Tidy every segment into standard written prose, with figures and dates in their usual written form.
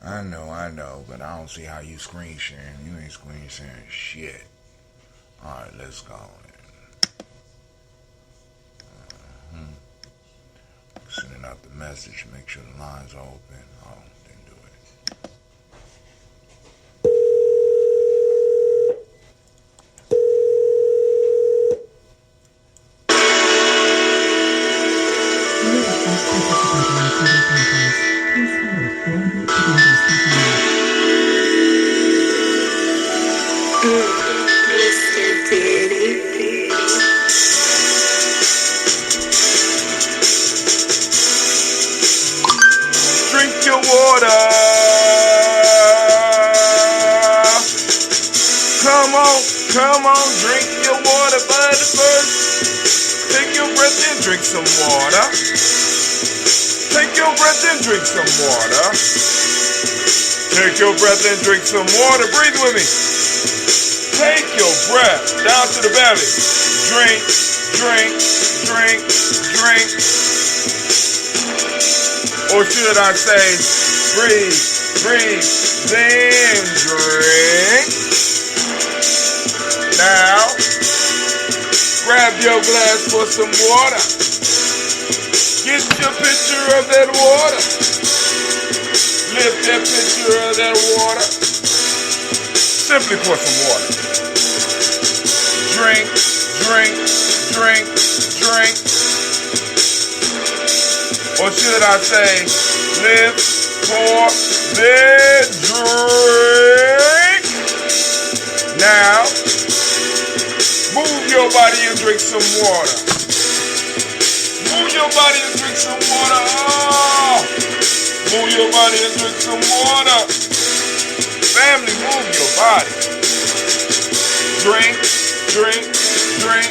I know, but I don't see how you screen sharing. You ain't screen sharing shit. Alright, let's go. Sending out the message, make sure the lines are open. Oh, didn't do it. Drink your water. Come on, drink your water, but first, take your breath and drink some water. Take your breath and drink some water. Take your breath and drink some water. Breathe with me. Take your breath down to the belly. Drink, drink, drink, drink. Or should I say, breathe, breathe, then drink. Now, grab your glass for some water. Get your picture of that water. Lift that picture of that water. Simply pour some water. Drink, drink, drink, drink. Or should I say, lift, pour, then drink. Now, move your body and drink some water. Move your body and drink some water. Oh. Move your body and drink some water. Family, move your body. Drink, drink, drink,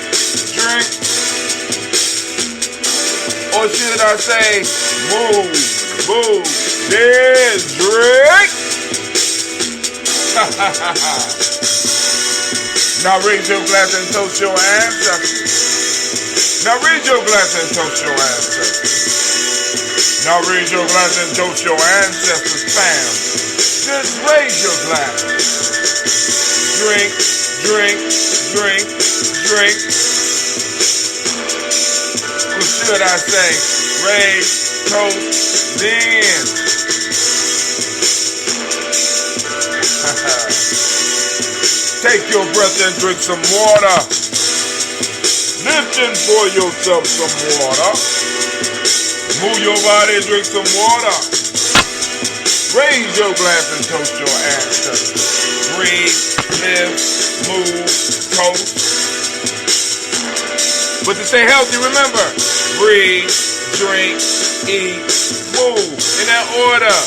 drink. Or should I say, move, then drink. Now raise your glass and toast your ancestors. Now raise your glass and toast your ancestors. Now raise your glass and toast your ancestors, fam. Just raise your glass. Drink, drink, drink, drink. Or should I say, raise, toast, then. Take your breath and drink some water. Lift and pour yourself some water. Move your body and drink some water. Raise your glass and toast your ancestors. Breathe, live, move, toast. But to stay healthy, remember, breathe, drink, eat, move. In that order.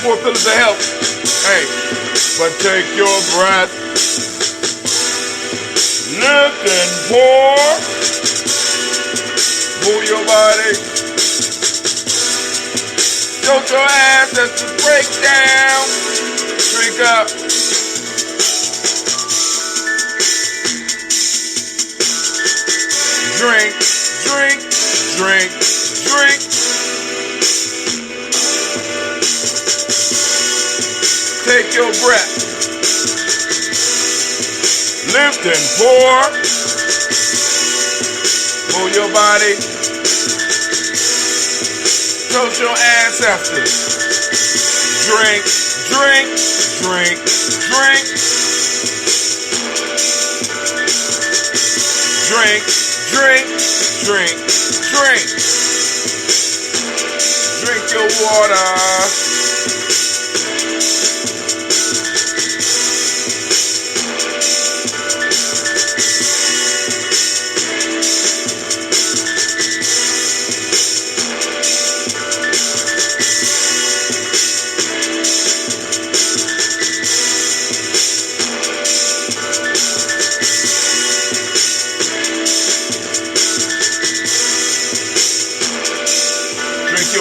4 pillars of health. Hey, but take your breath. Lift and pour. Move your body. Don't your ancestors break down. Drink up. Drink, drink, drink, drink. Take your breath. Lift and pour. Move your body. Toast your ancestors. Drink, drink, drink, drink. Drink, drink, drink, drink. Drink your water.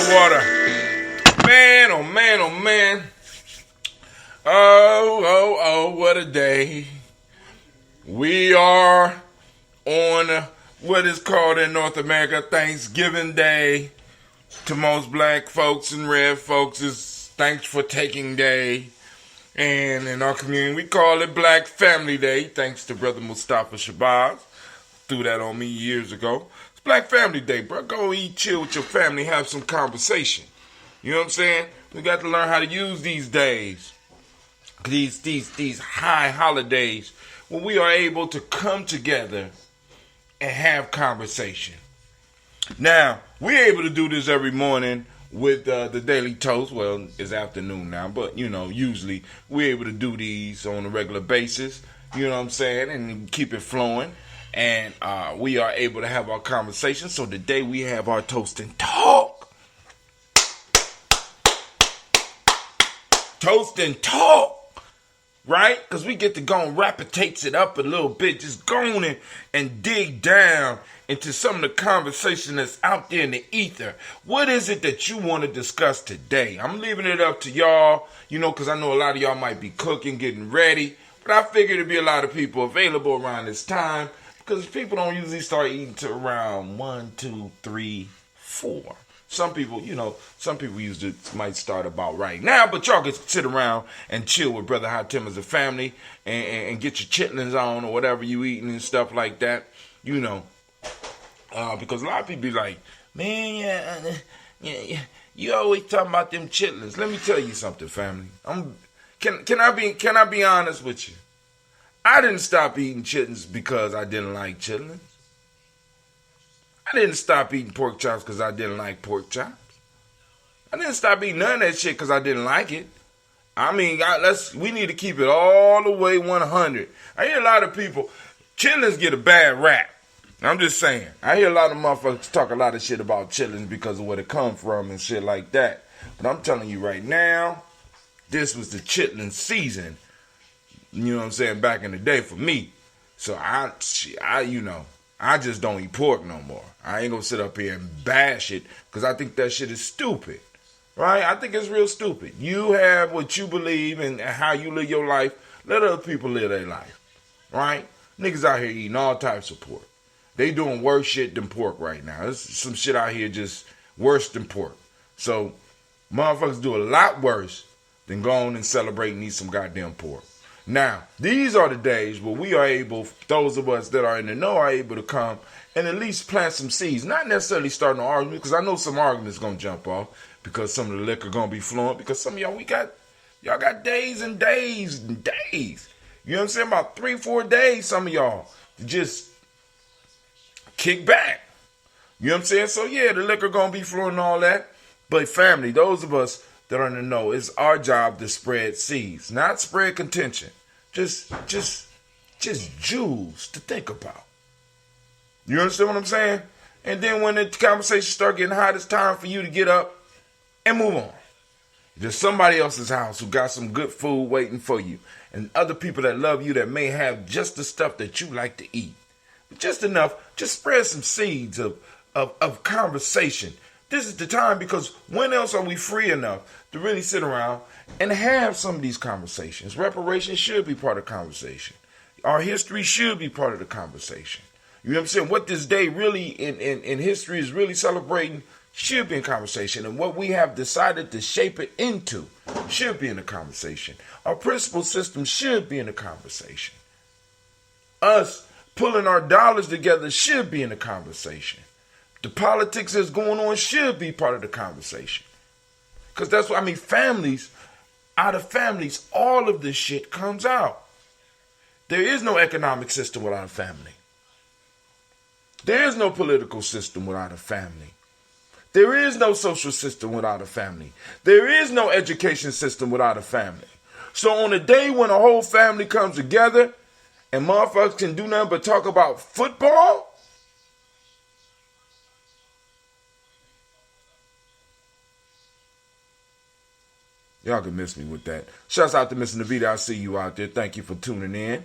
Water. Man, oh man, oh man. Oh, what a day. We are on what is called in North America Thanksgiving Day. To most black folks and red folks, it's Thanksfortaking Day. And in our community, we call it Black Family Day, thanks to Brother Mustafa Shabazz. Threw that on me years ago. It's Black Family Day, bro. Go eat, chill with your family, have some conversation. You know what I'm saying? We got to learn how to use these days, these high holidays, when we are able to come together and have conversation. Now, we're able to do this every morning with the Daily Toast. Well, it's afternoon now, but, usually we're able to do these on a regular basis, you know what I'm saying, and keep it flowing. And we are able to have our conversation. So today we have our Toast and Talk. Toast and Talk. Right? Because we get to go and rapidate it up a little bit. Just go on and dig down into some of the conversation that's out there in the ether. What is it that you want to discuss today? I'm leaving it up to y'all, because I know a lot of y'all might be cooking, getting ready. But I figured there'd be a lot of people available around this time because people don't usually start eating till around 1, 2, 3, 4. Some people usually might start about right now, but y'all can sit around and chill with Brother Hot Tim as a family and get your chitlins on or whatever you eating and stuff like that, because a lot of people be like, man, you always talking about them chitlins. Let me tell you something, family. Can I be honest with you? I didn't stop eating chitlins because I didn't like chitlins. I didn't stop eating pork chops because I didn't like pork chops. I didn't stop eating none of that shit because I didn't like it. I mean, we need to keep it all the way 100. I hear a lot of people, chitlins get a bad rap. I'm just saying. I hear a lot of motherfuckers talk a lot of shit about chitlins because of where it come from and shit like that. But I'm telling you right now, this was the chitlin season. You know what I'm saying? Back in the day for me. So I just don't eat pork no more. I ain't gonna sit up here and bash it because I think that shit is stupid. Right? I think it's real stupid. You have what you believe and how you live your life. Let other people live their life. Right? Niggas out here eating all types of pork. They doing worse shit than pork right now. There's some shit out here just worse than pork. So, motherfuckers do a lot worse than go on and celebrate and eat some goddamn pork. Now, these are the days where we are able, those of us that are in the know, are able to come and at least plant some seeds. Not necessarily starting an argument, because I know some arguments going to jump off because some of the liquor going to be flowing. Because some of y'all, y'all got days and days and days. You know what I'm saying? About 3-4 days, some of y'all, to just kick back. You know what I'm saying? So, yeah, the liquor going to be flowing and all that. But family, those of us that are in the know, it's our job to spread seeds, not spread contention. Just jewels to think about. You understand what I'm saying? And then when the conversation start getting hot, it's time for you to get up and move on. There's somebody else's house who got some good food waiting for you, and other people that love you that may have just the stuff that you like to eat. Just enough. Just spread some seeds of conversation. This is the time, because when else are we free enough to really sit around and have some of these conversations? Reparations should be part of the conversation. Our history should be part of the conversation. You know what I'm saying? What this day really in history is really celebrating should be in conversation. And what we have decided to shape it into should be in the conversation. Our principal system should be in the conversation. Us pulling our dollars together should be in the conversation. The politics that's going on should be part of the conversation. Because that's what, families, out of families, all of this shit comes out. There is no economic system without a family. There is no political system without a family. There is no social system without a family. There is no education system without a family. So on a day when a whole family comes together and motherfuckers can do nothing but talk about football, y'all can miss me with that. Shouts out to Miss Navita. I see you out there. Thank you for tuning in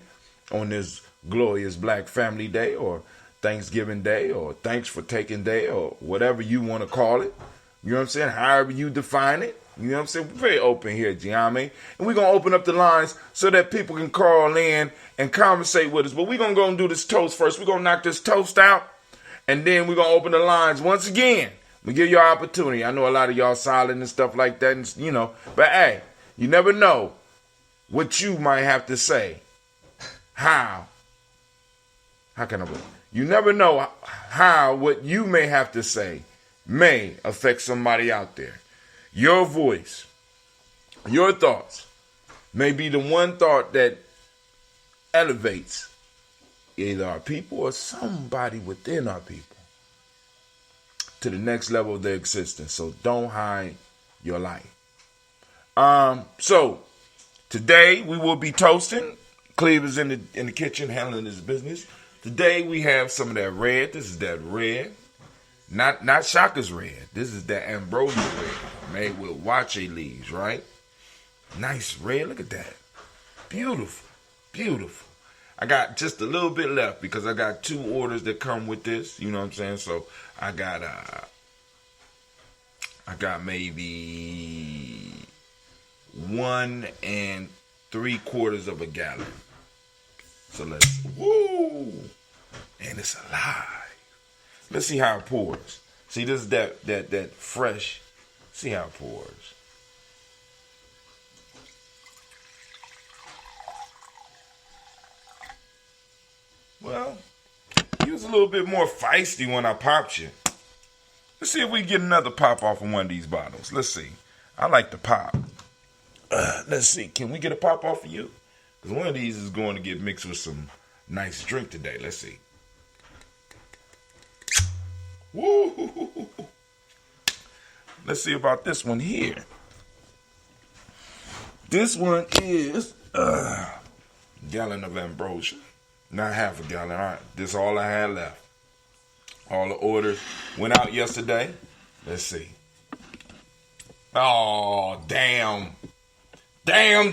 on this glorious Black Family Day, or Thanksgiving Day, or Thanksfortaking Day, or whatever you want to call it. You know what I'm saying? However you define it. You know what I'm saying? We're very open here at Gye-Nyame. And we're going to open up the lines so that people can call in and conversate with us. But we're going to go and do this toast first. We're going to knock this toast out. And then we're going to open the lines once again. I'm gonna give you an opportunity. I know a lot of y'all silent and stuff like that, and, you know. But hey, you never know what you might have to say. How can I put it? You never know how what you may have to say may affect somebody out there. Your voice, your thoughts may be the one thought that elevates either our people or somebody within our people to the next level of their existence. So don't hide your light. So today we will be toasting. Cleve is in the kitchen handling his business. Today we have some of that red. This is that red. Not Shaka's red. This is that ambrosia red made with wache leaves, right? Nice red. Look at that. Beautiful. Beautiful. I got just a little bit left because I got 2 orders that come with this. You know what I'm saying? So I got maybe 1 3/4 of a gallon. So let's, woo! And it's alive. Let's see how it pours. See, this is that fresh. See how it pours. Well, he was a little bit more feisty when I popped you. Let's see if we get another pop off of one of these bottles. Let's see. I like the pop. Let's see. Can we get a pop off of you? Because one of these is going to get mixed with some nice drink today. Let's see. Woo! Let's see about this one here. This one is a gallon of ambrosia. Not half a gallon. All right. This is all I had left. All the orders went out yesterday. Let's see. Oh, damn. Damn.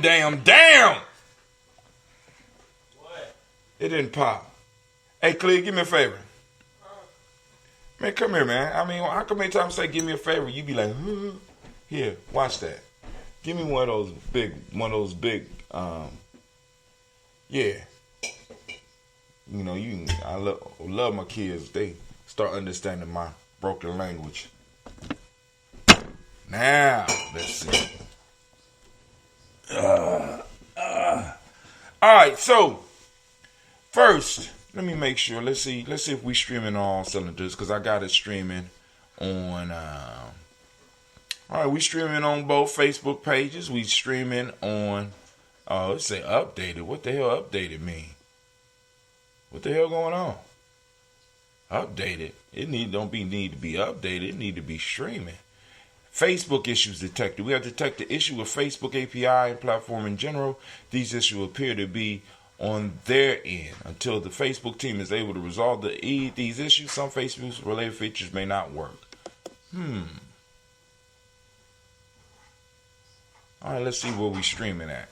What? It didn't pop. Hey, Cleve, give me a favor. Man, come here, man. I mean, how come many times I say, give me a favor, you be like, here, watch that. Give me one of those big, yeah. You know, I love my kids. They start understanding my broken language. Now, let's see. All right, so first, let me make sure. Let's see if we streaming all cylinders because I got it streaming on. All right, we streaming on both Facebook pages. We streaming on. Let's say updated. What the hell updated mean? What the hell going on? Updated. It don't need to be updated. It need to be streaming. Facebook issues detected. We have detected issue with Facebook API and platform in general. These issues appear to be on their end. Until the Facebook team is able to resolve these issues, some Facebook related features may not work. All right, let's see where we streaming at.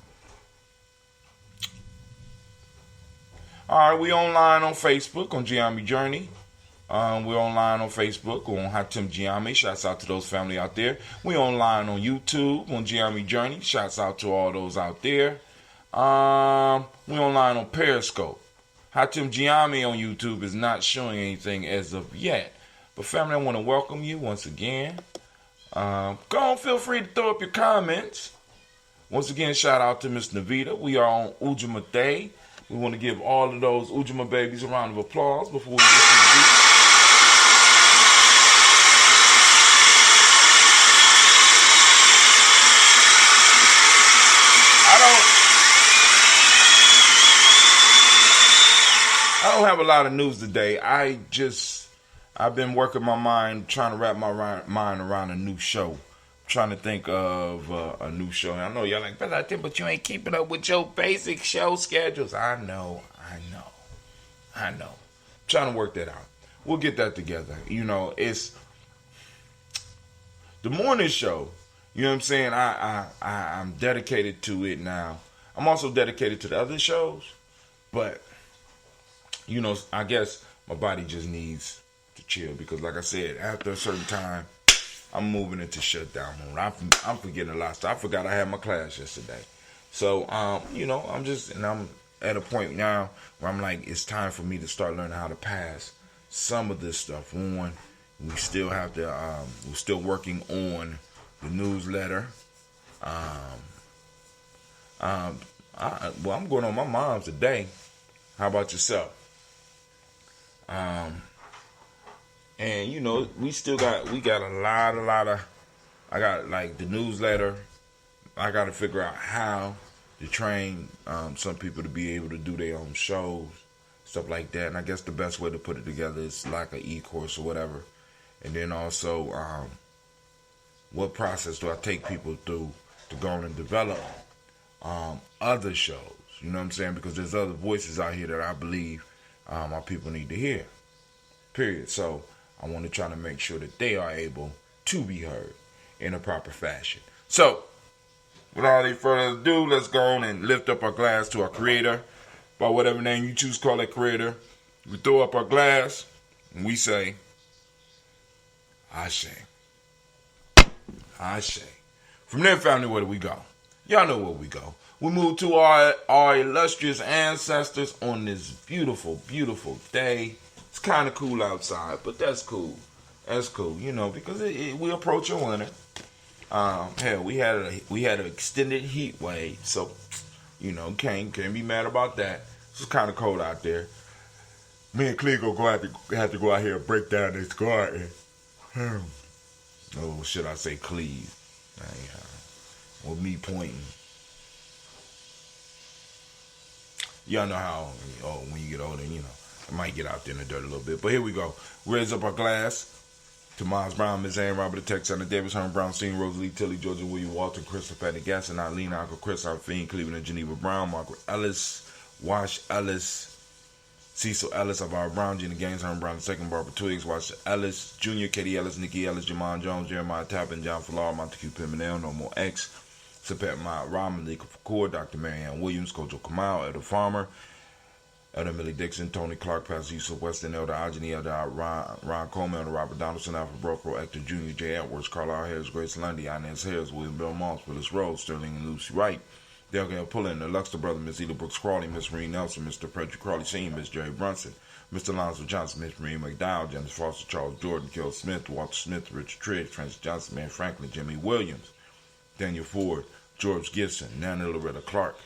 All right, we online on Facebook on Gye-Nyame Journey. We're online on Facebook on Hatem Gye-Nyame. Shouts out to those family out there. We online on YouTube on Gye-Nyame Journey. Shouts out to all those out there. We online on Periscope. Hatem Gye-Nyame on YouTube is not showing anything as of yet. But family, I want to welcome you once again. Go on, feel free to throw up your comments. Once again, shout out to Miss Navita. We are on Ujamaa Day. We want to give all of those Ujamaa babies a round of applause before we get to the beat. I don't have a lot of news today. I've been working my mind, trying to wrap my mind around a new show. Trying to think of a new show. And I know y'all like, but you ain't keeping up with your basic show schedules. I know. Trying to work that out. We'll get that together. You know, it's the morning show. You know what I'm saying? I'm dedicated to it now. I'm also dedicated to the other shows. But, you know, I guess my body just needs to chill. Because like I said, after a certain time, I'm moving into shutdown mode. I'm forgetting a lot of stuff. I forgot I had my class yesterday. So, you know, I'm at a point now where I'm like, it's time for me to start learning how to pass some of this stuff on. We still have to. We're still working on the newsletter. I'm going on my mom's today. How about yourself? And we got a lot of. I got like the newsletter. I got to figure out how to train some people to be able to do their own shows, stuff like that. And I guess the best way to put it together is like an e-course or whatever. And then also, what process do I take people through to go on and develop other shows? You know what I'm saying? Because there's other voices out here that I believe our people need to hear. Period. So I want to try to make sure that they are able to be heard in a proper fashion. So, without any further ado, let's go on and lift up our glass to our creator. By whatever name you choose to call that creator. We throw up our glass and we say, Ashe. Ashe. From there, family, where do we go? Y'all know where we go. We move to our illustrious ancestors on this beautiful, beautiful day. It's kind of cool outside, but that's cool. That's cool, because we approach a winter. Hell, we had an extended heat wave, so can't be mad about that. It's kind of cold out there. Me and Cleo have to go out here and break down this garden. Oh, should I say Cleve? With me pointing. Y'all know how when you get older, I might get out there in the dirt a little bit. But here we go. Raise up our glass to Miles Brown, Miss Ann, Robert the Texana, Davis, Herman Brown, Steen, Rosalie, Tilly, Georgia, William, Walton, Christopher, Patty Gasson, Eileen, Uncle Chris, Alphine, Cleveland, and Geneva Brown, Margaret Ellis, Wash Ellis, Cecil Ellis, Alvaro Brown, Gina Gaines, Herman Brown II, Barbara Twiggs, Wash Ellis, Jr., Katie Ellis, Nikki Ellis, Jamon Jones, Jeremiah Tappan, John Fallar, Montague Pimenel, No More X, Sapet Mott, Rahman, Lee Kapoor, Dr. Marianne Williams, Kojo Kamal, Elder Farmer, Elder Millie Dixon, Tony Clark, Pastor Yusuf Weston, Elder Ajani, Elder Ron Coleman, Elder Robert Donaldson, Alfred Brocro, Hector Jr., J. Edwards, Carlisle Harris, Grace Lundy, Inez Harris, William Bell Moss, Willis Rose, Sterling and Lucy Wright, Dale Gale Pullen, the Luxter brother, Miss Eda Brooks Crawley, Miss Marie Nelson, Mr. Frederick Crawley Sr., Miss Jerry Brunson, Mr. Lonzo Johnson, Miss Marie McDowell, James Foster, Charles Jordan, Kel Smith, Walter Smith, Richard Tridge, Francis Johnson, Man Franklin, Jimmy Williams, Daniel Ford, George Gibson, Nana Loretta Clark,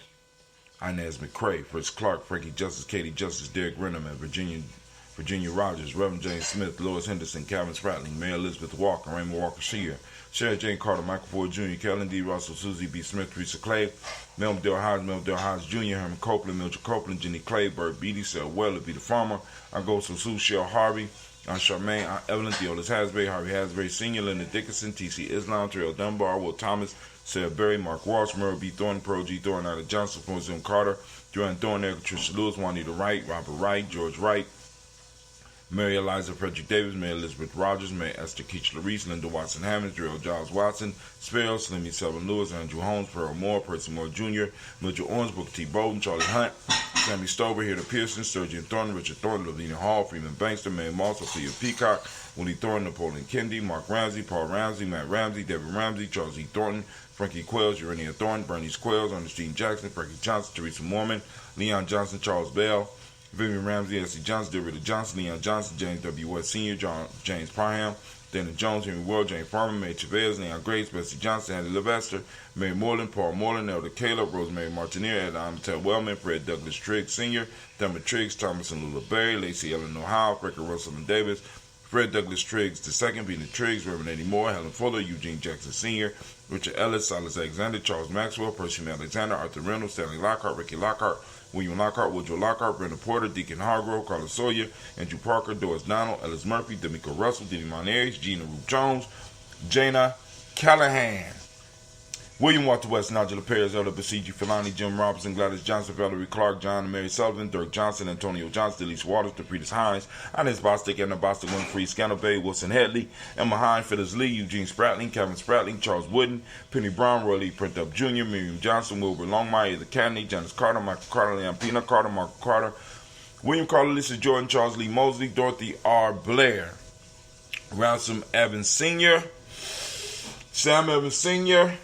Inez McCrae, Fritz Clark, Frankie Justice, Katie Justice, Derek Rennerman, Virginia Rogers, Reverend James Smith, Lois Henderson, Calvin Spratling, Mary Elizabeth Walker, Raymond Walker Shear, Sarah Jane Carter, Michael Ford Jr., Kellen D. Russell, Susie B. Smith, Teresa Clay, Melvin Dale Hodge Jr., Herman Copeland, Mildred Copeland, Jenny Clay, Bert Beatty, Sarah Weller, Peter Farmer, Augusto Sue, Shell Harvey, Aunt Charmaine, Aunt Evelyn, Theolis Hasbury, Harvey Hasbury Sr., Linda Dickinson, T.C. Islam, Terrell Dunbar, Will Thomas, Sarah Berry, Mark Walsh, Merle B. Thornton, Pearl G. Thornton, Ida Johnson, Jim Carter, Joanne Thornton, Tricia Lewis, Juanita Wright, Robert Wright, George Wright, Mary Eliza Frederick Davis, Mary Elizabeth Rogers, Mary Esther Keach Larice, Linda Watson Hammonds, Darrell Giles Watson, Sparrow, Slimmy Selvin Lewis, Andrew Holmes, Pearl Moore, Percy Moore Jr., Mitchell Orange, Booker T. Bowden, Charlie Hunt, Sammy Stover, Hilda Pearson, Sturgeon Thornton, Richard Thornton, Lavina Hall, Freeman Bankster, Mary Moss, Sophia Peacock, Willie Thornton, Napoleon Kennedy, Mark Ramsey, Paul Ramsey, Matt Ramsey, David Ramsey, Charles E. Thornton, Frankie Quells, Urania Thornton, Bernice Quells, Ernestine Jackson, Frankie Johnson, Teresa Mormon, Leon Johnson, Charles Bell, Vivian Ramsey, S.C. Johnson, Derrida Johnson, Leon Johnson, James W. West Sr., James Parham, Dana Jones, Henry Ward, James Farmer, May Chavez, Leon Grace, Bessie Johnson, Hattie Levester, Mary Moreland, Paul Moreland, Elder Caleb, Rosemary Martineer, Ed Amatel Wellman, Fred Douglas Triggs Sr., Thelma Triggs, Thomas and Lula Berry, Lacey Eleanor Howe, Frederick Russell and Davis, Fred Douglas Triggs II, Peter Triggs, Reverend Eddie Moore, Helen Fuller, Eugene Jackson Sr., Richard Ellis, Silas Alexander, Charles Maxwell, Percy Alexander, Arthur Reynolds, Stanley Lockhart, Ricky Lockhart, William Lockhart, Woodrow Lockhart, Brenda Porter, Deacon Hargrove, Carlos Sawyer, Andrew Parker, Doris Donald, Ellis Murphy, D'Amico Russell, Diddy Monares, Gina Ruth Jones, Jana Callahan, William Walter West, Nigel Perez, Elder Basiji Filani, Jim Robinson, Gladys Johnson, Valerie Clark, John and Mary Sullivan, Dirk Johnson, Antonio Johnson, Delise Waters, DePretis Hines, Inez Bostic, Edna Bostic, Winfrey, Scandal Bay, Wilson Headley, Emma Hine, Phyllis Lee, Eugene Spratling, Kevin Spratling, Charles Wooden, Penny Brown, Roy Lee Printup Jr., Miriam Johnson, Wilbur Longmire, The Cadney, Janice Carter, Michael Carter, Leon Pina Carter, Marco Carter, William Carter, Lisa Jordan, Charles Lee Mosley, Dorothy R. Blair, Ransom Evans Sr., Sam Evans Sr.,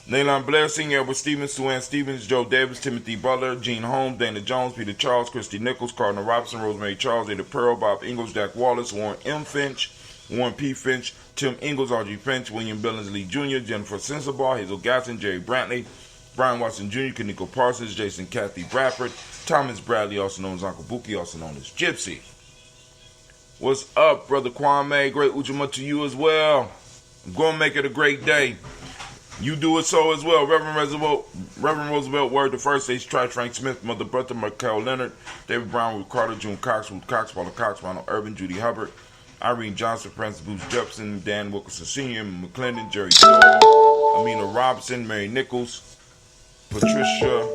Leylon Blair Sr., Edward Stevens, Sue Stevens, Joe Davis, Timothy Butler, Gene Holmes, Dana Jones, Peter Charles, Christy Nichols, Cardinal Robinson, Rosemary Charles, Ada Pearl, Bob Ingalls, Jack Wallace, Warren M. Finch, Warren P. Finch, Tim Ingalls, Audrey Finch, William Billingsley Jr., Jennifer Sensabaugh, Hazel Gasson, Jerry Brantley, Brian Watson Jr., Kaniko Parsons, Jason Kathy Bradford, Thomas Bradley, also known as Uncle Buki, also known as Gypsy. What's up, Brother Kwame? Great Ujamaa to you as well. I'm going to make it a great day. You do it so as well. Reverend Roosevelt, Word the First, H. Tri, Frank Smith, Mother Bertha, Michael Leonard, David Brown, Ruth Carter, June Cox, Ruth Cox, Paula Cox, Ronald Urban, Judy Hubbard, Irene Johnson, Francis Booth Jefferson, Dan Wilkerson Sr., McClendon, Jerry Stoll, Amina Robinson, Mary Nichols, Patricia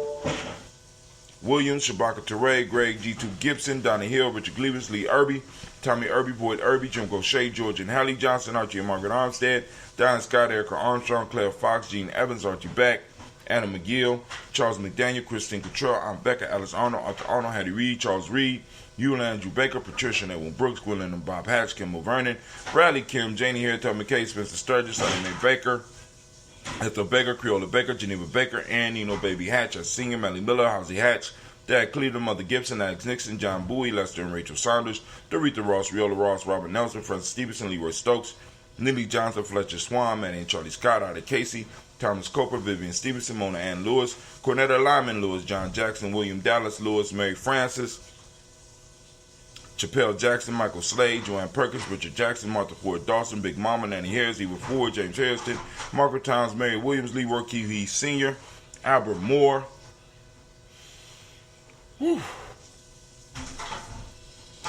Williams, Shabaka Teray, Greg G2 Gibson, Donna Hill, Richard Gleavens, Lee Irby, Tommy Irby, Boyd Irby, Jim Gaucher, George and Hallie Johnson, Archie and Margaret Armstead, Diane Scott, Erica Armstrong, Claire Fox, Gene Evans, Archie Beck, Anna McGill, Charles McDaniel, Christine Cottrell, Aunt Becca, Alice Arnold, Arthur Arnold, Hattie Reed, Charles Reed, Ewan Andrew Baker, Patricia and Edwin Brooks, Gwendolyn and Bob Hatch, Kimball Vernon, Bradley Kim, Janie Harriet, McKay, Spencer Sturgis, Sally Mae Baker, Ethel Baker, Creola Baker, Geneva Baker, Ann Nino Baby Hatch, a senior, Melly Miller, Housie Hatch, Dad Cleveland, Mother Gibson, Alex Nixon, John Bowie, Lester and Rachel Saunders, Doretha Ross, Riola Ross, Robert Nelson, Francis Stevenson, Leroy Stokes, Nellie Johnson, Fletcher Swan, Manny and Charlie Scott, Ida Casey, Thomas Coper, Vivian Stevenson, Mona Ann Lewis, Cornetta Lyman Lewis, John Jackson, William Dallas Lewis, Mary Francis, Chappelle Jackson, Michael Slade, Joanne Perkins, Richard Jackson, Martha Ford Dawson, Big Mama, Nanny Harris, Eva Ford, James Harrison, Margaret Towns, Mary Williams, Lee Workey Sr., Albert Moore. Whew.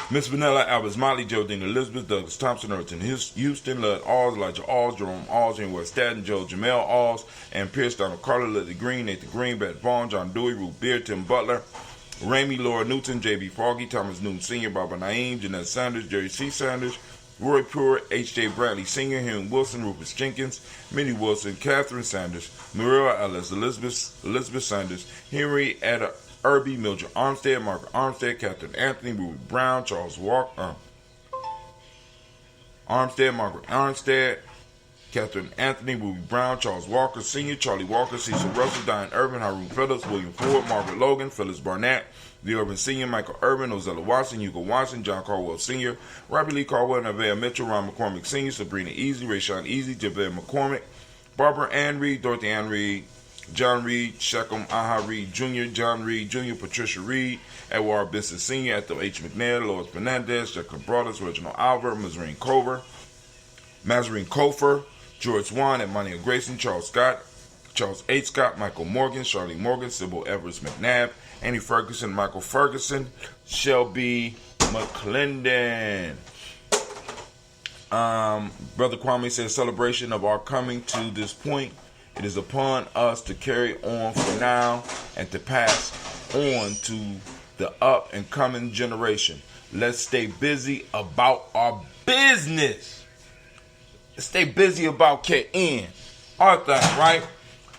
Miss Vanilla, Albert Motley, Geraldine Elizabeth, Douglas Thompson, Erton Houston, Lud Alls, Elijah Alls, Jerome Alls, Jane West Staten, Joe Jamel Alls, and Pierce, Donald Carter, Lily Green, Nathan Green, Beth Vaughn, John Dewey, Ruth Beard, Tim Butler, Ramey, Laura Newton, J.B. Foggy, Thomas Newton Sr., Barbara Naeem, Jeanette Sanders, Jerry C. Sanders, Roy Pure, H.J. Bradley Sr., Henry Wilson, Rufus Jenkins, Minnie Wilson, Catherine Sanders, Maria Ellis, Elizabeth Sanders, Henry Etta Irby, Mildred Armstead, Margaret Armstead, Catherine Anthony, Ruby Brown, Charles Walker, Armstead, Margaret Armstead, Catherine Anthony, Ruby Brown, Charles Walker Sr., Charlie Walker, Cecil Russell, Diane Irvin, Haroon Phillips, William Ford, Margaret Logan, Phyllis Barnett, The Urban Sr., Michael Urban, Ozella Watson, Hugo Watson, John Caldwell Sr., Robbie Lee Caldwell, Nevaeh Mitchell, Ron McCormick Sr., Sabrina Easy, Rayshawn Easy, Javed McCormick, Barbara Ann Reed, Dorothy Ann Reed, John Reed, Shechem Aha Reed Jr., John Reed Jr., Patricia Reed, Edward Benson Sr., Ethel H. McNair, Lois Fernandez, Jacqueline Brothers, Reginald Alver, Mazarine Kofer, George Swan, Emmanuel Grayson, Charles Scott, Charles H. Scott, Michael Morgan, Charlie Morgan, Sybil Evers McNabb, Annie Ferguson, Michael Ferguson, Shelby McClendon. Brother Kwame says, celebration of our coming to this point. It is upon us to carry on for now and to pass on to the up and coming generation. Let's stay busy about our business. Let's stay busy about KN. All that, right?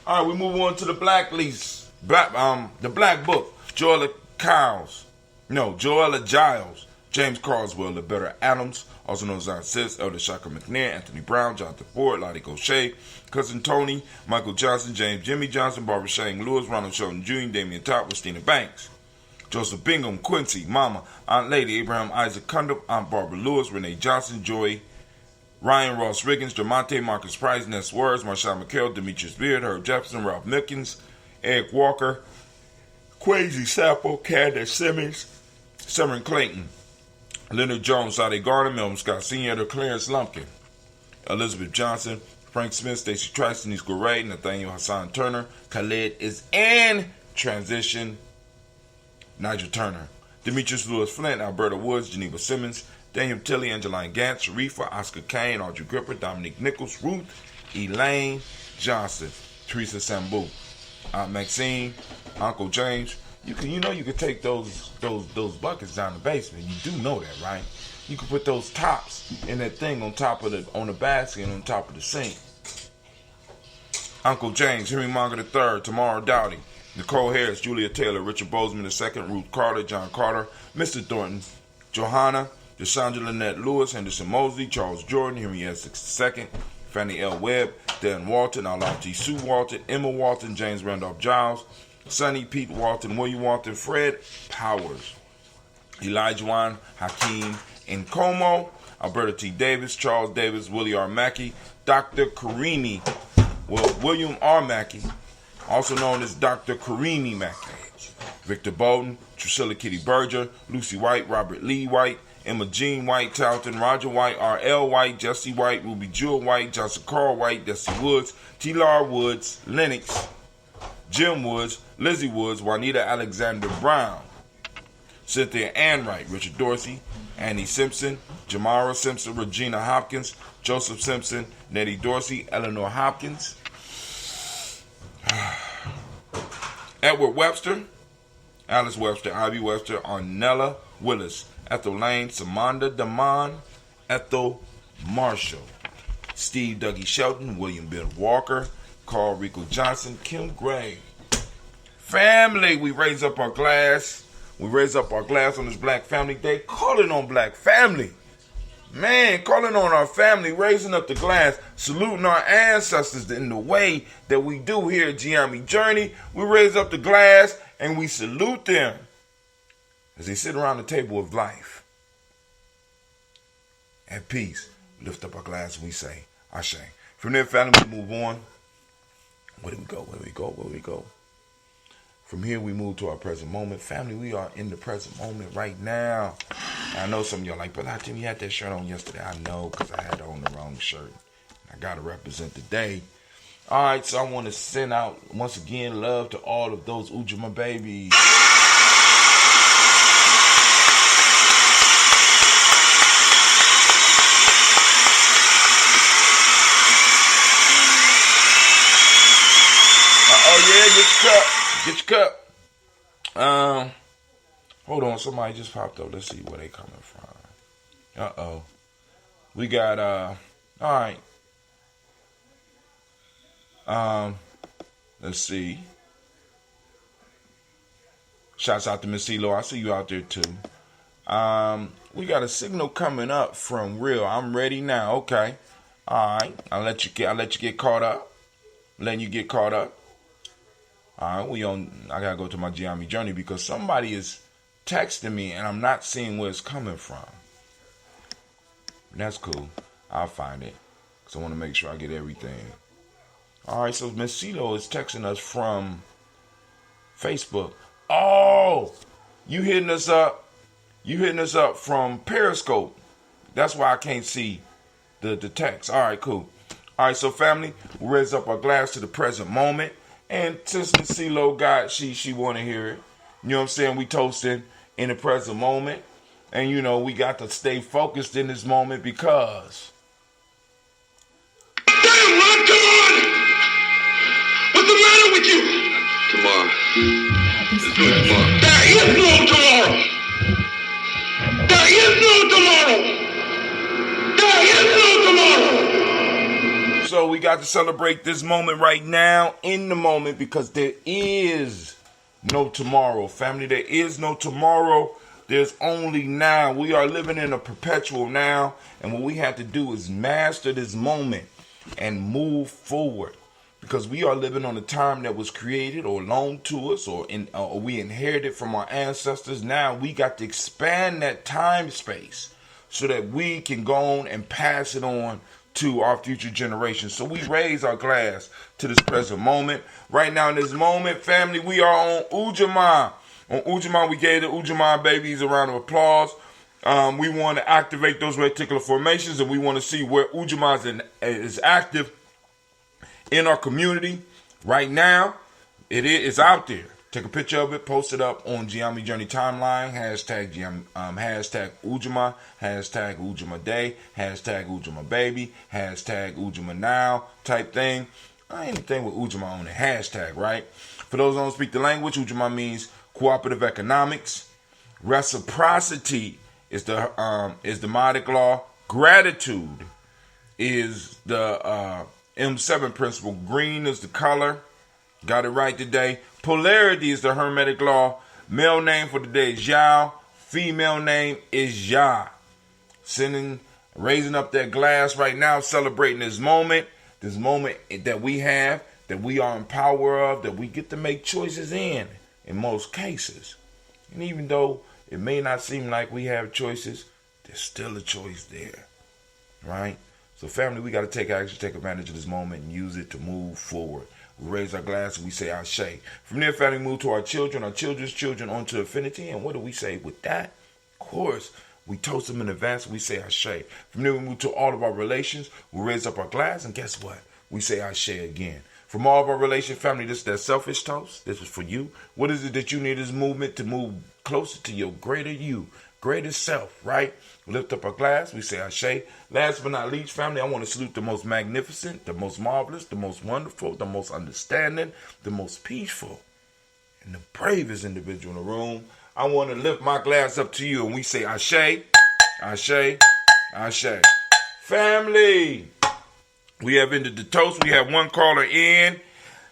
All right, we move on to the Black Lease, the Black Book. Joella Giles, James Carswell, Liberta Adams, also known as Aunt Sis, Elder Shaka McNair, Anthony Brown, Jonathan Ford, Lottie Gaucher, Cousin Tony, Michael Johnson, James Jimmy Johnson, Barbara Shane Lewis, Ronald Shelton Jr., Damian Top, Christina Banks, Joseph Bingham, Quincy, Mama, Aunt Lady, Abraham Isaac Cundup, Aunt Barbara Lewis, Renee Johnson, Joy, Ryan Ross Riggins, Jamonte, Marcus Price, Ness Words, Marshawn McHale, Demetrius Beard, Herb Jefferson, Ralph Milkins, Eric Walker, Quasi Sapple, Candace Simmons, Summer Clayton, Leonard Jones, Sade Gardner, Melvin Scott Sr., Clarence Lumpkin, Elizabeth Johnson, Frank Smith, Stacey Trice, Denise Gray, Nathaniel Hassan Turner, Khalid is in transition, Nigel Turner, Demetrius Lewis Flint, Alberta Woods, Geneva Simmons, Daniel Tilley, Angeline Gantz, Sharifa, Oscar Kane, Audrey Gripper, Dominique Nichols, Ruth, Elaine Johnson, Teresa Sambu, Aunt Maxine, Uncle James. You can take those buckets down the basement. You do know that, right? You can put those tops in that thing on the basket and on top of the sink. Uncle James, Henry Monger III, Tamara Dowdy, Nicole Harris, Julia Taylor, Richard Bozeman II, Ruth Carter, John Carter, Mr. Thornton, Johanna, Deshandra Lynette Lewis, Henderson Mosley, Charles Jordan, Henry Essex II, Fannie L. Webb, Dan Walton, Alati Sue Walton, Emma Walton, James Randolph Giles, Sonny Pete Walton, William Walton, Fred Powers, Elijah Juan, Hakeem Nkomo, Alberta T. Davis, Charles Davis, Willie R. Mackey, Dr. William R. Mackey, also known as Dr. Karimi Mackey, Victor Bolden, Drusilla Kitty Berger, Lucy White, Robert Lee White, Emma Jean White, Talton, Roger White, R.L. White, Jesse White, Ruby Jewel White, Johnson Carl White, Desi Woods, T-Lar Woods, Lennox, Jim Woods, Lizzie Woods, Juanita Alexander Brown, Cynthia Ann Wright, Richard Dorsey, Annie Simpson, Jamara Simpson, Regina Hopkins, Joseph Simpson, Nettie Dorsey, Eleanor Hopkins, Edward Webster, Alice Webster, Ivy Webster, Arnella Willis, Ethel Lane, Samanda Damon, Ethel Marshall, Steve Dougie Shelton, William Bill Walker, Carl Rico Johnson, Kim Gray. Family, we raise up our glass. We raise up our glass on this Black Family Day, calling on Black family. Man, calling on our family, raising up the glass, saluting our ancestors in the way that we do here at Gye-Nyame Journey. We raise up the glass and we salute them as they sit around the table of life. At peace, lift up our glass and we say, Ashe. From there, family, we move on. Where do we go? Where do we go? Where do we go? From here, we move to our present moment. Family, we are in the present moment right now. And I know some of y'all like, but Tim, you had that shirt on yesterday. I know, because I had on the wrong shirt. I got to represent the day. All right, so I want to send out, once again, love to all of those Ujamaa babies. Yeah, get your cup. Hold on, somebody just popped up. Let's see where they coming from. We got, all right. Let's see. Shouts out to Miss CeeLo. I see you out there too. We got a signal coming up from Real. I'm ready now. Okay. All right. I'll let you get caught up. Letting you get caught up. All right, I gotta go to my Gye-Nyame Journey because somebody is texting me and I'm not seeing where it's coming from. That's cool. I'll find it because I want to make sure I get everything. All right, so Miss CeeLo is texting us from Facebook. Oh, you hitting us up? You hitting us up from Periscope? That's why I can't see the text. All right, cool. All right, so family, we raise up our glass to the present moment. And since Miss CeeLo got, she want to hear it. You know what I'm saying? We toasting in the present moment. And, you know, we got to stay focused in this moment because... Damn, Ron, come on! What's the matter with you? Tomorrow. Let's do it tomorrow. There is no tomorrow! There is no tomorrow! There is no tomorrow! So we got to celebrate this moment right now, in the moment, because there is no tomorrow. Family, there is no tomorrow. There's only now. We are living in a perpetual now. And what we have to do is master this moment and move forward. Because we are living on a time that was created or loaned to us or we inherited from our ancestors. Now we got to expand that time space so that we can go on and pass it on to our future generations. So we raise our glass to this present moment. Right now in this moment, family, we are on Ujamaa. On Ujamaa, we gave the Ujamaa babies a round of applause. We want to activate those reticular formations, and we want to see where Ujamaa is active in our community. Right now, it's out there. Take a picture of it, post it up on Gye-Nyame Journey timeline, hashtag Ujamaa, hashtag Ujamaa Day, hashtag Ujamaa Baby, hashtag Ujamaa Now type thing. Anything with Ujamaa on it, hashtag, right? For those who don't speak the language, Ujamaa means cooperative economics. Reciprocity is the Modic law. Gratitude is the M7 principle. Green is the color. Got it right today. Polarity is the Hermetic law. Male name for the day is Yao. Female name is Ya. Raising up that glass right now, celebrating this moment that we have, that we are in power of, that we get to make choices in most cases. And even though it may not seem like we have choices, there's still a choice there. right? So family, we got to take action, take advantage of this moment, and use it to move forward. We raise our glass and we say Ashe. From there, family, move to our children's children, onto infinity. And what do we say with that? Of course, we toast them in advance and we say Ashe. From there, we move to all of our relations. We raise up our glass, and guess what? We say Ashe again. From all of our relation, family, this is that selfish toast. This is for you. What is it that you need this movement to move closer to your greater you, greater self, right? We lift up our glass. We say Ashe. Last but not least, family, I want to salute the most magnificent, the most marvelous, the most wonderful, the most understanding, the most peaceful, and the bravest individual in the room. I want to lift my glass up to you, and we say Ashe, Ashe, Ashe. Family, we have ended the toast. We have one caller in.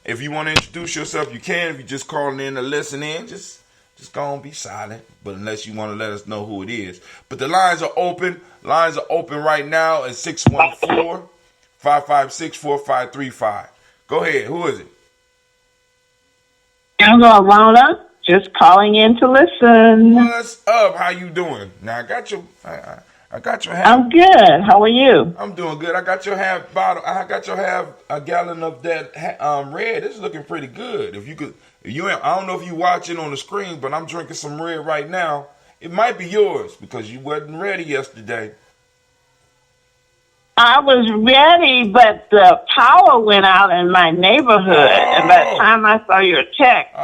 If you want to introduce yourself, you can. If you're just calling in to listen in, just go and be silent. But unless you want to let us know who it is. But the lines are open. Lines are open right now at 614-556-4535. Go ahead. Who is it? I'm Rona, just calling in to listen. What's up? How you doing? Now I got your half. I'm good. How are you? I'm doing good. I got your half bottle. I got your half a gallon of that red. It's looking pretty good. If you could, I don't know if you watching on the screen, but I'm drinking some red right now. It might be yours because you wasn't ready yesterday. I was ready, but the power went out in my neighborhood. And by the time I saw your text,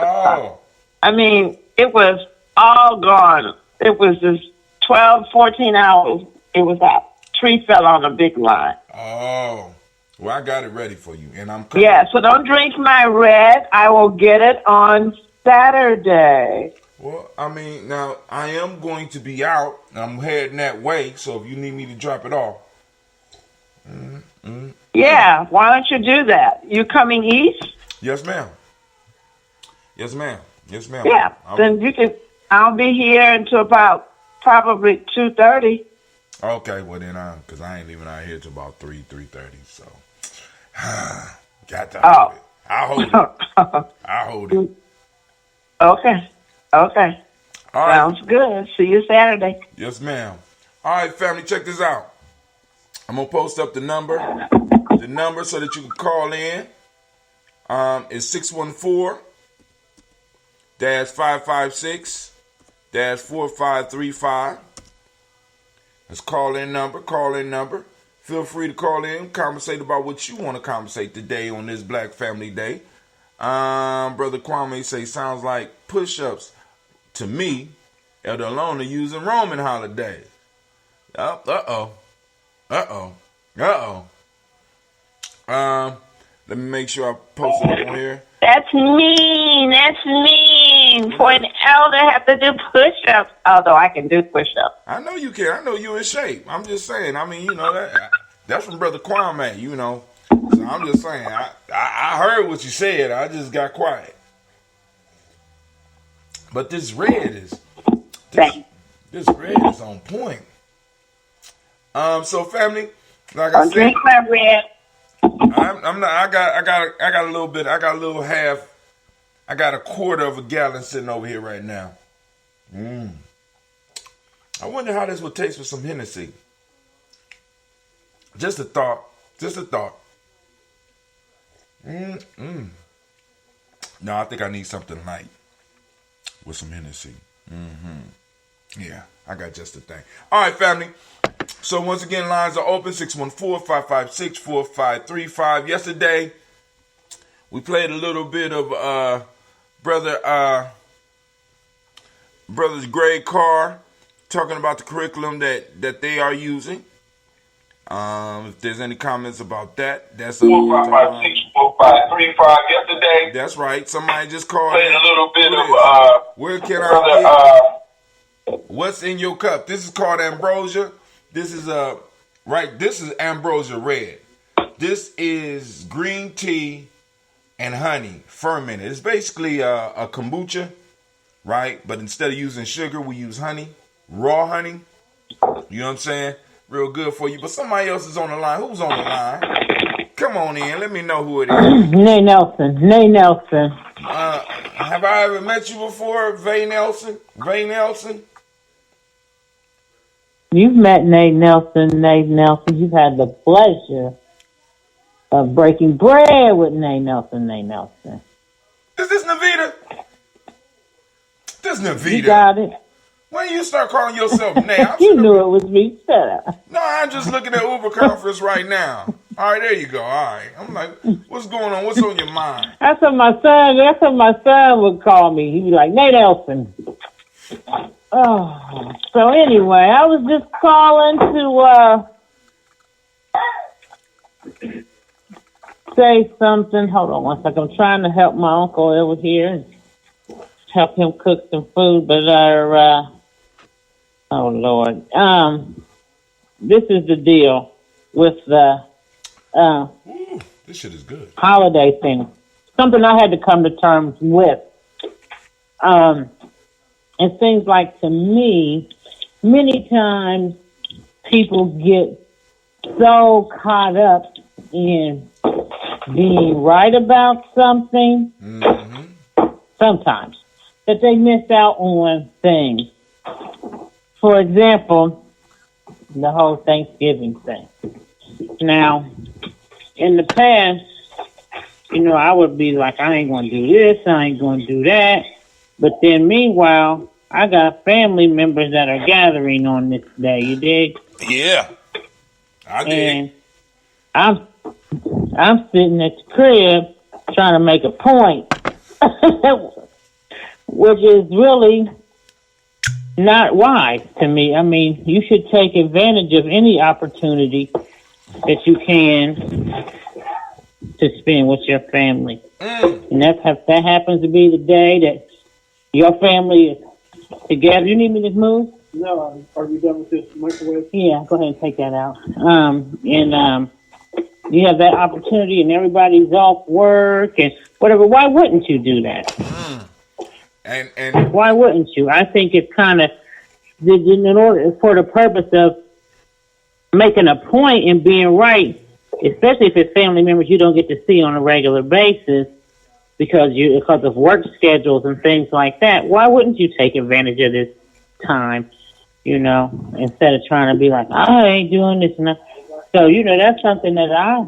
it was all gone. It was just 12, 14 hours. It was out. Tree fell on a big line. Oh, well, I got it ready for you, and I'm coming. Yeah, so don't drink my red. I will get it on Saturday. Well, now I am going to be out. I'm heading that way, so if you need me to drop it off. Yeah, why don't you do that? You coming east? Yes, ma'am. Yes, ma'am. Yes, ma'am. Yeah, then you can. I'll be here until about probably 2:30. Okay, well then, because I ain't leaving out here till about 3:30. So, got to hold it. I'll hold it. I'll hold it. Okay. All right. Sounds good. See you Saturday. Yes, ma'am. All right, family, check this out. I'm gonna post up the number so that you can call in. It's 614-556-4535. That's call-in number. Feel free to call in, conversate about what you want to conversate today on this Black Family Day. Brother Kwame say, sounds like push-ups to me, Elder Alona using Roman holidays. Uh-oh. Let me make sure I post it on here. That's mean. For an elder have to do push-ups, although I can do push-ups. I know you can. I know you in shape. I'm just saying. That's from Brother Kwame, So I'm just saying. I heard what you said. I just got quiet. But this red is on point. So family, like I said, drink my red. I'm not. I got a little bit. I got a little half. I got a quarter of a gallon sitting over here right now. I wonder how this would taste with some Hennessy. Just a thought. No, I think I need something light with some Hennessy. Yeah, I got just the thing. All right, family. So once again, lines are open, 614-556-4535. Yesterday, we played a little bit of Brother's grade Carr talking about the curriculum that they are using. If there's any comments about that, that's 455-4535 yesterday. That's right. Somebody just called. Played a little bit of where can I get what's in your cup? This is called ambrosia. This is This is ambrosia red. This is green tea and honey fermented. It's basically a kombucha, right? But instead of using sugar, we use honey, raw honey. You know what I'm saying? Real good for you. But somebody else is on the line. Who's on the line? Come on in. Let me know who it is. Nay Nelson. Have I ever met you before, Vay Nelson? You've met Nate Nelson. Nate Nelson. You've had the pleasure of breaking bread with Nate Nelson. Nate Nelson. Is this Navita? This Navita. You got it. When you start calling yourself Nate? You knew it was me. Shut up. No, I'm just looking at Uber conference right now. All right, there you go. All right. I'm like, what's going on? What's on your mind? That's what my son would call me. He'd be like, Nate Nelson. Oh, so anyway, I was just calling to say something. Hold on one second. I'm trying to help my uncle over here and help him cook some food, but oh Lord, this is the deal with the Ooh, this shit is good. holiday thing. Something I had to come to terms with. It seems like to me, many times people get so caught up in being right about something, sometimes, that they miss out on things. For example, the whole Thanksgiving thing. Now, in the past, I would be like, I ain't going to do this, I ain't going to do that. But then meanwhile, I got family members that are gathering on this day, you dig? Yeah, I did. And I'm sitting at the crib trying to make a point, which is really not wise to me. I mean, you should take advantage of any opportunity that you can to spend with your family. And that happens to be the day that your family is together. You need me to move? No, are you done with this microwave? Yeah, go ahead and take that out. You have that opportunity and everybody's off work and whatever. Why wouldn't you do that? And why wouldn't you? I think it's kind of in order for the purpose of making a point and being right, especially if it's family members you don't get to see on a regular basis because of work schedules and things like that. Why wouldn't you take advantage of this time? Instead of trying to be like, I ain't doing this and that. So, that's something that I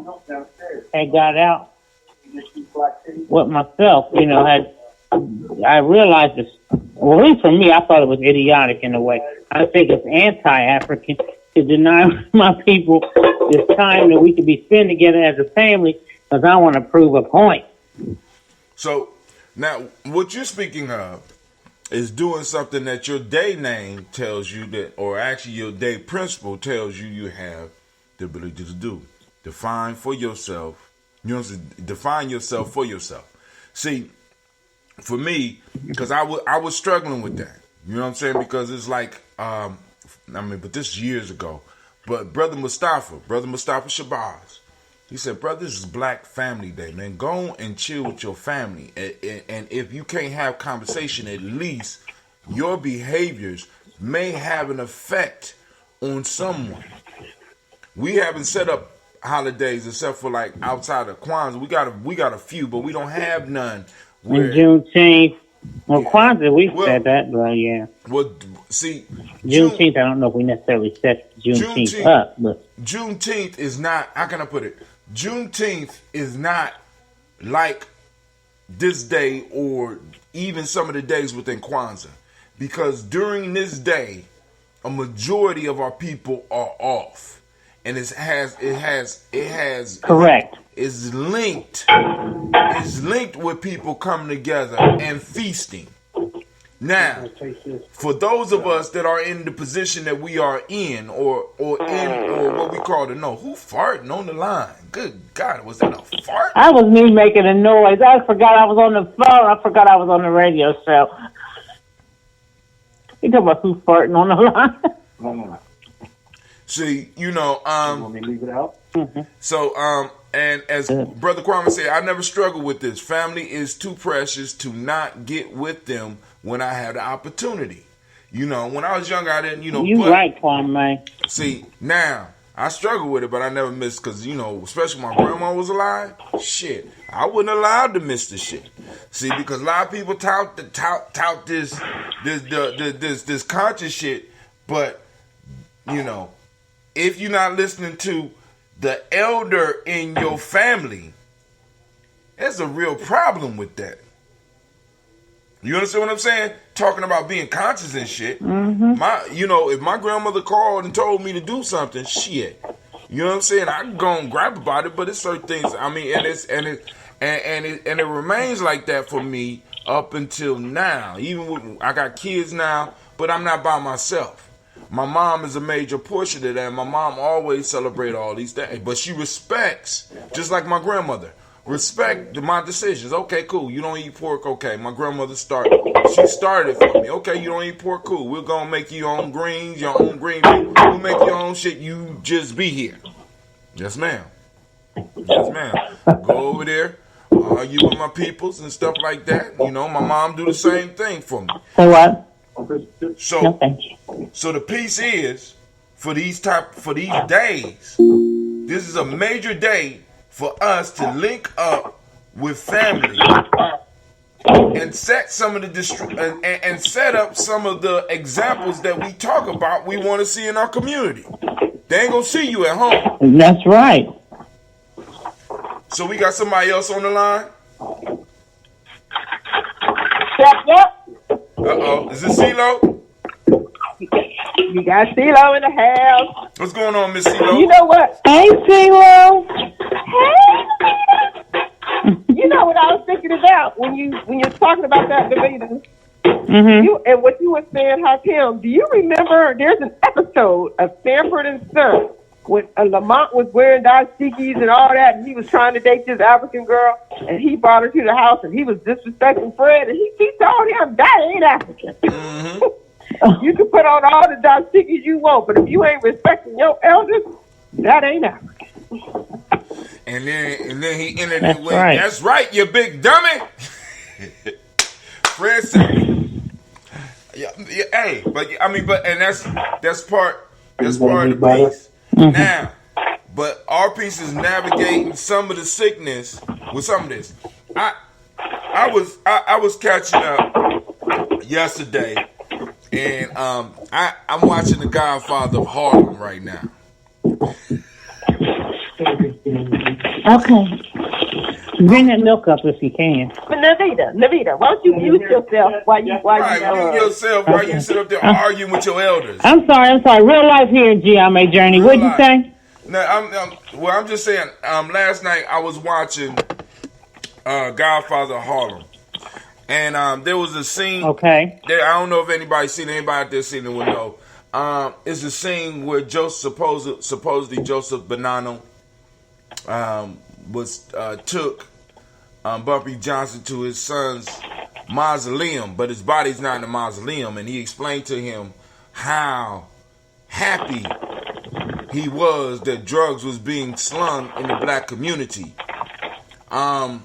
had got out with myself, I realized this, well, at least for me, I thought it was idiotic in a way. I think it's anti-African to deny my people this time that we could be spending together as a family because I want to prove a point. So, now, what you're speaking of is doing something that your day name tells you that, or actually your day principle tells you have the ability to do. Define for yourself. Define yourself for yourself. See, for me, because I was struggling with that. You know what I'm saying? Because it's like, but this is years ago. But Brother Mustafa Shabazz, he said, brother, this is Black Family Day, man. Go and chill with your family. And if you can't have conversation, at least your behaviors may have an effect on someone. We haven't set up holidays except for like outside of Kwanzaa. We got a few, but we don't have none. And Juneteenth. Well, yeah. Kwanzaa, we said that, but yeah. Well, see, Juneteenth, I don't know if we necessarily set Juneteenth up, but Juneteenth is not. How can I put it? Juneteenth is not like this day or even some of the days within Kwanzaa, because during this day, a majority of our people are off. And it has correct. It's linked with people coming together and feasting. Now, for those of us that are in the position that we are in, or what we call who farting on the line? Good God, was that a fart? I was me making a noise. I forgot I was on the phone. I forgot I was on the radio show. You talking about who farting on the line? See, you want me to leave it out? Mm-hmm. So, and as Brother Kwame said, I never struggled with this. Family is too precious to not get with them when I had the opportunity. When I was younger, I didn't, You right, Kwame. See, now, I struggle with it, but I never missed because, especially when my grandma was alive, shit, I wouldn't allowed to miss the shit. See, because a lot of people tout this conscious shit, but you know, if you're not listening to the elder in your family, there's a real problem with that. You understand what I'm saying? Talking about being conscious and shit. If my grandmother called and told me to do something, shit. You know what I'm saying? I can go and grab about it, but it's certain things. I mean, and it remains like that for me up until now. Even with, I got kids now, but I'm not by myself. My mom is a major portion of that. My mom always celebrates all these things, but she respects, just like my grandmother. Respect my decisions. Okay, cool. You don't eat pork. Okay, my grandmother started. She started it for me. Okay, you don't eat pork. Cool. We're gonna make your own greens, your own green beans. We'll make your own shit. You just be here. Yes, ma'am. Yes, ma'am. Go over there, argue with my peoples and stuff like that. You know, my mom do the same thing for me. So what? So the piece is for these days. This is a major day for us to link up with family and set some of the and set up some of the examples that we talk about we want to see in our community. They ain't gonna see you at home. That's right. So we got somebody else on the line. Yep. Uh-oh. Is this CeeLo? You got CeeLo in the house. What's going on, Miss CeeLo? You know what? Hey, CeeLo. Hey. You know what I was thinking about when you're talking about that, Davina? And what you were saying, Hakim, do you remember there's an episode of Sanford and Son when Lamont was wearing dashikis and all that, and he was trying to date this African girl, and he brought her to the house, and he was disrespecting Fred, and he told him, that ain't African. You can put on all the dashikis you want, but if you ain't respecting your elders, that ain't African. And then he ended it with, that's right, you big dummy. Fred said, hey, and that's part of the piece. Now, but our piece is navigating some of the sickness with some of this. I was catching up yesterday, and I'm watching The Godfather of Harlem right now. Okay. Bring that milk up if you can. But Navita, why don't you mute yourself while you sit up there arguing with your elders? I'm sorry. Real life here in Gye-Nyame Journey. What'd you say? No, I'm just saying. Last night I was watching Godfather of Harlem, and there was a scene. Okay. There, I don't know if anybody's seen it. Anybody out there seen it will know. It's a scene where supposedly Joseph Bonanno took Bumpy Johnson to his son's mausoleum, but his body's not in the mausoleum, and he explained to him how happy he was that drugs was being slung in the black community. And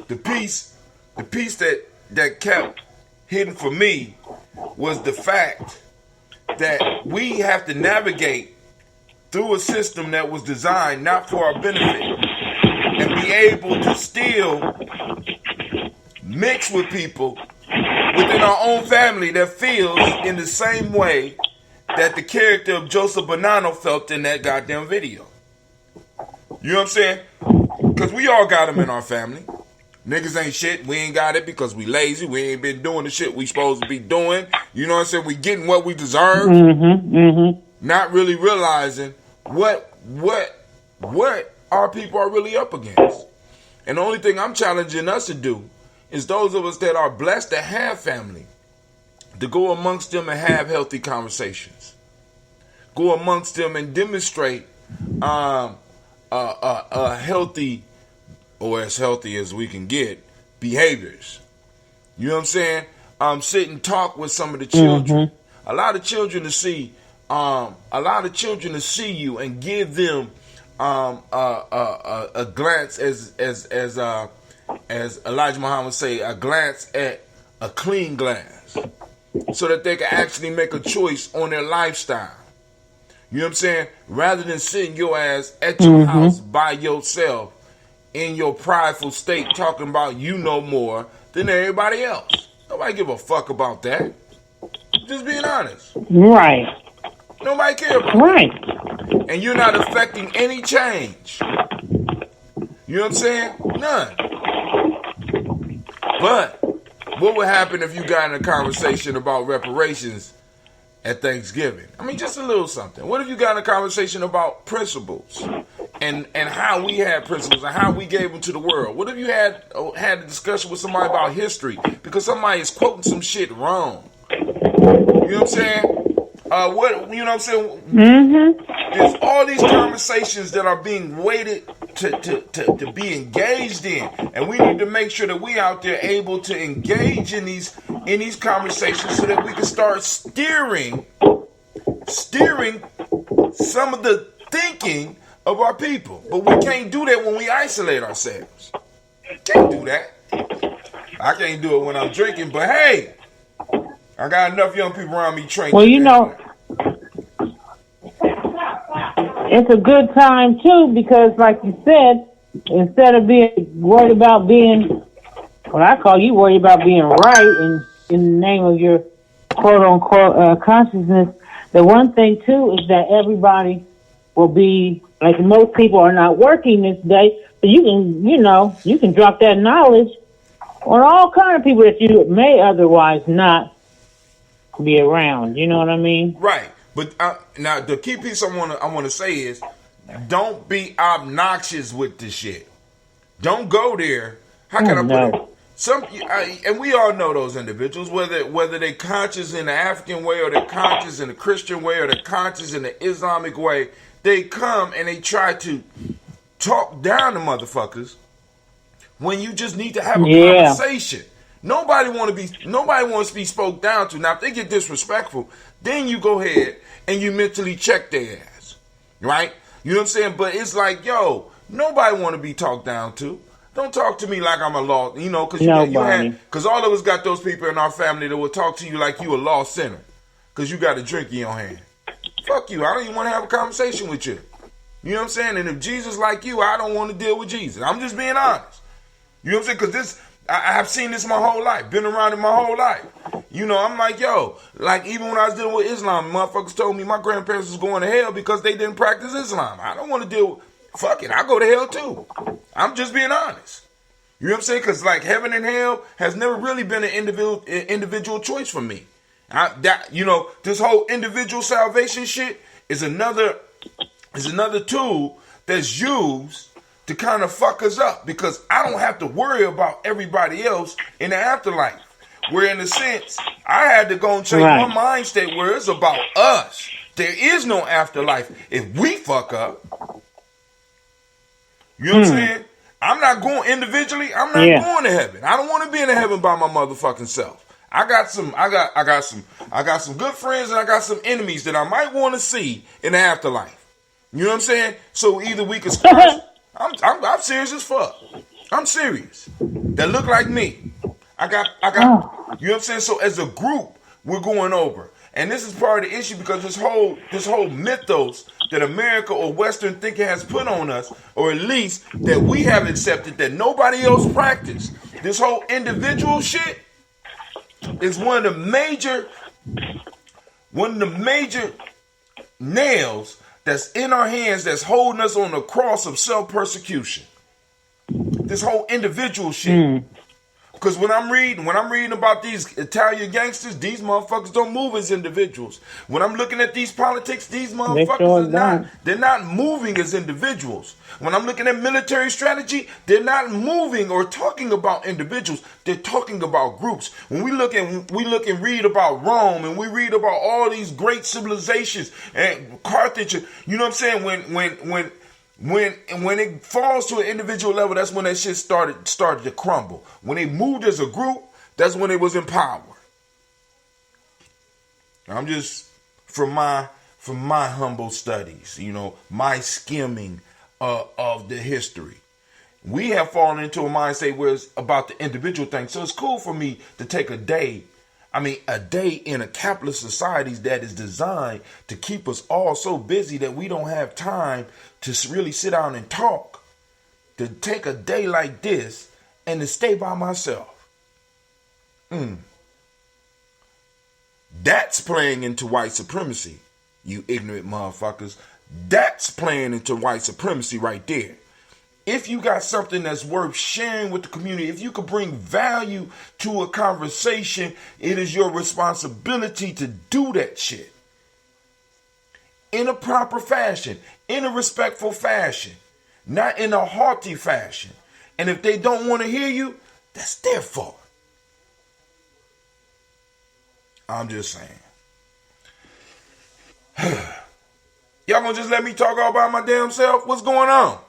the piece that kept hidden for me was the fact that we have to navigate through a system that was designed not for our benefit and be able to still mix with people within our own family that feels in the same way that the character of Joseph Bonanno felt in that goddamn video. You know what I'm saying? Because we all got them in our family. Niggas ain't shit. We ain't got it because we lazy. We ain't been doing the shit we supposed to be doing. You know what I'm saying? We getting what we deserve. Not really realizing what our people are really up against. And the only thing I'm challenging us to do is those of us that are blessed to have family, to go amongst them and have healthy conversations. Go amongst them and demonstrate a healthy, or as healthy as we can get, behaviors. You know what I'm saying? Sit and talk with some of the children. A lot of children to see you and give them a glance, as Elijah Muhammad say, a glance at a clean glass, so that they can actually make a choice on their lifestyle. You know what I'm saying? Rather than sitting your ass at your house by yourself in your prideful state talking about you know more than everybody else. Nobody give a fuck about that. Just being honest. Right. Nobody cares about Right. it. And you're not affecting any change. You know what I'm saying? None. But what would happen if you got in a conversation about reparations at Thanksgiving? I mean, just a little something. What if you got in a conversation about principles and how we had principles and how we gave them to the world? What if you had a discussion with somebody about history because somebody is quoting some shit wrong? You know what I'm saying? What you know what I'm saying? Mm-hmm. There's all these conversations that are being waited to be engaged in, and we need to make sure that we out there able to engage in these conversations so that we can start steering some of the thinking of our people. But we can't do that when we isolate ourselves. Can't do that. I can't do it when I'm drinking, but hey, I got enough young people around me training. Well, you know, it's a good time, too, because, like you said, instead of being worried about being, what I call you worried about being right in the name of your quote-unquote consciousness, the one thing, too, is that everybody will be, like most people are not working this day, so you can drop that knowledge on all kind of people that you may otherwise not be around. You know what I mean? Right. But now the key piece I want to say is, don't be obnoxious with this shit. Don't go there. How can I put it? And we all know those individuals, whether they're conscious in the African way or they're conscious in the Christian way or they're conscious in the Islamic way. They come and they try to talk down to motherfuckers when you just need to have a conversation. Nobody wants to be spoke down to. Now, if they get disrespectful, then you go ahead and you mentally check their ass, right? You know what I'm saying? But it's like, yo, nobody want to be talked down to. Don't talk to me like I'm a lost, because all of us got those people in our family that will talk to you like you a lost sinner, because you got a drink in your hand. Fuck you. I don't even want to have a conversation with you. You know what I'm saying? And if Jesus like you, I don't want to deal with Jesus. I'm just being honest. You know what I'm saying? Because I have seen this my whole life, been around it my whole life. You know, I'm like, yo, like even when I was dealing with Islam, motherfuckers told me my grandparents was going to hell because they didn't practice Islam. I don't want to deal with, fuck it, I go to hell too. I'm just being honest. You know what I'm saying? Because like heaven and hell has never really been an individual choice for me. This whole individual salvation shit is another tool that's used to kind of fuck us up, because I don't have to worry about everybody else in the afterlife. Where in a sense, I had to go and change my mind state where it's about us. There is no afterlife if we fuck up. You know what I'm saying? I'm not going individually. I'm not going to heaven. I don't want to be in heaven by my motherfucking self. I got some good friends and I got some enemies that I might want to see in the afterlife. You know what I'm saying? So either we can start. I'm serious as fuck. I'm serious. That look like me. I got. You know what I'm saying? So as a group, we're going over, and this is part of the issue, because this whole mythos that America or Western thinking has put on us, or at least that we have accepted that nobody else practiced. This whole individual shit is one of the major nails that's in our hands, that's holding us on the cross of self-persecution. This whole individual shit. Because when I'm reading about these Italian gangsters, these motherfuckers don't move as individuals. When I'm looking at these politics, these motherfuckers they're not moving as individuals. When I'm looking at military strategy, they're not moving or talking about individuals. They're talking about groups. When we look and read about Rome, and we read about all these great civilizations and Carthage, you know what I'm saying? When it falls to an individual level, that's when that shit started to crumble. When they moved as a group, that's when it was in power. I'm just from my humble studies, my skimming of the history. We have fallen into a mindset where it's about the individual thing. So it's cool for me to take a day in a capitalist society that is designed to keep us all so busy that we don't have time to really sit down and talk. To take a day like this and to stay by myself. That's playing into white supremacy, you ignorant motherfuckers. That's playing into white supremacy right there. If you got something that's worth sharing with the community, if you could bring value to a conversation, it is your responsibility to do that shit. In a proper fashion, in a respectful fashion, not in a haughty fashion. And if they don't want to hear you, that's their fault. I'm just saying. Y'all gonna just let me talk all by my damn self? What's going on?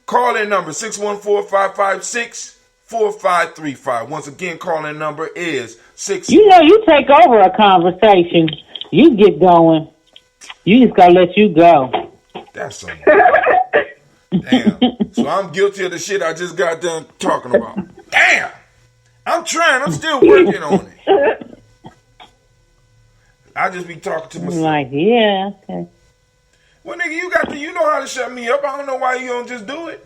Call-in number 614-556-4535. Once again, call-in number is 6. You know, you take over a conversation. You get going. You just gotta let you go. That's something. Damn. So I'm guilty of the shit I just got done talking about. Damn. I'm trying. I'm still working on it. I just be talking to myself. Like, yeah, okay. Well, nigga, you know how to shut me up. I don't know why you don't just do it.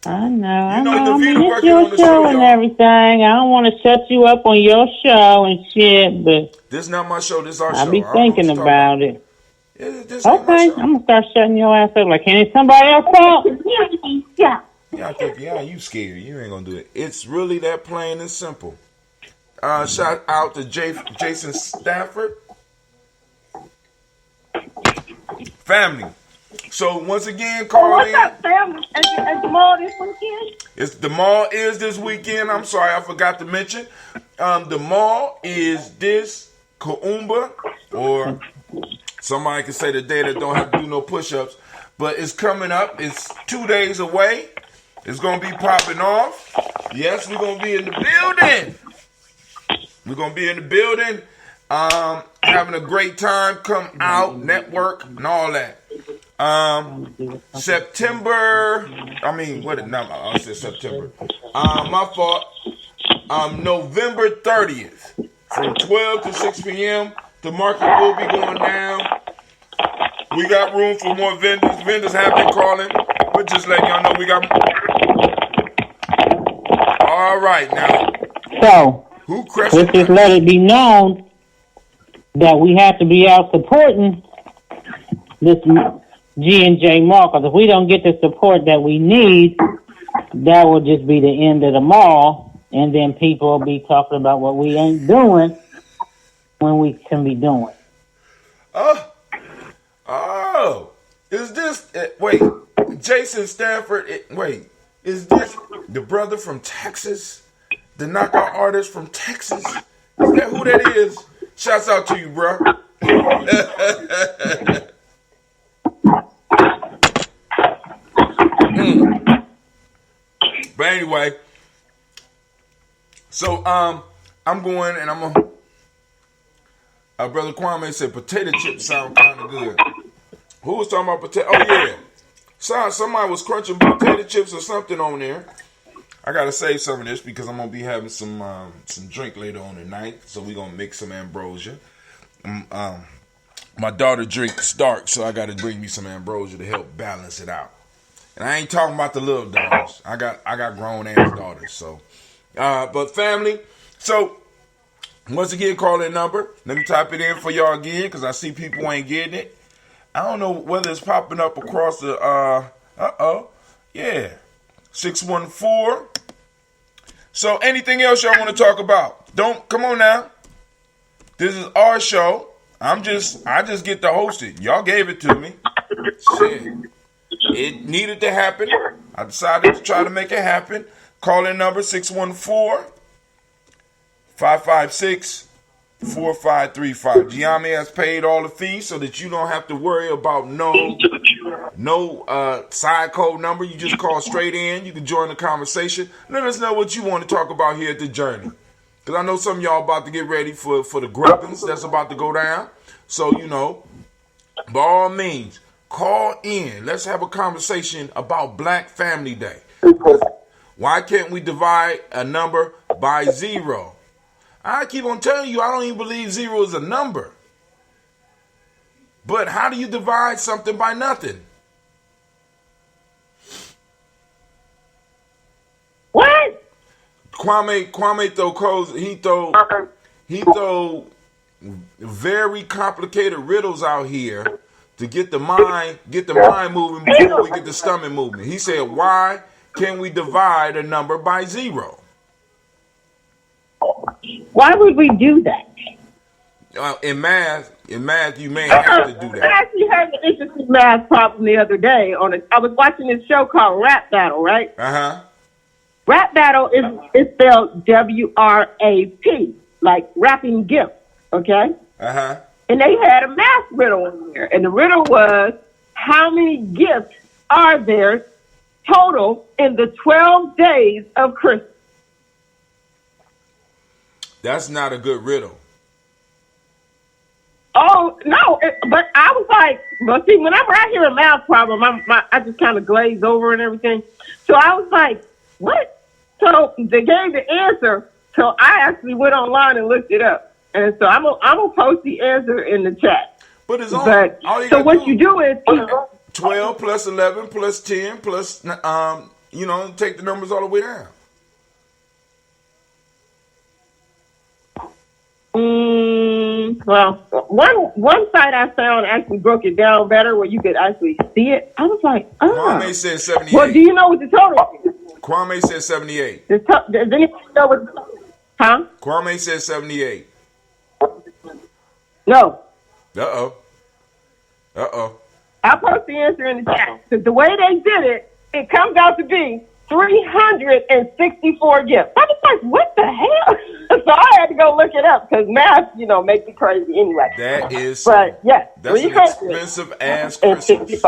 I know. You know, I Davita mean, it's working your on the show show, and y'all. everything. I don't want to shut you up on your show and shit, but This is not my show. This is our show. I'll be I don't know thinking what you're about talking it. Yeah, this ain't my Okay, show. I'm gonna start shutting your ass up. Like, can somebody else talk? Yeah. Yeah, I think, yeah, you scared. You ain't gonna do it. It's really that plain and simple. Shout out to Jason Stafford. Family. So once again, call What's in. up, Sam? At the mall this weekend? The mall is this weekend. I'm sorry, I forgot to mention. The mall is this Kaumba, or somebody can say the day that don't have to do no push-ups, but it's coming up. It's 2 days away. It's going to be popping off. Yes, we're going to be in the building. We're going to be in the building, having a great time. Come out, network, and all that. September, I said September. My fault. November 30th, from 12 to 6 p.m., the market will be going down. We got room for more vendors. Vendors have been calling, but just letting y'all know we got. All right, now. So, Who let's just let it be known that we have to be out supporting this G&J mall, because if we don't get the support that we need, that will just be the end of the mall, and then people will be talking about what we ain't doing when we can be doing. Is this, wait, Jason Stanford, is this the brother from Texas? The knockout artist from Texas? Is that who that is? Shouts out to you, bro. But anyway, so I'm going and I'm a Brother Kwame said potato chips sound kind of good. Who was talking about potato? Oh yeah, somebody was crunching potato chips or something on there. I gotta save some of this because I'm gonna be having some drink later on tonight, so we gonna make some ambrosia. My daughter drinks dark, so I gotta bring me some ambrosia to help balance it out. And I ain't talking about the little daughters. I got grown ass daughters. So, but family. So once again, call that number. Let me type it in for y'all again because I see people ain't getting it. I don't know whether it's popping up across the. Yeah, 614. So anything else y'all want to talk about? Come on now. This is our show. I just get to host it. Y'all gave it to me. Shit. It needed to happen. I decided to try to make it happen. Call in number 614-556-4535. Gye-Nyame has paid all the fees so that you don't have to worry about no side code number. You just call straight in. You can join the conversation. Let us know what you want to talk about here at the Journey. Because I know some of y'all about to get ready for the grubbins that's about to go down. So, by all means, call in. Let's have a conversation about Black Family Day. Why can't we divide a number by 0? I keep on telling you, I don't even believe 0 is a number. But how do you divide something by nothing? What? Kwame throw codes. he throw very complicated riddles out here to get the mind moving before we get the stomach moving. He said, why can we divide a number by 0? Why would we do that? In math, you may have to do I that. actually heard an interesting math problem the other day. I was watching this show called Rap Battle, right? Rap Battle is spelled WRAP, like rapping gift, okay? And they had a math riddle in there. And the riddle was, how many gifts are there total in the 12 days of Christmas? That's not a good riddle. Oh, no, but I was like, but see, whenever I hear a math problem, I just kind of glaze over and everything. So I was like, what? So they gave the answer. So I actually went online and looked it up. And so I'm gonna post the answer in the chat. But it's all so what you do is 12 plus 11 plus 10 plus, take the numbers all the way down. Well, one site I found actually broke it down better where you could actually see it. I was like, Kwame said 78. Well, do you know what the total is? Kwame said 78. Does anybody know what the total is? Huh? Kwame said 78. No. Uh-oh. I'll post the answer in the chat. Because the way they did it, it comes out to be 364 gifts. I was like, what the hell? So I had to go look it up because math, makes me crazy anyway. That is, but yeah, that's an expensive ass Christmas.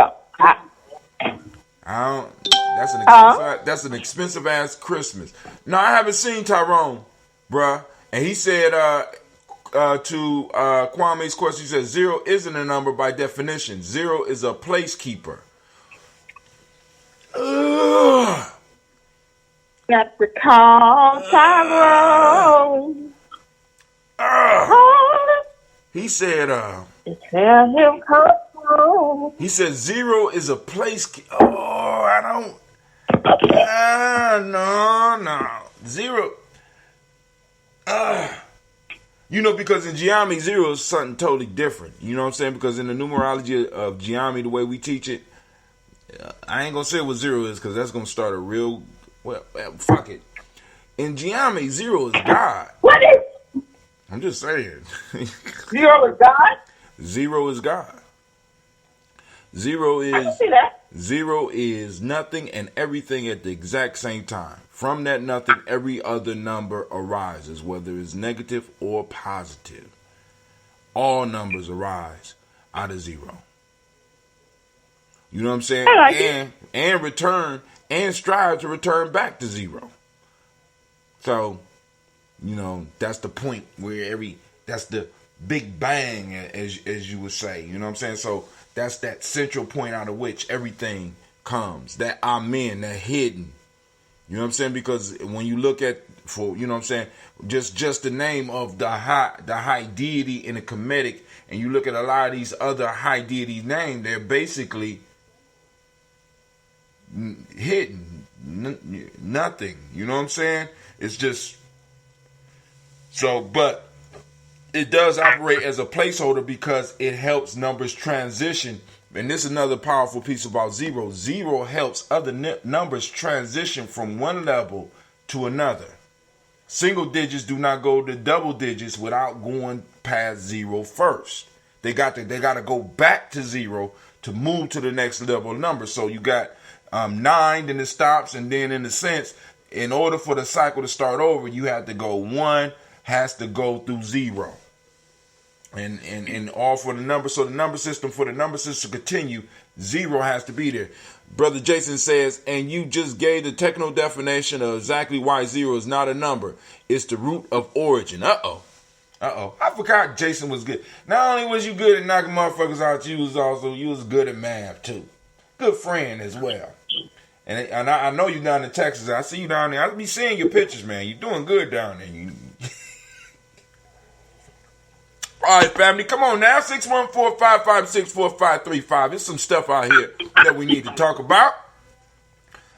That's an expensive ass Christmas. No, I haven't seen Tyrone, bruh. And he said to Kwame's question, he said 0 isn't a number by definition. 0 is a placekeeper. Ugh. Got to call Tyrone. He said, tell him come home. He said 0 is a place. Oh, I don't. No. 0. Because in Gye-Nyame, 0 is something totally different. You know what I'm saying? Because in the numerology of Gye-Nyame, the way we teach it, I ain't going to say what 0 is because that's going to start a real. Well, fuck it. In Gye-Nyame, 0 is God. What is? I'm just saying. 0 is God? 0 is God. 0 is. I can see that. 0 is nothing and everything at the exact same time. From that nothing, every other number arises, whether it's negative or positive. All numbers arise out of 0. You know what I'm saying? And return and strive to return back to 0. So, that's the point where that's the big bang, as you would say. You know what I'm saying? So that's that central point out of which everything comes. That amen, that hidden. You know what I'm saying? Because when you look at, just the name of the high deity in the Kemetic, and you look at a lot of these other high deity names, they're basically hidden, nothing. You know what I'm saying? It's just so, but it does operate as a placeholder because it helps numbers transition. And this is another powerful piece about 0. 0 helps other numbers transition from one level to another. Single digits do not go to double digits without going past 0 first. They got to go back to 0 to move to the next level of number. So you got 9, then it stops, and then in a sense, in order for the cycle to start over, you have to go 1 has to go through 0. And all for the number. So the number system, for the number system to continue, 0 has to be there. Brother Jason says, and you just gave the technical definition of exactly why 0 is not a number. It's the root of origin. Uh-oh. I forgot Jason was good. Not only was you good at knocking motherfuckers out, you was good at math too. Good friend as well. And I know you down in Texas. I see you down there. I'll be seeing your pictures, man. You're doing good down there. All right, family, come on now. 614-556-4535. There's some stuff out here that we need to talk about.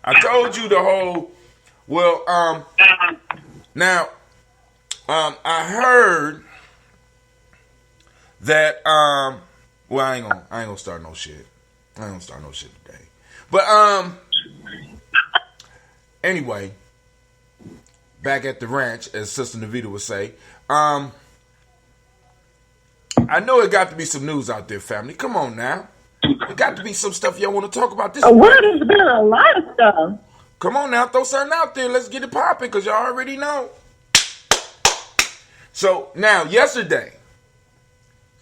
I told you the whole, now, I heard that well, I ain't gonna start no shit. I ain't gonna start no shit today. But anyway, back at the ranch, as Sister Navita would say, I know it got to be some news out there, family. Come on now. It got to be some stuff y'all want to talk about this Well, there's been a lot of stuff. Come on now, throw something out there. Let's get it popping, because y'all already know. So, now, yesterday,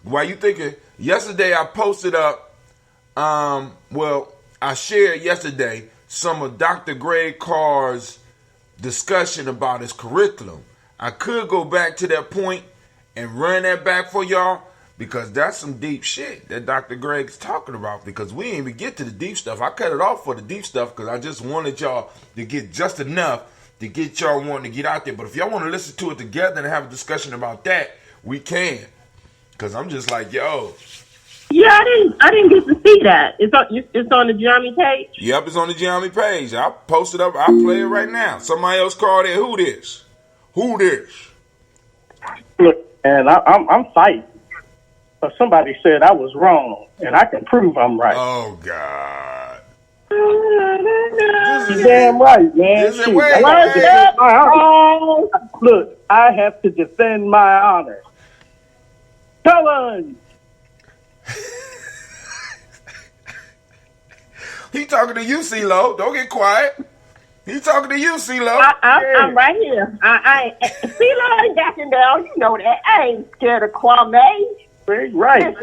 why you thinking? Yesterday, I posted up, I shared yesterday some of Dr. Greg Carr's discussion about his curriculum. I could go back to that point and run that back for y'all, because that's some deep shit that Dr. Greg's talking about, because we didn't even get to the deep stuff. I cut it off for the deep stuff because I just wanted y'all to get just enough to get y'all wanting to get out there. But if y'all want to listen to it together and have a discussion about that, we can. Because I'm just like, yo. Yeah, I didn't get to see that. It's on the Gye-Nyame page? Yep, it's on the Gye-Nyame page. I'll post it up. I'll play it right now. Somebody else called in. Who this? Look, and I'm fighting. But somebody said I was wrong, and I can prove I'm right. Oh, God. You're damn right, man. Look, I have to defend my honor. Challenge! He talking to you, CeeLo. Don't get quiet. He talking to you, CeeLo. I'm right here. CeeLo ain't backing down. You know that. I ain't scared of Kwame. Right.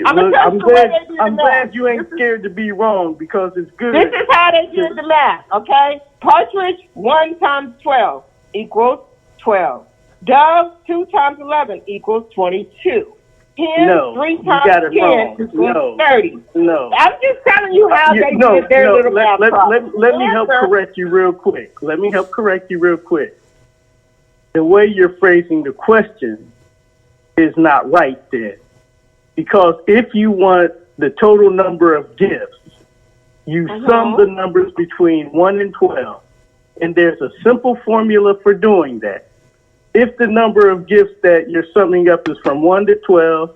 I'm glad you ain't scared to be wrong, because it's good. This is how they did the math, okay? Partridge, 1 times 12 equals 12. Dove, 2 times 11 equals 22. Hen, 3 times 10 equals 30. No. I'm just telling you how they did their little math problem. Let me help correct you real quick. The way you're phrasing the question is not right then. Because if you want the total number of gifts, you sum the numbers between 1 and 12. And there's a simple formula for doing that. If the number of gifts that you're summing up is from 1 to 12,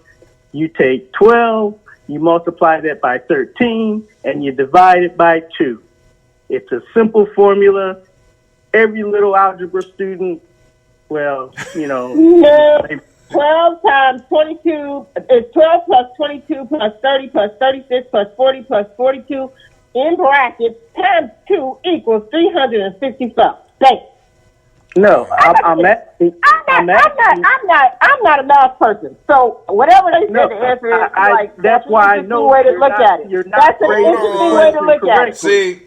you take 12, you multiply that by 13, and you divide it by 2. It's a simple formula. Every little algebra student, no. 12 times 22 is 12 plus 22 plus 30 plus 36 plus 40 plus 42 in brackets times 2 equals 365. Thanks. No, I'm not a math person. So whatever they said, the answer is that's why I know way to look at it. That's an interesting way to look at it. See,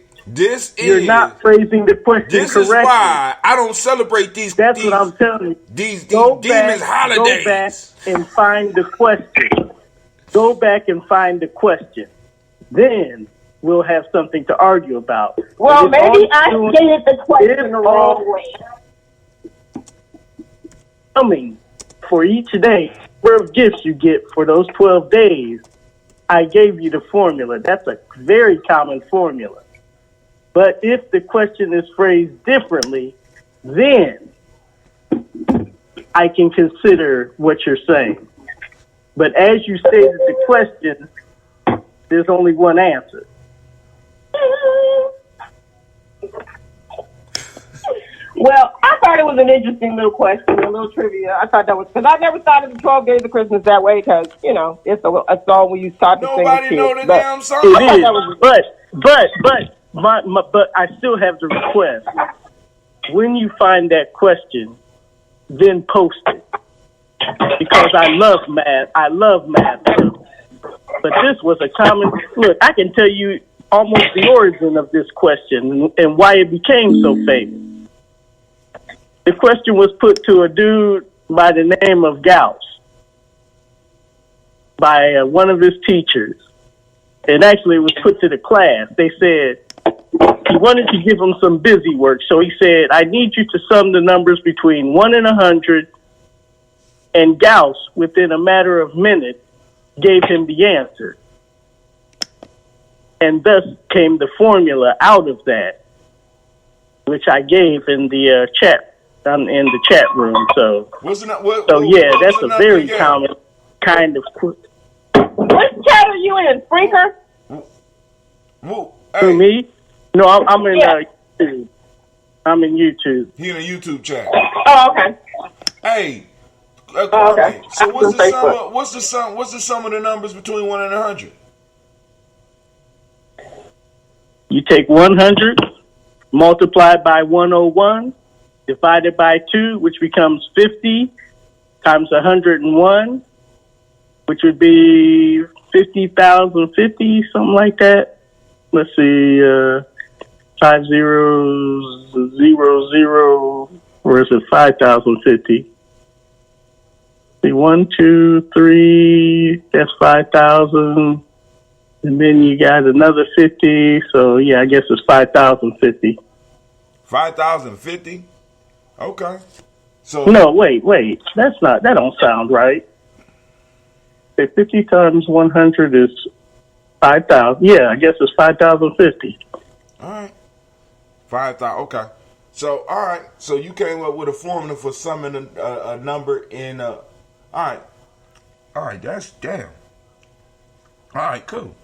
you're not phrasing the question correctly. This is why I don't celebrate these. That's what I'm telling you. These demons holidays. Go back and find the question. Go back and find the question. Then we'll have something to argue about. Well, maybe I stated the question the wrong way. For each day, number of gifts you get for those 12 days, I gave you the formula. That's a very common formula. But if the question is phrased differently, then I can consider what you're saying. But as you stated the question, there's only one answer. Well, I thought it was an interesting little question, a little trivia. I thought that was, because I never thought of the 12 Days of Christmas that way, because, it's a song we used to talk to sing. Nobody know the damn song. It is, but I still have the request. When you find that question, then post it. Because I love math. But this was a common, look, I can tell you almost the origin of this question and why it became so famous. The question was put to a dude by the name of Gauss by one of his teachers. And actually it was put to the class. They said he wanted to give him some busy work. So he said, I need you to sum the numbers between 1 and 100. And Gauss, within a matter of minutes, gave him the answer. And thus came the formula out of that, which I gave in the chat in the chat room. So, that's a very common kind of. What chat are you in, Spreaker? For me? No, I'm in YouTube. I'm in YouTube. He in a YouTube chat. Oh, okay. Hey, okay. So what's the sum of the numbers between 1 and 100? You take 100, multiply by 101, divided by 2, which becomes 50, times 101, which would be 50,050, something like that. Let's see, 5000, or is it 5050? See, 1, 2, 3, that's 5,000. And then you got another 50. So, yeah, I guess it's 5,050. 5,050? Okay. So no, wait. That don't sound right. 50 times 100 is 5,000. Yeah, I guess it's 5,050. All right. 5,000. Okay. So, all right. So you came up with a formula for summing a number in all right. All right. That's damn. All right. Cool.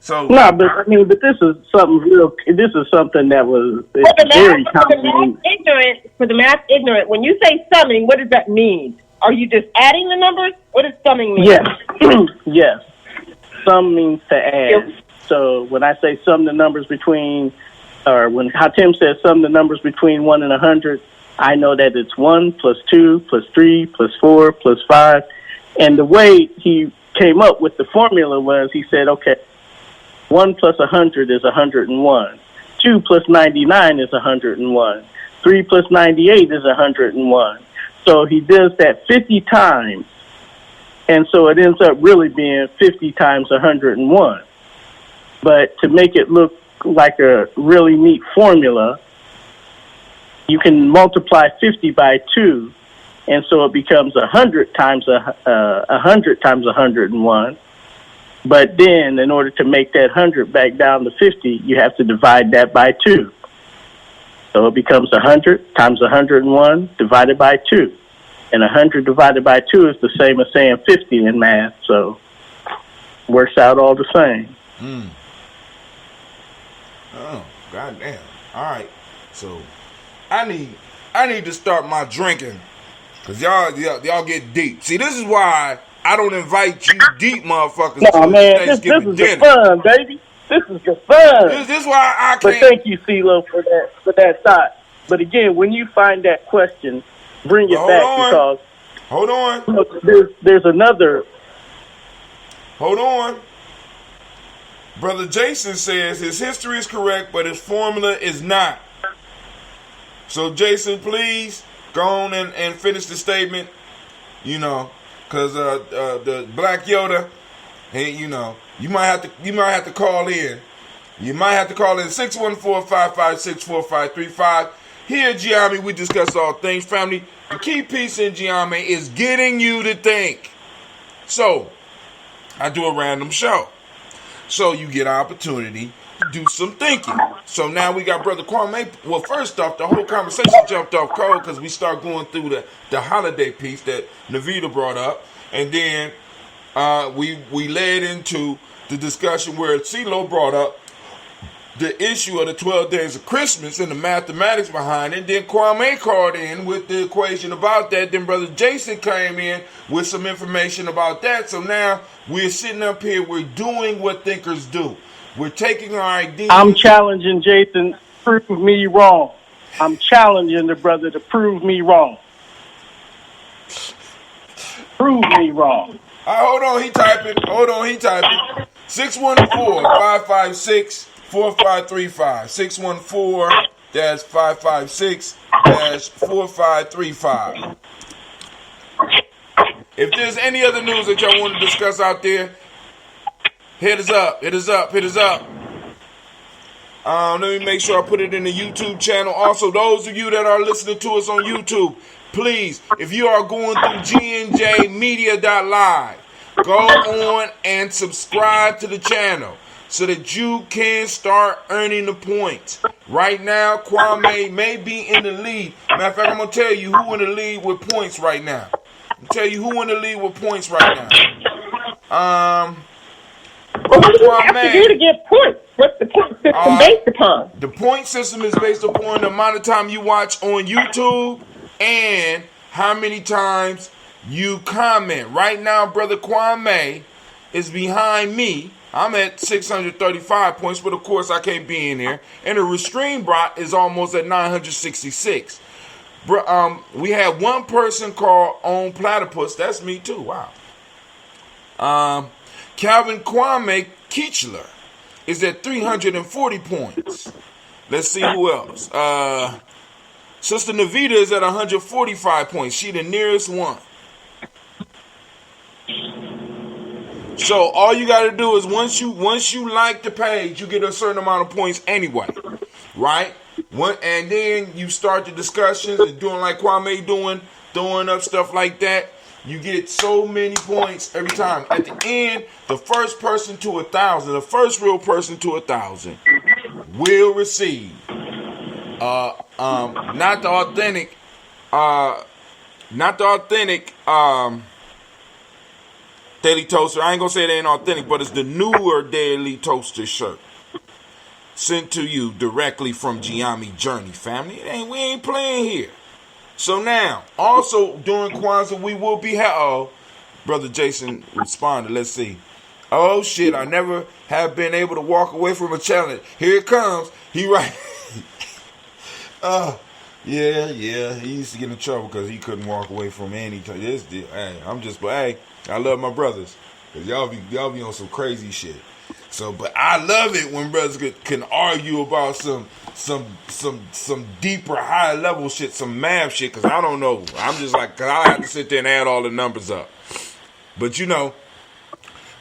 So no, but this is something real. This is something that was very common. For the math ignorant, when you say summing, what does that mean? Are you just adding the numbers? What does summing mean? Yes. Yes. Sum means to add. So when I say sum the numbers between, or when Hatim says sum the numbers between 1 and 100, I know that it's 1 plus 2 plus 3 plus 4 plus 5. And the way he came up with the formula was he said, okay, 1 plus 100 is 101. 2 plus 99 is 101. 3 plus 98 is 101. So he does that 50 times. And so it ends up really being 50 times 101. But to make it look like a really neat formula, you can multiply 50 by 2. And so it becomes 100 times 101. But then, in order to make that 100 back down to 50, you have to divide that by 2. So it becomes 100 times 101 divided by 2. And 100 divided by 2 is the same as saying 50 in math. So it works out all the same. Oh, goddamn. All right. So I need to start my drinking. Because y'all get deep. See, this is why I don't invite you deep motherfuckers to Thanksgiving dinner. This is the fun, baby. This is the fun. This is why I can't. But thank you, CeeLo, for that thought. But again, when you find that question, bring it back because... Hold on. There's another... Hold on. Brother Jason says his history is correct, but his formula is not. So, Jason, please go on and finish the statement. Because the Black Yoda, hey, you might have to call in. You might have to call in 614-556-4535. Here at Gye-Nyame, we discuss all things family. The key piece in Gye-Nyame is getting you to think. So, I do a random show. So you get an opportunity to do some thinking. So now we got Brother Kwame. Well, first off, the whole conversation jumped off cold because we start going through the holiday piece that Navita brought up. And then we led into the discussion where CeeLo brought up the issue of the 12 days of Christmas and the mathematics behind it. Then Kwame called in with the equation about that. Then Brother Jason came in with some information about that. So now we're sitting up here. We're doing what thinkers do. We're taking our ideas. I'm challenging Jason to prove me wrong. I'm challenging the brother to prove me wrong. Prove me wrong. Hold on, he typing. 614-556-4535. 614-556-4535. If there's any other news that y'all want to discuss out there, hit us up. Let me make sure I put it in the YouTube channel. Also, those of you that are listening to us on YouTube, please, if you are going through gnjmedia.live, go on and subscribe to the channel. so that you can start earning the points. Right now, Kwame may be in the lead. Matter of fact, I'm going to tell you who in the lead with points right now. What do you have to do to get points? What's the point system based upon? The point system is based upon the amount of time you watch on YouTube and how many times you comment. Right now, Brother Kwame is behind me. I'm at 635 points, but of course I can't be in there. And the Restream bot is almost at 966. We had one person called On Platypus. That's me too. Wow. Calvin Kwame Keechler is at 340 points. Let's see who else. Sister Navita is at 145 points. She the nearest one. So all you got to do is once you like the page, you get a certain amount of points anyway, right? And then you start the discussions and doing like Kwame doing, throwing up stuff like that. You get so many points every time. At the end, the first person to 1,000, the first real person to 1,000 will receive not the authentic Daily Toaster. I ain't gonna say it ain't authentic, but it's the newer Daily Toaster shirt sent to you directly from Gye-Nyame Journey, family. We ain't playing here. So now, also during Kwanzaa, we will be Brother Jason responded. Let's see. Oh shit! I never have been able to walk away from a challenge. Here it comes. He right. Yeah. He used to get in trouble because he couldn't walk away from any. Hey, I love my brothers because y'all be on some crazy shit. So, but I love it when brothers can argue about some deeper, high level shit, some math shit. Because I don't know. I'm just like, cause I have to sit there and add all the numbers up. But you know,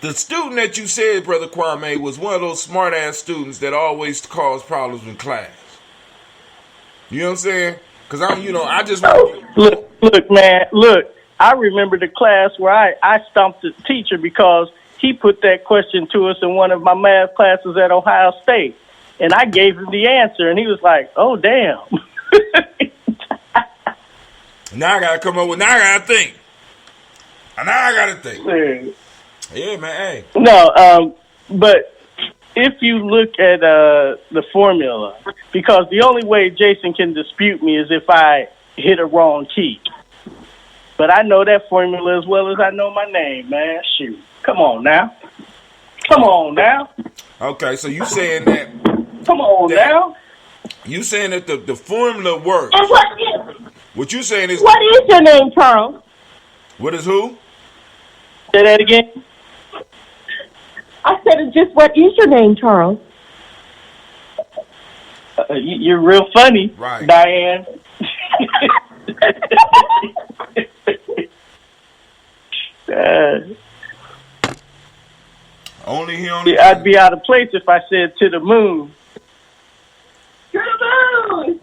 the student that you said, Brother Kwame, was one of those smart ass students that always cause problems in class. You know what I'm saying? Because I just look, man. I remember the class where I stumped the teacher because he put that question to us in one of my math classes at Ohio State. And I gave him the answer, and he was like, oh, damn. Now I got to think. Yeah, man, hey. No, but if you look at the formula, because the only way Jason can dispute me is if I hit a wrong key. But I know that formula as well as I know my name, man. Shoot. Come on now. Okay, so you saying that. Come on now. You saying that the formula works. And what you saying is. What is your name, Charles? What is who? Say that again. I said, it's just what is your name, Charles? You're real funny, right, Diane. Only he on. I'd be out of place if I said to the moon. To the moon.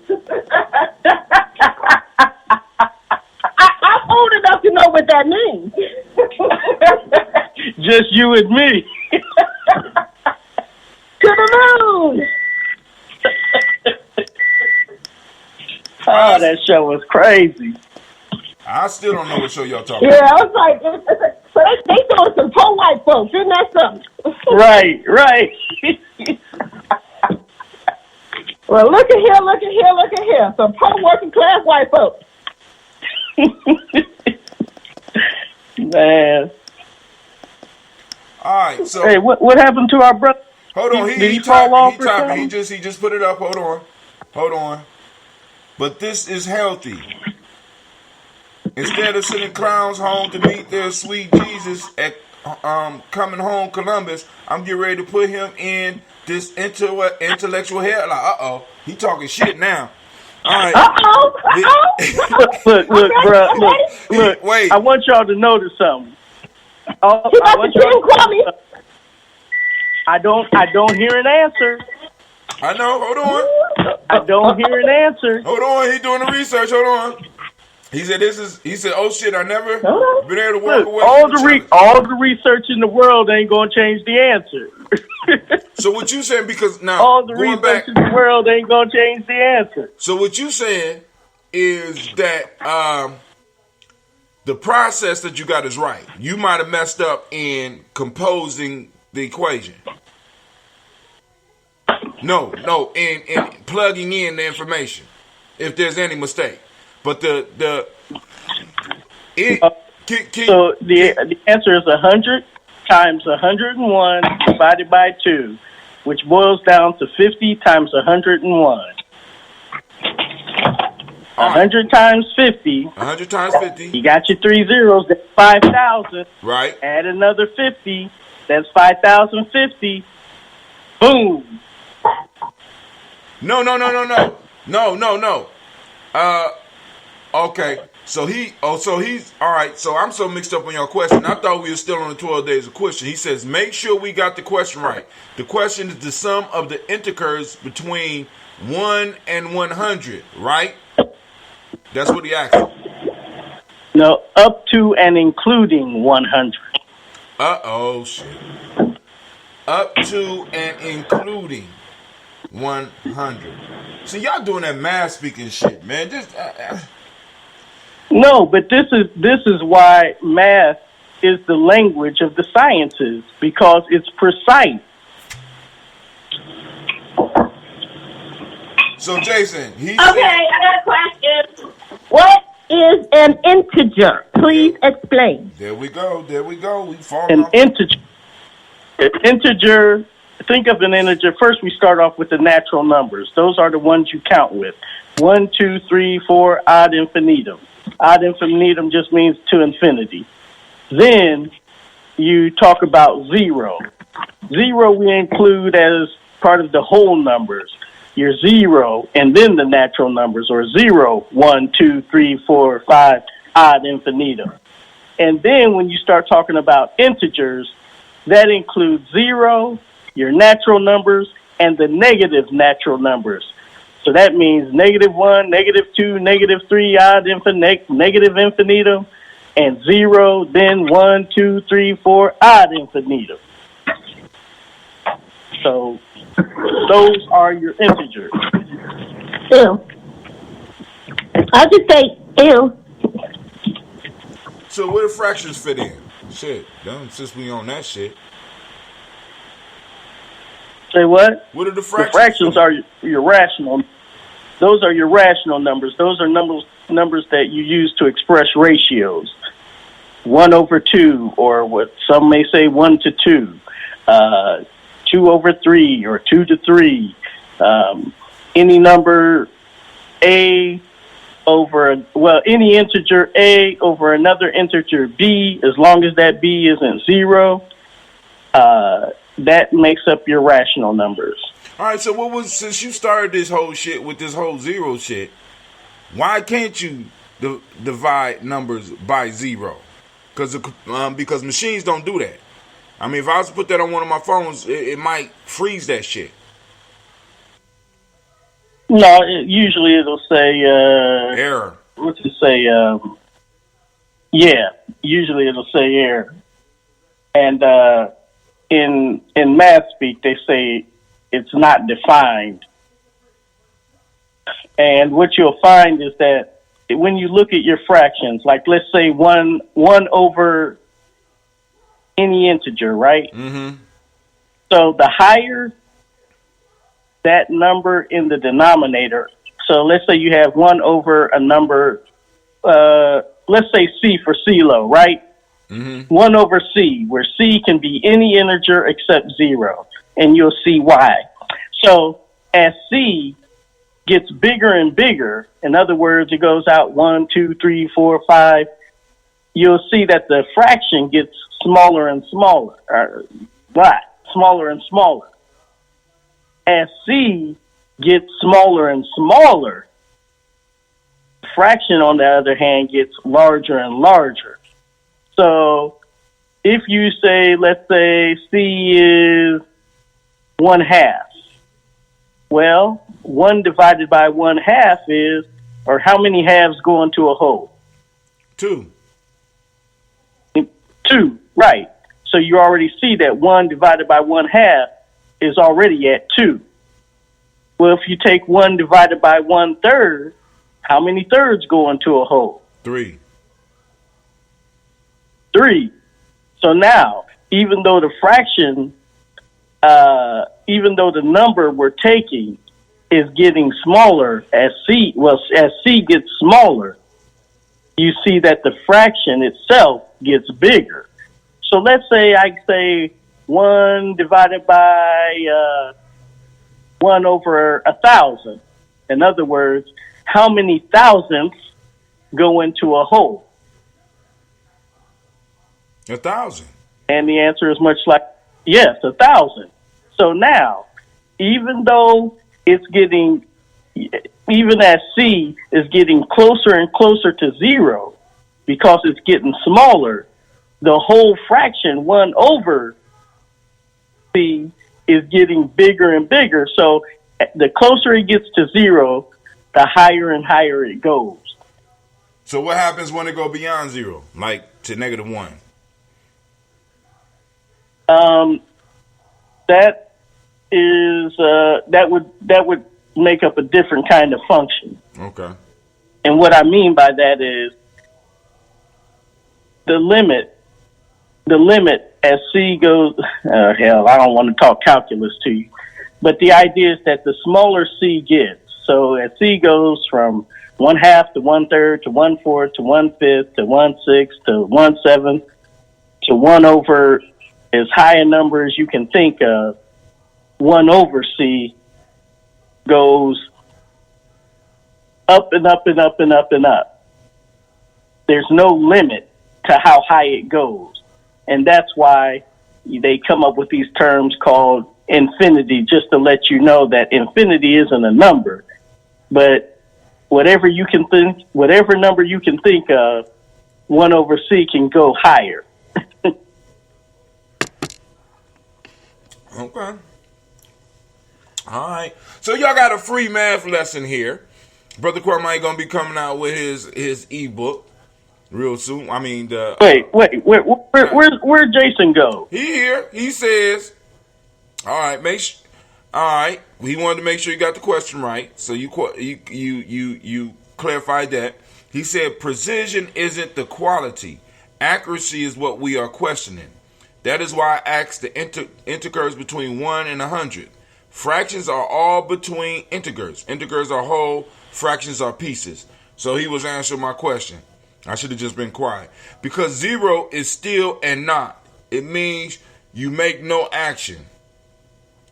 I'm old enough to know what that means. Just you and me. To the moon. Oh, that show was crazy. I still don't know what show y'all talking about. Yeah, I was like, so they doing some poor white folks, isn't that something? Right. Well, look at here. Some poor working class white folks. Man. All right, so hey, what happened to our brother? Hold on, he fall off or something? He just put it up. Hold on. But this is healthy. Instead of sending clowns home to meet their sweet Jesus at coming home Columbus, I'm getting ready to put him in this intellectual hell. Like, he talking shit now. All right. Look, bro. Look. Wait. I want y'all to notice something. I don't hear an answer. I know. Hold on. I don't hear an answer. Hold on. He doing the research. Hold on. He said, he said, oh shit, I never Hold on. been able to walk Look, away all from the challenge. all the research in the world ain't gonna change the answer. So what you saying, because now, all the going research back, in the world ain't gonna change the answer. so what you saying is that the process that you got is right. You might have messed up in composing the equation. No, in plugging in the information, if there's any mistake. But so the answer is 100 times 101 divided by 2, which boils down to 50 times 101. 100 times 50. 100 times 50. You got your 3 zeros. That's 5,000. Right. Add another 50. That's 5,050. Boom. No. Okay. So he's all right. So I'm so mixed up on your question. I thought we were still on the 12 days of question. He says, make sure we got the question right. The question is the sum of the integers between 1 and 100, right? That's what he asked. No, up to and including 100. Oh shit. Up to and including 100. See, y'all doing that math speaking shit, man. Just No, but this is why math is the language of the sciences, because it's precise. So Jason, Okay, I got a question. What is an integer? Please explain. There we go. We fall An off. integer, think of an integer. First, we start off with the natural numbers. Those are the ones you count with. 1, 2, 3, 4, ad infinitum. Ad infinitum just means to infinity. Then you talk about 0. 0 we include as part of the whole numbers. Your 0 and then the natural numbers, or 0, 1, 2, 3, 4, 5, ad infinitum. And then when you start talking about integers, that includes 0, your natural numbers, and the negative natural numbers. So that means -1, -2, -3, ad infinitum, negative infinitum, and 0, then 1, 2, 3, 4, ad infinitum. So those are your integers. Ew. I'll just say ew. So where do fractions fit in? Shit, since we on that shit. Say what? What are the The fractions? fractions are your rational. Those are your rational numbers. Those are numbers that you use to express ratios. 1/2, or what some may say 1:2. 2/3, or 2:3. Any number a over, any integer a over another integer b, as long as that b isn't 0, that makes up your rational numbers. All right, so since you started this whole shit with this whole 0 shit, why can't you divide numbers by 0? Because machines don't do that. I mean, if I was to put that on one of my phones, it might freeze that shit. No, usually it'll say Error. What's it say? Yeah, usually it'll say error. And in math speak, they say it's not defined. And what you'll find is that when you look at your fractions, like let's say 1 over any integer, right? Mm-hmm. So the higher that number in the denominator, so let's say you have 1 over a number, let's say C for CeeLo, right? Mm-hmm. 1 over C, where C can be any integer except 0, and you'll see why. So as C gets bigger and bigger, in other words, it goes out 1, 2, 3, 4, 5, you'll see that the fraction gets smaller and smaller, smaller and smaller. As C gets smaller and smaller, fraction, on the other hand, gets larger and larger. So if you say, let's say C is 1/2, well, 1 divided by 1/2 is, or how many halves go into a whole? 2. 2, right. So you already see that 1 divided by 1/2 is already at 2. Well, if you take 1 divided by 1/3, how many thirds go into a whole? 3. 3. So now, even though the fraction, even though the number we're taking is getting smaller as C gets smaller, you see that the fraction itself gets bigger. So let's say I say 1 divided by 1 over 1,000. In other words, how many thousandths go into a whole? 1,000. And the answer is much like, yes, 1,000. So now, even though it's getting, even as C is getting closer and closer to 0, because it's getting smaller, the whole fraction 1 over C is getting bigger and bigger. So the closer it gets to 0, the higher and higher it goes. So what happens when it go beyond 0, like to -1? That would make up a different kind of function. Okay. And what I mean by that is the limit as C goes, hell, I don't want to talk calculus to you, but the idea is that the smaller C gets, so as C goes from 1/2 to 1/3 to 1/4 to 1/5 to 1/6 to 1/7 to 1 over as high a number as you can think of, 1 over C goes up and up and up and up and up. There's no limit to how high it goes. And that's why they come up with these terms called infinity, just to let you know that infinity isn't a number. But whatever number you can think of, 1 over C can go higher. Okay. All right. So y'all got a free math lesson here. Brother Kwame ain't gonna be coming out with his ebook real soon. I mean, where'd Jason go? He here. He says, all right, all right. He wanted to make sure you got the question right, so you clarified that. He said precision isn't the quality, accuracy is what we are questioning. That is why I asked the integers between 1 and 100. Fractions are all between integers. Integers are whole, fractions are pieces. So he was answering my question. I should have just been quiet. Because 0 is still and not. It means you make no action.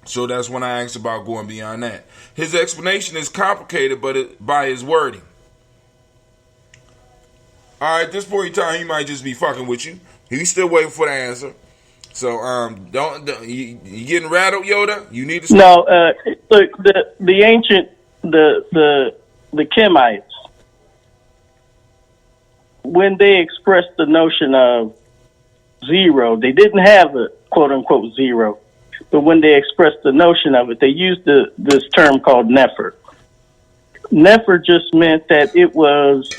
So that's when I asked about going beyond that. His explanation is complicated by his wording. All right, at this point in time, he might just be fucking with you. He's still waiting for the answer. So don't you getting rattled, Yoda? You need to. No, the ancient the Kemites, when they expressed the notion of 0, they didn't have a quote unquote 0, but when they expressed the notion of it, they used this term called nefer. Nefer just meant that it was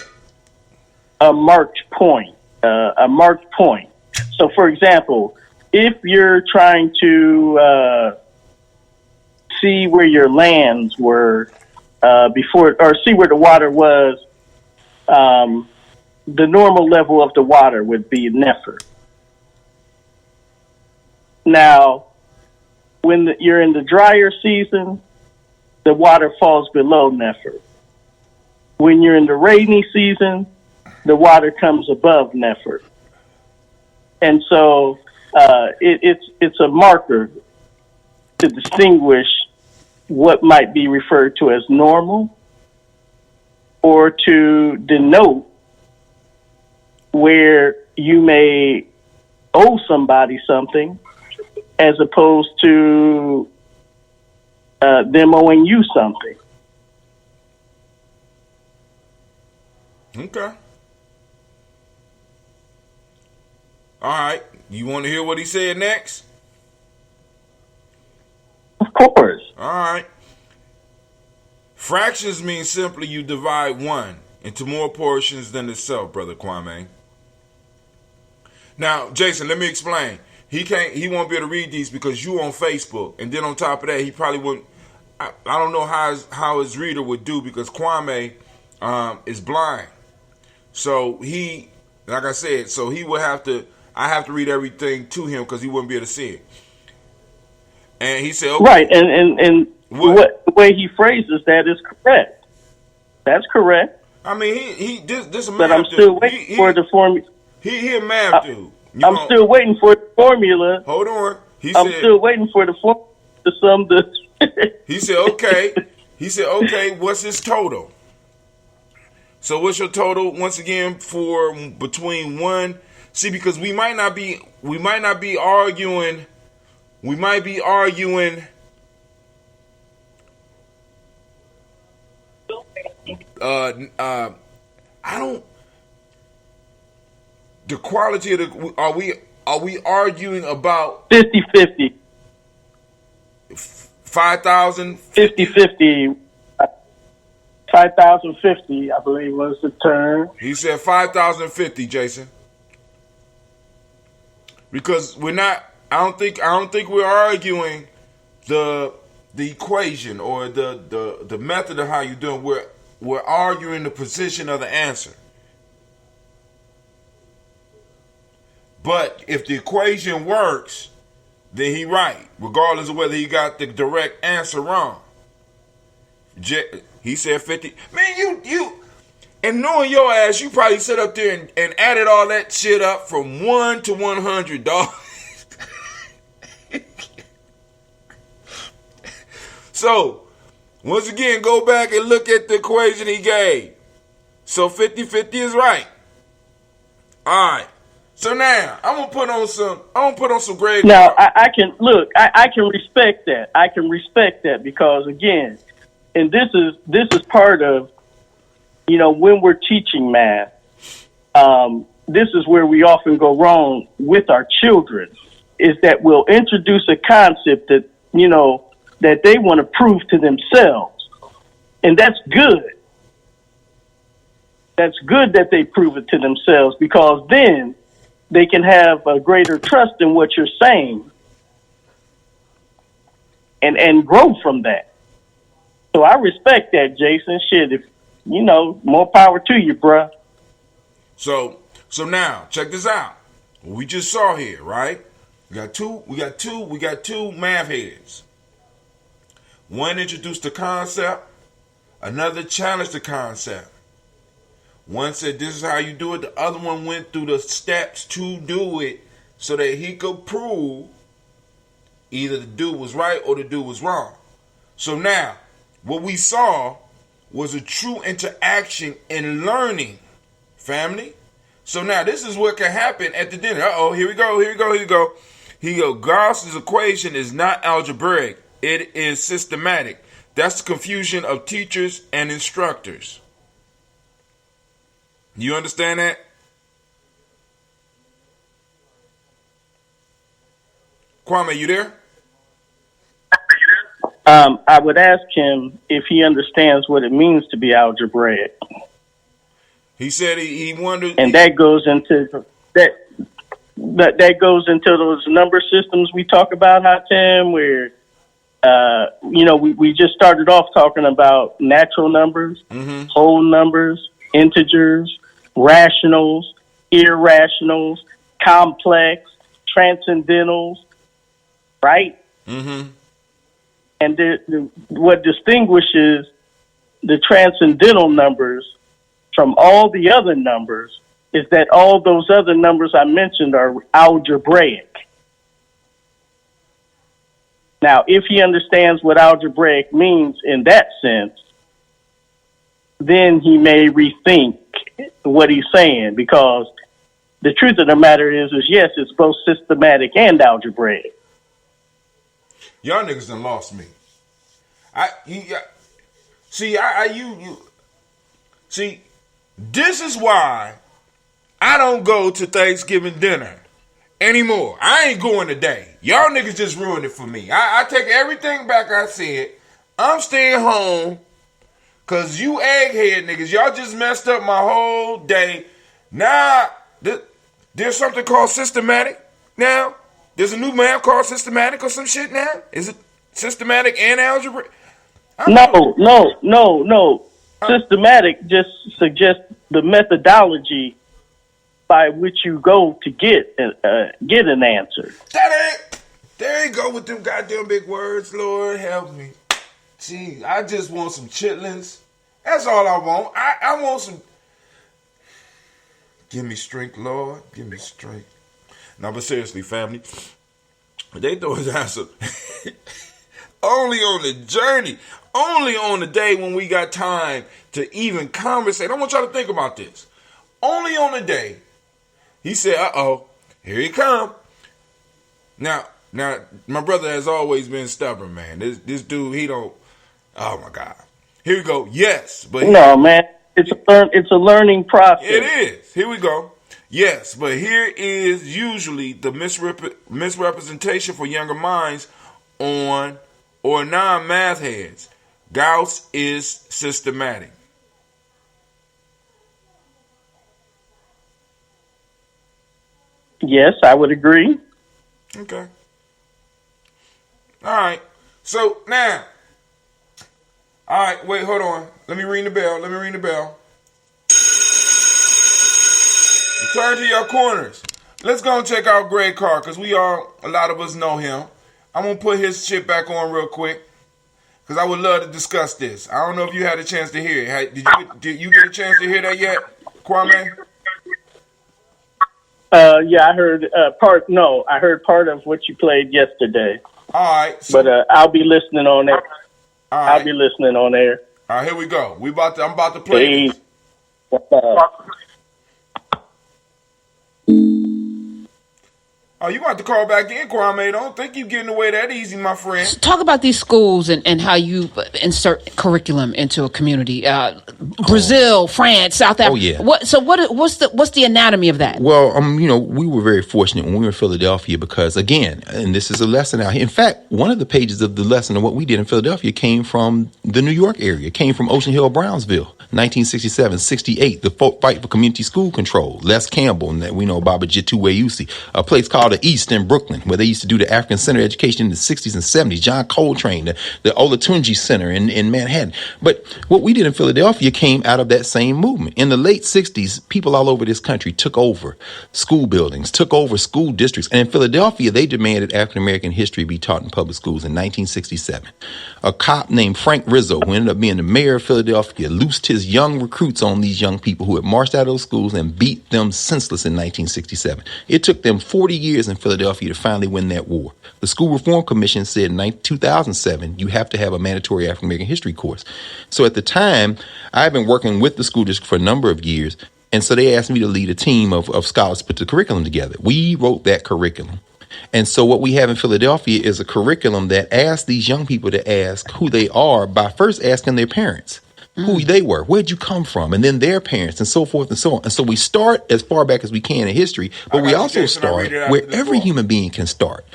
a marked point. So, for example, if you're trying to see where your lands were before, or see where the water was, the normal level of the water would be nefer. Now, when you're in the drier season, the water falls below nefer. When you're in the rainy season, the water comes above nefer. And so it's a marker to distinguish what might be referred to as normal, or to denote where you may owe somebody something, as opposed to them owing you something. Okay. All right. You want to hear what he said next? Of course. All right. Fractions mean simply you divide 1 into more portions than itself, Brother Kwame. Now, Jason, let me explain. He won't be able to read these because you on Facebook, and then on top of that, he probably wouldn't. I don't know how his reader would do because Kwame is blind. So he, like I said, so he would have to. I have to read everything to him because he wouldn't be able to see it. And he said, okay. Right, and what the way he phrases that is correct. That's correct. I mean, this a math but I'm still waiting for the formula. He a math dude. I'm still waiting for the formula. Hold on. I'm still waiting for the formula to sum the. He said, okay. He said, okay, what's his total? So what's your total once again for between one? See, because we might not be arguing. We might be arguing. I don't. The quality of the are we arguing about 50-50. 5,000? 50-50. 5,050, I believe was the term. He said 5,050, Jason. Because we're not. I don't think we're arguing the equation or the method of how you're doing. We're arguing the position of the answer. But if the equation works, then he right, regardless of whether he got the direct answer wrong. He said 50. Man, you, and knowing your ass, you probably sit up there and added all that shit up from 1 to 100, dog. So, once again, go back and look at the equation he gave. So 50-50 is right. All right. So now I'm gonna put on some grade. Now I can respect that. I can respect that because again, and this is part of, when we're teaching math, this is where we often go wrong with our children, is that we'll introduce a concept that that they want to prove to themselves, and that's good. That's good that they prove it to themselves because then they can have a greater trust in what you're saying and grow from that. So I respect that, Jason. Shit, if more power to you, bruh. So now check this out. What we just saw here, right? We got two math heads. One introduced the concept, another challenged the concept. One said, this is how you do it. The other one went through the steps to do it so that he could prove either the dude was right or the dude was wrong. So now, what we saw was a true interaction in learning, family. So now, this is what can happen at the dinner. Uh-oh, here we go. Gauss's equation is not algebraic. It is systematic. That's the confusion of teachers and instructors. You understand that? Kwame, you there? I would ask him if he understands what it means to be algebraic. He said he wondered, and that goes into that goes into those number systems we talk about, Hatem, where we just started off talking about natural numbers, whole numbers, integers, rationals, irrationals, complex, transcendentals, right? Mm-hmm. And what distinguishes the transcendental numbers from all the other numbers is that all those other numbers I mentioned are algebraic. Now, if he understands what algebraic means in that sense, then he may rethink what he's saying, because the truth of the matter is yes, it's both systematic and algebraic. Y'all niggas done lost me. See, this is why I don't go to Thanksgiving dinner anymore. I ain't going today. Y'all niggas just ruined it for me. I take everything back I said. I'm staying home Because you egghead niggas, y'all just messed up my whole day. Now, there's something called systematic now. There's a new math called systematic or some shit now. Is it systematic and algebra? No. Systematic just suggests the methodology by which you go to get an answer. There you go with them goddamn big words. Lord help me. Gee, I just want some chitlins. That's all I want. I want some. Give me strength, Lord. Give me strength. No, but seriously, family, they throw his ass up. Only on the journey. Only on the day when we got time to even conversate. I want y'all to think about this. Only on the day he said, uh-oh, here he come. Now, my brother has always been stubborn, man. This dude, he don't, oh my God. Here we go. Yes, but no, man, it's a learning process. It is. Here we go. Yes, but here is usually the misrepresentation for younger minds on or non-math heads. Gauss is systematic. Yes, I would agree. Okay. All right. So now, all right, wait, hold on. Let me ring the bell. Return to your corners. Let's go and check out Greg Carr, because a lot of us know him. I'm going to put his shit back on real quick, because I would love to discuss this. I don't know if you had a chance to hear it. Did you get a chance to hear that yet, Kwame? Yeah, I heard part. No, I heard part of what you played yesterday. All right. So, but I'll be listening on there. All right. I'll be listening on there. All right, here we go. I'm about to play this. Oh, you want to call back in, Kwame. Don't think you getting away that easy, my friend. Talk about these schools and how you insert curriculum into a community. Brazil, France, South Africa. Oh, yeah. What's the anatomy of that? Well, we were very fortunate when we were in Philadelphia because, again, and this is a lesson out here. In fact, one of the pages of the lesson of what we did in Philadelphia came from the New York area. Came from Ocean Hill, Brownsville, 1967, 68. The fight for community school control. Les Campbell, and we know Baba Jituwe-Usi. A place called the East in Brooklyn, where they used to do the African Center education in the 60s and 70s. John Coltrane, the Olatunji Center in Manhattan. But what we did in Philadelphia came out of that same movement. In the late 60s, people all over this country took over school buildings, took over school districts. And in Philadelphia, they demanded African American history be taught in public schools in 1967. A cop named Frank Rizzo, who ended up being the mayor of Philadelphia, loosed his young recruits on these young people who had marched out of those schools and beat them senseless in 1967. It took them 40 years in Philadelphia to finally win that war. The School Reform Commission said in 2007, you have to have a mandatory African American history course. So at the time, I've been working with the school district for a number of years. And so they asked me to lead a team of scholars to put the curriculum together. We wrote that curriculum. And so what we have in Philadelphia is a curriculum that asks these young people to ask who they are by first asking their parents who they were, where'd you come from, and then their parents, and so forth and so on. And so we start as far back as we can in history, but we also start where every human being can start.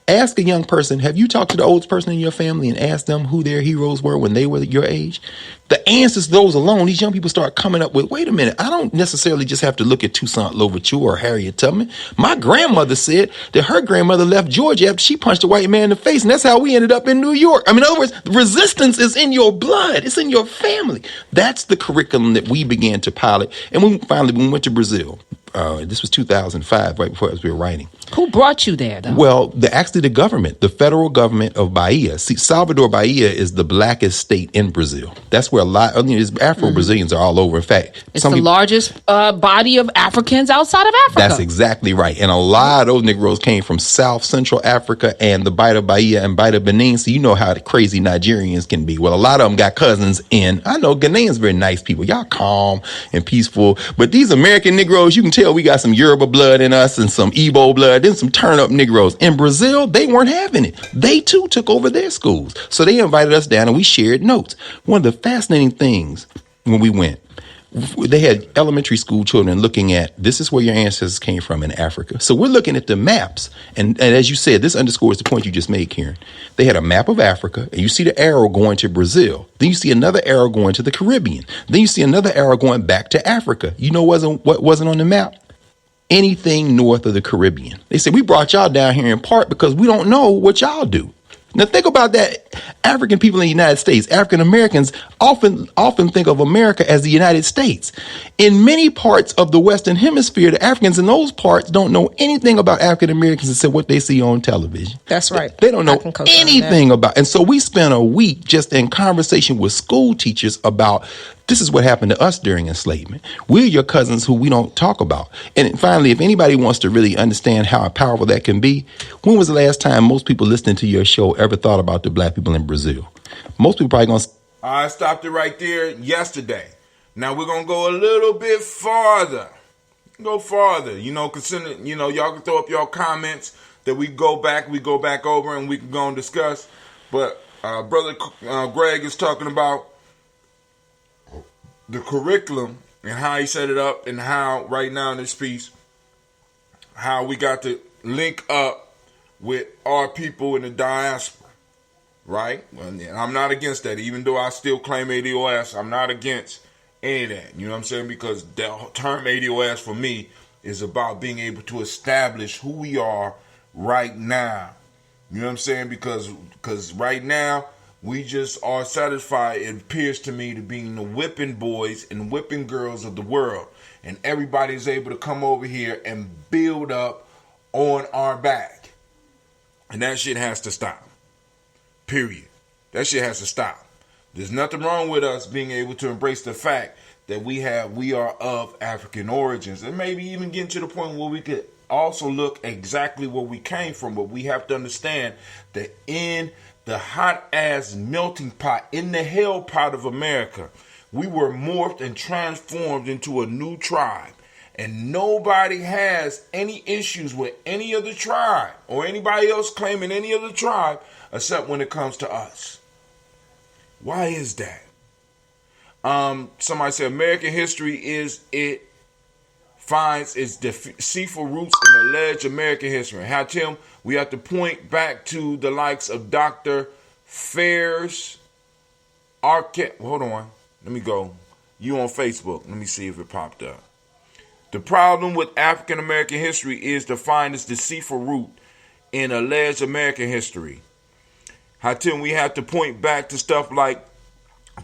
Ask a young person, have you talked to the oldest person in your family and asked them who their heroes were when they were your age? The answers to those alone, these young people start coming up with, wait a minute, I don't necessarily just have to look at Toussaint Louverture or Harriet Tubman. My grandmother said that her grandmother left Georgia after she punched a white man in the face, and that's how we ended up in New York. I mean, in other words, resistance is in your blood. It's in your family. That's the curriculum that we began to pilot. And we went to Brazil. This was 2005, right before we were writing. Who brought you there, though? Well, the government, the federal government of Bahia. See, Salvador Bahia is the blackest state in Brazil. That's where a lot of Afro-Brazilians are all over. In fact, it's the largest body of Africans outside of Africa. That's exactly right. And a lot of those Negroes came from South Central Africa and the Bight of Bahia and Bight of Benin. So you know how the crazy Nigerians can be. Well, a lot of them got cousins I know Ghanaians very nice people. Y'all calm and peaceful. But these American Negroes, you can tell we got some Yoruba blood in us and some Igbo blood, then some turn-up Negroes. In Brazil, they weren't having it. They, too, took over their schools. So they invited us down and we shared notes. One of the fascinating things when we went they had elementary school children looking at, this is where your ancestors came from in Africa. So we're looking at the maps. And as you said, this underscores the point you just made, Karen. They had a map of Africa, and you see the arrow going to Brazil. Then you see another arrow going to the Caribbean. Then you see another arrow going back to Africa. You know what wasn't on the map? Anything north of the Caribbean. They said, we brought y'all down here in part because we don't know what y'all do. Now think about that. African people in the United States, African Americans often think of America as the United States. In many parts of the Western Hemisphere, the Africans in those parts don't know anything about African Americans except what they see on television. That's right. They don't know anything about. And so we spent a week just in conversation with school teachers about, this is what happened to us during enslavement. We're your cousins who we don't talk about. And finally, if anybody wants to really understand how powerful that can be, when was the last time most people listening to your show ever thought about the black people in Brazil? Most people probably going to... I stopped it right there yesterday. Now we're going to go a little bit farther. Go farther. You know, consider, you know, y'all can throw up your comments that we go back over and we can go and discuss. But Brother Greg is talking about the curriculum and how he set it up, and how right now in this piece, how we got to link up with our people in the diaspora, right? And I'm not against that, even though I still claim ADOS. I'm not against any of that, you know what I'm saying? Because the term ADOS for me is about being able to establish who we are right now. You know what I'm saying? Because right now, we just are satisfied, it appears to me, to being the whipping boys and whipping girls of the world. And everybody's able to come over here and build up on our back. And that shit has to stop. Period. That shit has to stop. There's nothing wrong with us being able to embrace the fact that we are of African origins. And maybe even getting to the point where we could also look exactly where we came from. But we have to understand that in the hot-ass melting pot, in the hell pot of America, we were morphed and transformed into a new tribe. And nobody has any issues with any other tribe or anybody else claiming any other tribe except when it comes to us. Why is that? Somebody said American history finds its deceitful roots in alleged American history. How, Tim, we have to point back to the likes of Dr. Fair's hold on. Let me go. You on Facebook. Let me see if it popped up. The problem with African American history is to find its deceitful root in alleged American history. How, Tim, we have to point back to stuff like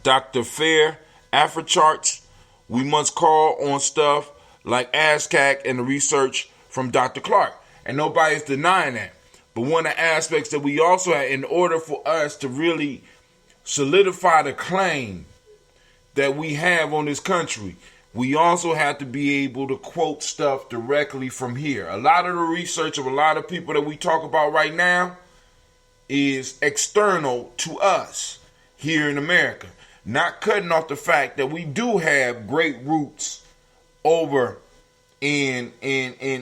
Dr. Fair, Afrocharts. We must call on stuff like ASCAC and the research from Dr. Clark. And nobody's denying that. But one of the aspects that we also have, in order for us to really solidify the claim that we have on this country, we also have to be able to quote stuff directly from here. A lot of the research of a lot of people that we talk about right now is external to us here in America. Not cutting off the fact that we do have great roots over in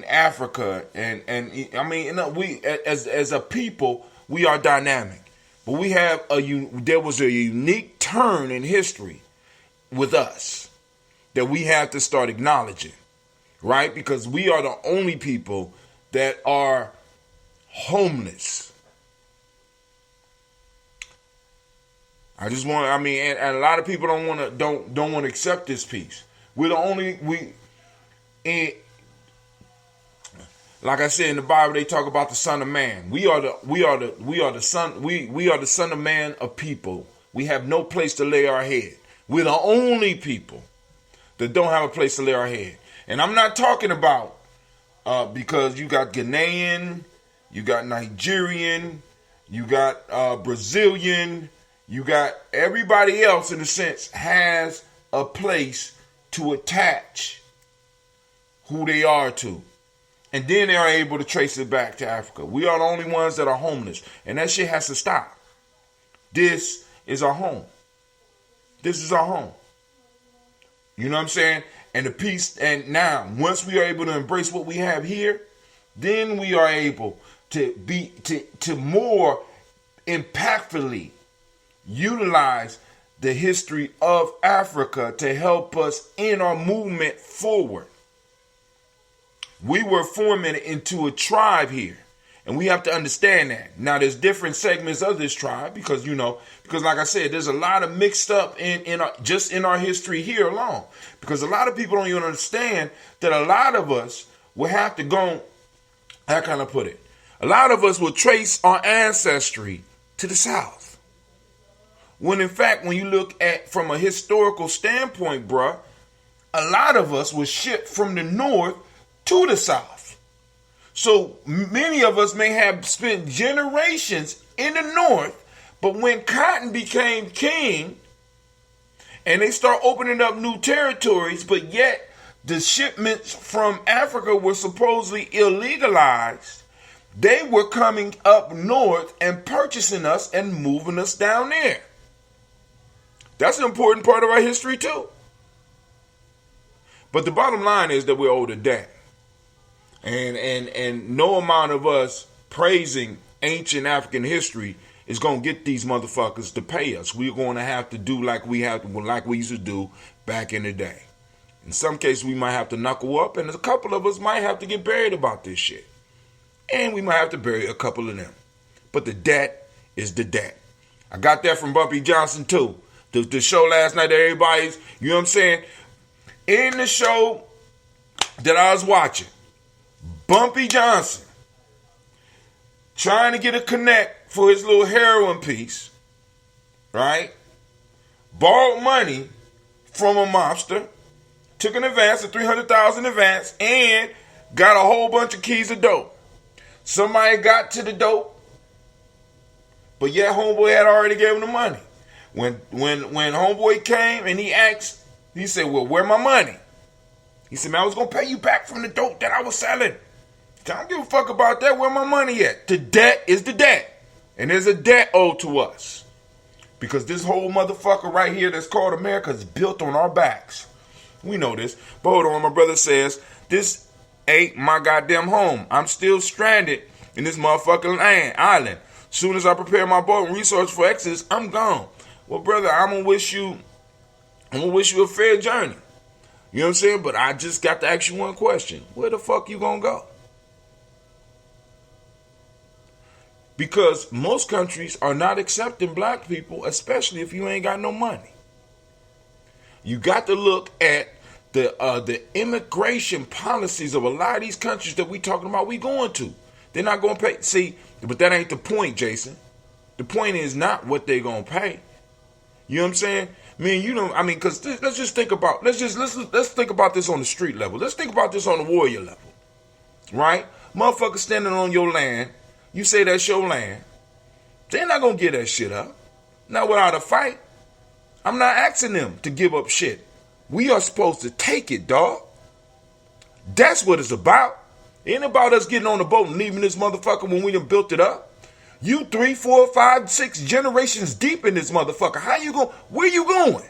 Africa, and I mean, you know, we as a people, we are dynamic, but we have there was a unique turn in history with us that we have to start acknowledging, right? Because we are the only people that are homeless. And a lot of people don't want to accept this piece. We're the only like I said in the Bible, they talk about the Son of Man. We are the Son of Man of people. We have no place to lay our head. We're the only people that don't have a place to lay our head. And I'm not talking about because you got Ghanaian, you got Nigerian, you got Brazilian, you got everybody else in a sense has a place to attach who they are to. And then they are able to trace it back to Africa. We are the only ones that are homeless. And that shit has to stop. This is our home. This is our home. You know what I'm saying? And the peace, and now, once we are able to embrace what we have here, then we are able to more impactfully utilize the history of Africa to help us in our movement forward. We were forming into a tribe here. And we have to understand that. Now, there's different segments of this tribe because like I said, there's a lot of mixed up in our history here alone. Because a lot of people don't even understand that a lot of us will have to go, how can I put it? A lot of us will trace our ancestry to the South. When in fact, when you look at from a historical standpoint, bruh, a lot of us were shipped from the North to the South. So many of us may have spent generations in the North, but when cotton became king and they start opening up new territories, but yet the shipments from Africa were supposedly illegalized, they were coming up north and purchasing us and moving us down there. That's an important part of our history too. But the bottom line is that we're owed a debt. And no amount of us praising ancient African history is going to get these motherfuckers to pay us. We're going to have to do like we used to do back in the day. In some cases, we might have to knuckle up, and a couple of us might have to get buried about this shit. And we might have to bury a couple of them. But the debt is the debt. I got that from Bumpy Johnson, too. The show last night that everybody's, you know what I'm saying? In the show that I was watching, Bumpy Johnson trying to get a connect for his little heroin piece, right? Borrowed money from a mobster, took an advance of $300,000 advance, and got a whole bunch of keys of dope. Somebody got to the dope, but yet homeboy had already gave him the money. When homeboy came and he asked, he said, "Well, where my money?" He said, "Man, I was gonna pay you back from the dope that I was selling." I don't give a fuck about that. Where my money at? The debt is the debt. And there's a debt owed to us. Because this whole motherfucker right here that's called America is built on our backs. We know this. But hold on, my brother says, this ain't my goddamn home. I'm still stranded in this motherfucking island. Soon as I prepare my boat and resource for exodus, I'm gone. Well, brother, I'm gonna wish you a fair journey. You know what I'm saying? But I just got to ask you one question. Where the fuck you gonna go? Because most countries are not accepting black people, especially if you ain't got no money. You got to look at the immigration policies of a lot of these countries that we talking about we going to. They're not going to pay. See, but that ain't the point, Jason. The point is not what they going to pay. You know what I'm saying? Because let's just think about, let's think about this on the street level. Let's think about this on the warrior level. Right? Motherfucker standing on your land. You say that's your land. They're not going to give that shit up. Not without a fight. I'm not asking them to give up shit. We are supposed to take it, dog. That's what it's about. It ain't about us getting on the boat and leaving this motherfucker when we done built it up. You 3, 4, 5, 6 generations deep in this motherfucker. Where you going?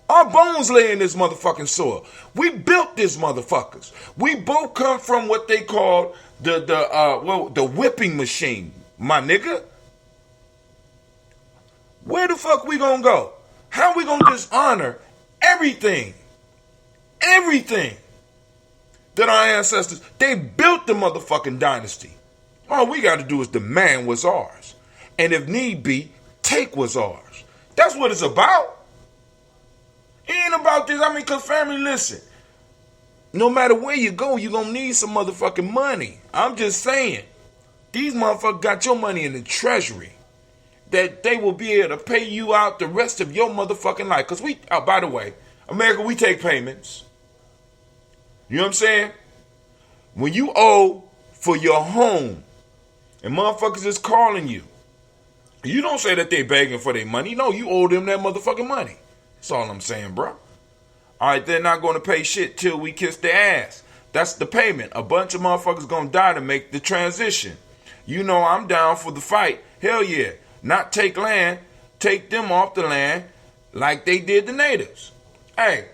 Our bones lay in this motherfucking soil. We built this motherfuckers. We both come from what they call the whipping machine, my nigga. Where the fuck we gonna go? How we gonna dishonor everything that our ancestors, they built the motherfucking dynasty. All we gotta do is demand what's ours. And if need be, take what's ours. That's what it's about. It ain't about this. Cause family, listen. No matter where you go, you're gonna need some motherfucking money. I'm just saying. These motherfuckers got your money in the treasury. That they will be able to pay you out the rest of your motherfucking life. Cause by the way, America, we take payments. You know what I'm saying? When you owe for your home, and motherfuckers is calling you, you don't say that they begging for their money. No, you owe them that motherfucking money. That's all I'm saying, bro. All right, they're not going to pay shit till we kiss their ass. That's the payment. A bunch of motherfuckers going to die to make the transition. You know I'm down for the fight. Hell yeah. Not take land, take them off the land like they did the natives. Hey,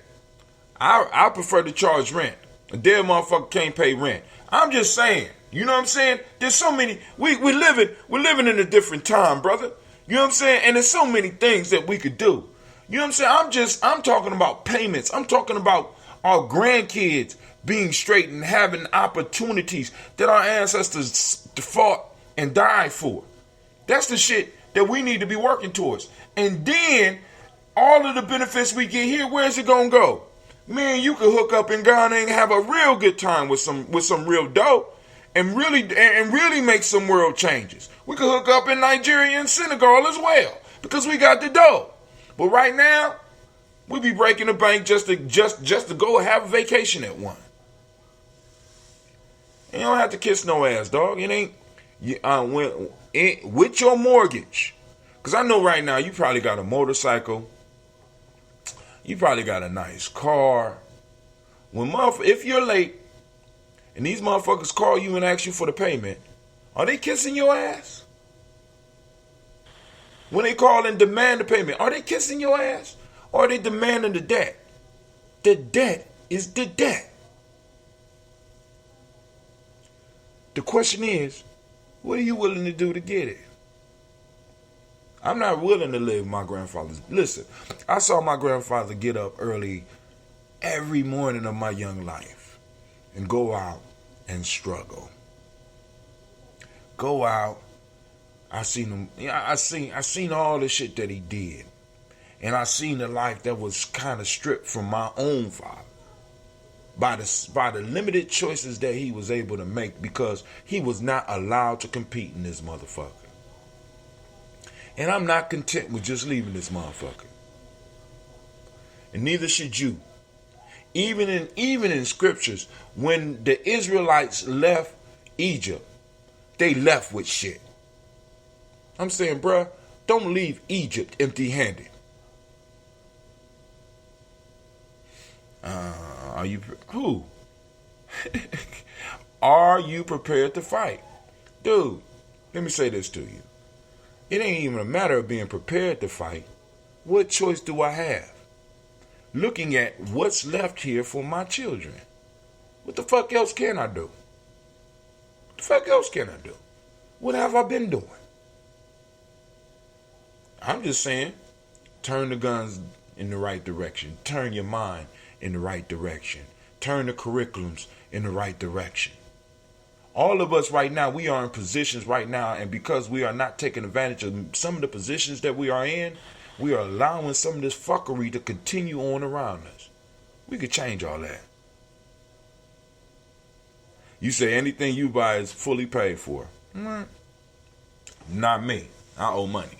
I prefer to charge rent. A dead motherfucker can't pay rent. I'm just saying. You know what I'm saying? There's so many. We're living in a different time, brother. You know what I'm saying? And there's so many things that we could do. You know what I'm saying? I'm talking about payments. I'm talking about our grandkids being straight and having opportunities that our ancestors fought and died for. That's the shit that we need to be working towards. And then all of the benefits we get here, where's it gonna go? Man, you could hook up in Ghana and have a real good time with some real dough and really make some world changes. We could hook up in Nigeria and Senegal as well because we got the dough. But right now, we be breaking the bank just to go have a vacation at one. You don't have to kiss no ass, dog. It ain't with your mortgage. Because I know right now you probably got a motorcycle. You probably got a nice car. If you're late and these motherfuckers call you and ask you for the payment, are they kissing your ass? When they call and demand the payment, are they kissing your ass? Or are they demanding the debt? The debt is the debt. The question is, what are you willing to do to get it? I'm not willing to live my grandfather's. Listen, I saw my grandfather get up early every morning of my young life and go out and struggle. Go out. I seen him. I seen all the shit that he did, and I seen the life that was kind of stripped from my own father by the limited choices that he was able to make because he was not allowed to compete in this motherfucker. And I'm not content with just leaving this motherfucker. And neither should you. Even in scriptures, when the Israelites left Egypt, they left with shit. I'm saying, bruh, don't leave Egypt empty-handed. Are you prepared to fight? Dude, let me say this to you. It ain't even a matter of being prepared to fight. What choice do I have? Looking at what's left here for my children. What the fuck else can I do? What the fuck else can I do? What have I been doing? I'm just saying, turn the guns in the right direction. Turn your mind in the right direction. Turn the curriculums in the right direction. All of us right now, we are in positions right now, and because we are not taking advantage of some of the positions that we are in, we are allowing some of this fuckery to continue on around us. We could change all that. You say anything you buy is fully paid for. Not me. I owe money.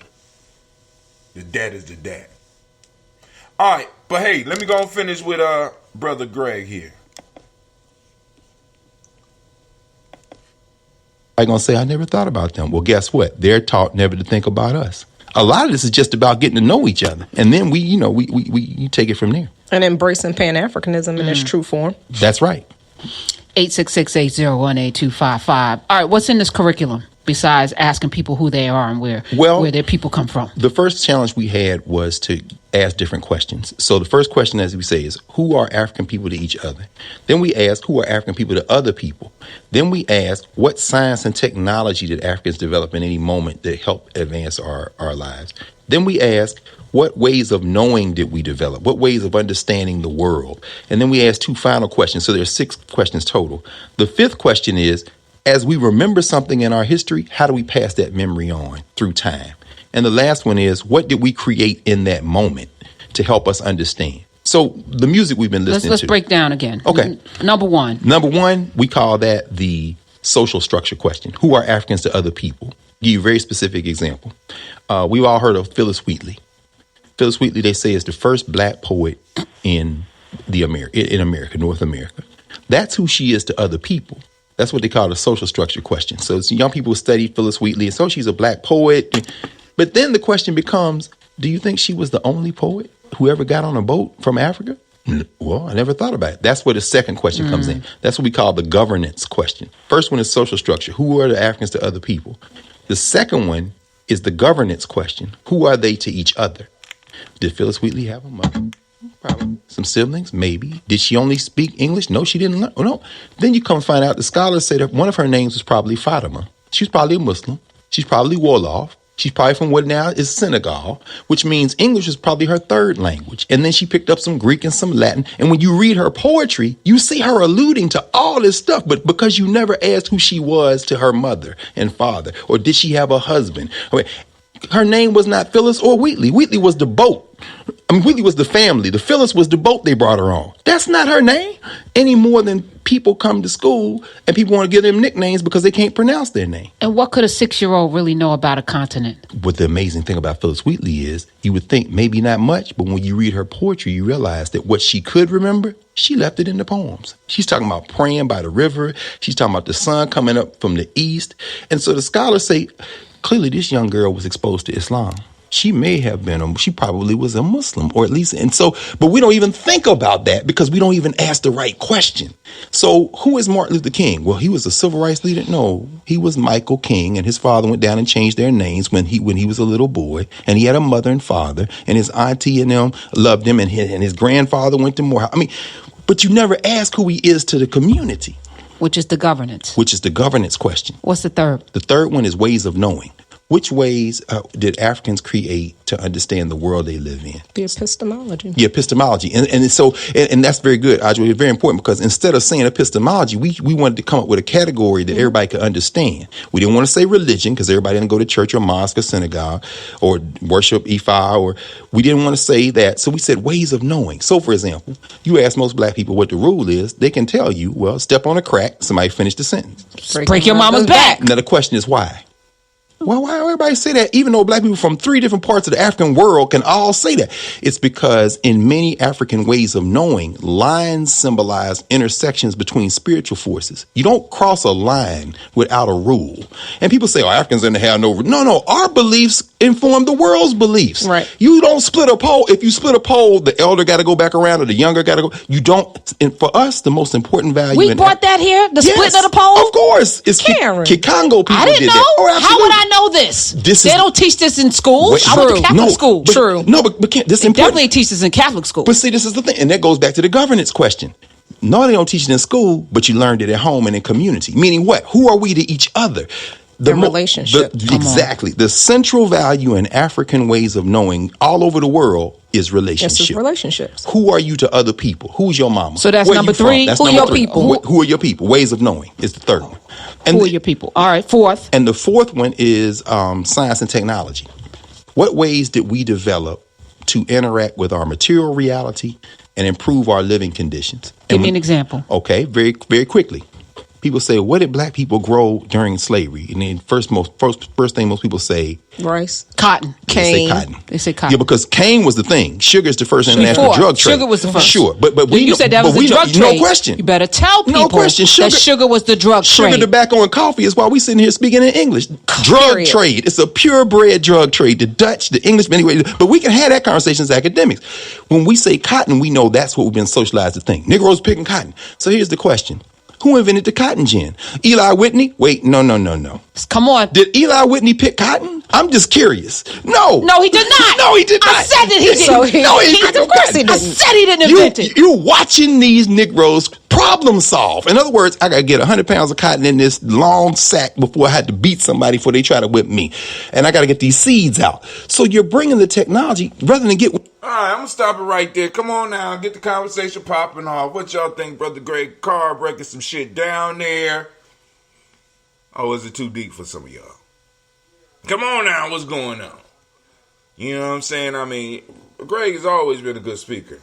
The debt is the debt. All right, but hey, let me go and finish with Brother Greg here. I'm going to say, I never thought about them. Well, guess what? They're taught never to think about us. A lot of this is just about getting to know each other. And then we take it from there. And embracing Pan-Africanism in its true form. That's right. 866-801-8255. All right, what's in this curriculum besides asking people who they are and where their people come from? The first challenge we had was to ask different questions. So the first question, as we say, is who are African people to each other? Then we ask who are African people to other people? Then we ask what science and technology did Africans develop in any moment that helped advance our lives? Then we ask what ways of knowing did we develop? What ways of understanding the world? And then we ask two final questions. So there's 6 questions total. The fifth question is, as we remember something in our history, how do we pass that memory on through time? And the last one is, what did we create in that moment to help us understand? So the music we've been listening to. Let's break down again. Okay. Number one, we call that the social structure question. Who are Africans to other people? Give you a very specific example. We've all heard of Phyllis Wheatley. Phyllis Wheatley, they say, is the first black poet in America, North America. That's who she is to other people. That's what they call the social structure question. So young people study Phyllis Wheatley, and so she's a black poet. But then the question becomes, do you think she was the only poet who ever got on a boat from Africa? Well, I never thought about it. That's where the second question comes in. That's what we call the governance question. First one is social structure. Who are the Africans to other people? The second one is the governance question. Who are they to each other? Did Phyllis Wheatley have a mother? Probably. Some siblings? Maybe. Did she only speak English? No, she didn't learn. Oh, no. Then you come find out the scholars say that one of her names was probably Fatima. She's probably a Muslim. She's probably Wolof. She's probably from what now is Senegal, which means English is probably her third language. And then she picked up some Greek and some Latin. And when you read her poetry, you see her alluding to all this stuff. But because you never asked who she was to her mother and father, or did she have a husband? Her name was not Phyllis or Wheatley. Wheatley was the boat. Wheatley was the family. The Phyllis was the boat they brought her on. That's not her name any more than people come to school and people want to give them nicknames because they can't pronounce their name. And what could a 6-year-old really know about a continent? What the amazing thing about Phyllis Wheatley is, you would think maybe not much, but when you read her poetry, you realize that what she could remember, she left it in the poems. She's talking about praying by the river. She's talking about the sun coming up from the east. And so the scholars say, clearly this young girl was exposed to Islam. She may have been, she probably was a Muslim, or at least, and so, but we don't even think about that because we don't even ask the right question. So who is Martin Luther King? Well, he was a civil rights leader. No, he was Michael King, and his father went down and changed their names when he was a little boy, and he had a mother and father, and his auntie and them loved him, and his grandfather went to Morehouse. But you never ask who he is to the community. Which is the governance. Which is the governance question. What's the third? The third one is ways of knowing. Which ways did Africans create to understand the world they live in? The epistemology. The epistemology. And that's very good, Audrey. It's very important because instead of saying epistemology, we wanted to come up with a category that everybody could understand. We didn't want to say religion because everybody didn't go to church or mosque or synagogue or worship Ifa, or we didn't want to say that. So we said ways of knowing. So, for example, you ask most black people what the rule is, they can tell you, well, step on a crack, somebody finish the sentence. Break your mama's back. Now the question is why? Well, why everybody say that? Even though black people from 3 different parts of the African world can all say that. It's because in many African ways of knowing, lines symbolize intersections between spiritual forces. You don't cross a line without a rule. And people say, Africans didn't have no rule. No, our beliefs inform the world's beliefs. Right. You don't split a pole. If you split a pole, the elder got to go back around or the younger got to go. You don't. And for us, the most important value. We brought that here? The splitting of the pole? Of course. It's Karen. Kikongo people I didn't did know. that. Oh, how would I know this? They don't teach this in schools. Wait, I went to Catholic school. True. No, but this is important. Definitely teach this in Catholic school. But see, this is the thing. And that goes back to the governance question. No, they don't teach it in school, but you learned it at home and in community. Meaning what? Who are we to each other? The relationship. Exactly. The central value in African ways of knowing all over the world is relationship. Yes, it's relationships. Who are you to other people? Who's your mama? So that's number 3. That's who are your people? Who are your people? Ways of knowing is the third one. And who are your people? All right, fourth. And the fourth one is science and technology. What ways did we develop to interact with our material reality and improve our living conditions? Give me an example. Okay, very, very quickly. People say, what did black people grow during slavery? And then first thing most people say, rice, cotton, cane. They say cotton. Yeah, because cane was the thing. Sugar is the first international drug trade. Sugar was the first. Sure, but you said that was the drug trade. No question. You better tell people that sugar was the drug trade. Sugar, tobacco, and coffee is why we sitting here speaking in English. Drug trade. It's a purebred drug trade. The Dutch, the English, anyway. But we can have that conversation as academics. When we say cotton, we know that's what we've been socialized to think. Negroes picking cotton. So here's the question. Who invented the cotton gin? Eli Whitney? Wait, no. Come on. Did Eli Whitney pick cotton? I'm just curious. No, he did not. No, he did not. I said that he didn't. So of course he didn't. I said he didn't invent it. You're watching these Negroes problem solve. In other words, I got to get 100 pounds of cotton in this long sack before I had to beat somebody before they try to whip me. And I got to get these seeds out. So you're bringing the technology rather than get... All right, I'm going to stop it right there. Come on now, get the conversation popping off. What y'all think, Brother Greg Carr breaking some shit down there? Oh, is it too deep for some of y'all? Come on now, what's going on? You know what I'm saying? I mean, Greg has always been a good speaker.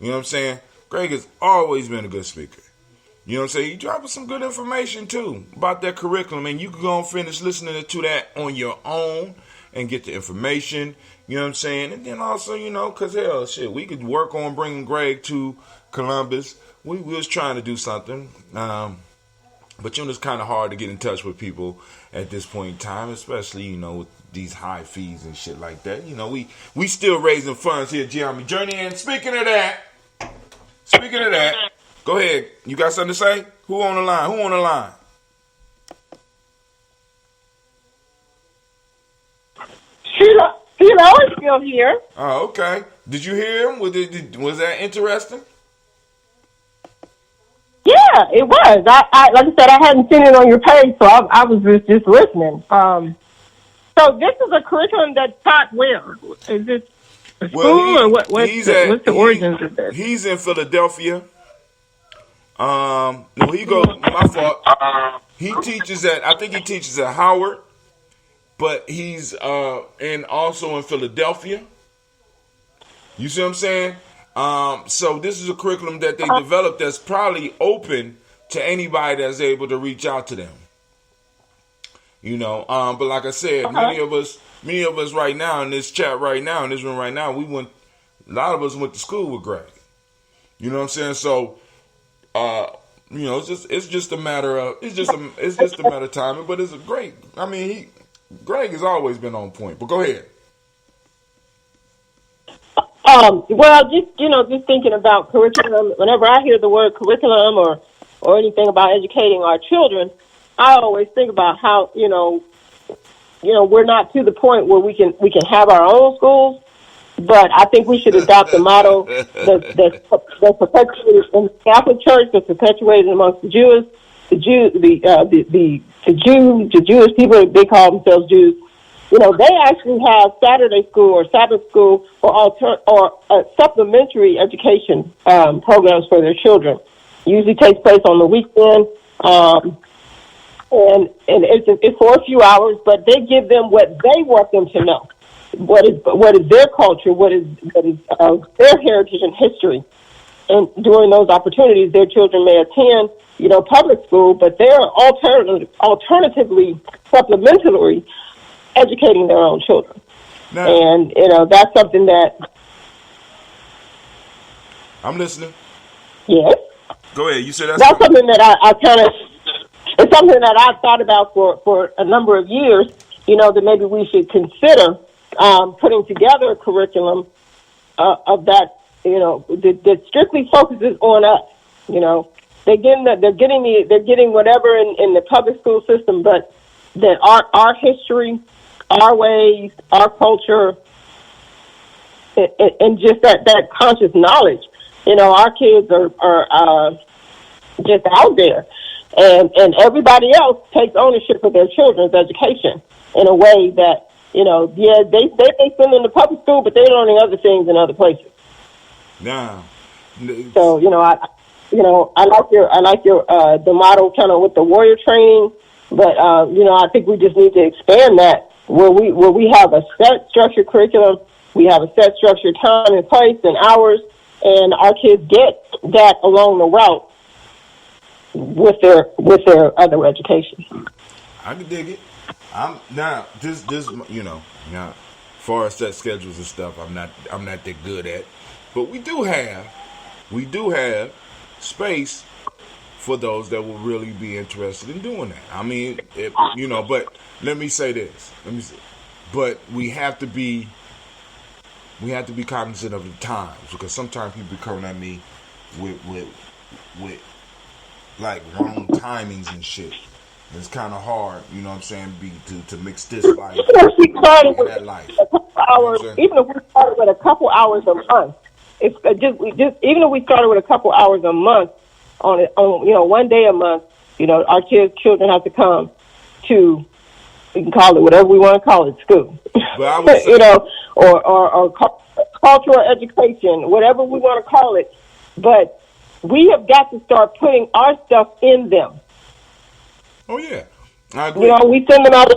You know what I'm saying? Greg has always been a good speaker. You know what I'm saying? He dropping some good information, too, about that curriculum. And you can go and finish listening to that on your own and get the information. You know what I'm saying? And then also, you know, because, hell, shit, we could work on bringing Greg to Columbus. We was trying to do something. But, you know, it's kind of hard to get in touch with people at this point in time, especially, you know, with these high fees and shit like that. You know, we still raising funds here at Gye-Nyame Journey. And speaking of that, go ahead. You got something to say? Who on the line? Sheila is still here. Oh, okay. Did you hear him? Was that interesting? Yeah, it was. I like I said, I hadn't seen it on your page, so I was just listening. So So this is a curriculum that's taught where? Is it a school or what's the origins of this? He's in Philadelphia. No, he goes. My fault. He teaches at. I think he teaches at Howard, but he's and also in Philadelphia. You see what I'm saying? So this is a curriculum that they developed that's probably open to anybody that's able to reach out to them. You know, but like I said, many of us right now in this chat right now, in this room right now, a lot of us went to school with Greg. You know what I'm saying? So, you know, it's just a matter of timing. But it's a great. I mean, Greg has always been on point. But go ahead. Well, just thinking about curriculum. Whenever I hear the word curriculum or anything about educating our children, I always think about how we're not to the point where we can have our own schools, but I think we should adopt the model that's perpetuated in the Catholic Church, that's perpetuated amongst the Jews, the Jewish people. They call themselves Jews. You know, they actually have Saturday school or Sabbath school or supplementary education programs for their children. Usually takes place on the weekend. And it's for a few hours, but they give them what they want them to know. What is their culture? What is their heritage and history? And during those opportunities, their children may attend, public school, but they're alternatively, supplementarily educating their own children. Now, and that's something that. I'm listening. Yes. Go ahead. You said that's something that I kind of. It's something that I've thought about for a number of years, that maybe we should consider putting together a curriculum of that, that strictly focuses on us. They're getting whatever in the public school system, but that our history, our ways, our culture, and just that conscious knowledge. Our kids are just out there. And everybody else takes ownership of their children's education in a way that, they send them to public school, but they're learning other things in other places. Now, so I like your the model kind of with the warrior training, but I think we just need to expand that where we have a set structured curriculum, we have a set structured time and place and hours, and our kids get that along the route with their other education. I can dig it. Now as far as set schedules and stuff, I'm not that good at, but we do have space for those that will really be interested in doing that. I mean, but let me say this. But we have to be cognizant of the times, because sometimes people be coming at me with like wrong timings and shit. It's kind of hard, you know what I'm saying, to mix this life and that life. Even if we started with a couple hours a month, even if we started with a couple hours a month on 1 day a month, our children have to come to, we can call it whatever we want to call it, school. But I would say, or cultural education, whatever we want to call it, but we have got to start putting our stuff in them. Oh yeah, I agree. We send them out the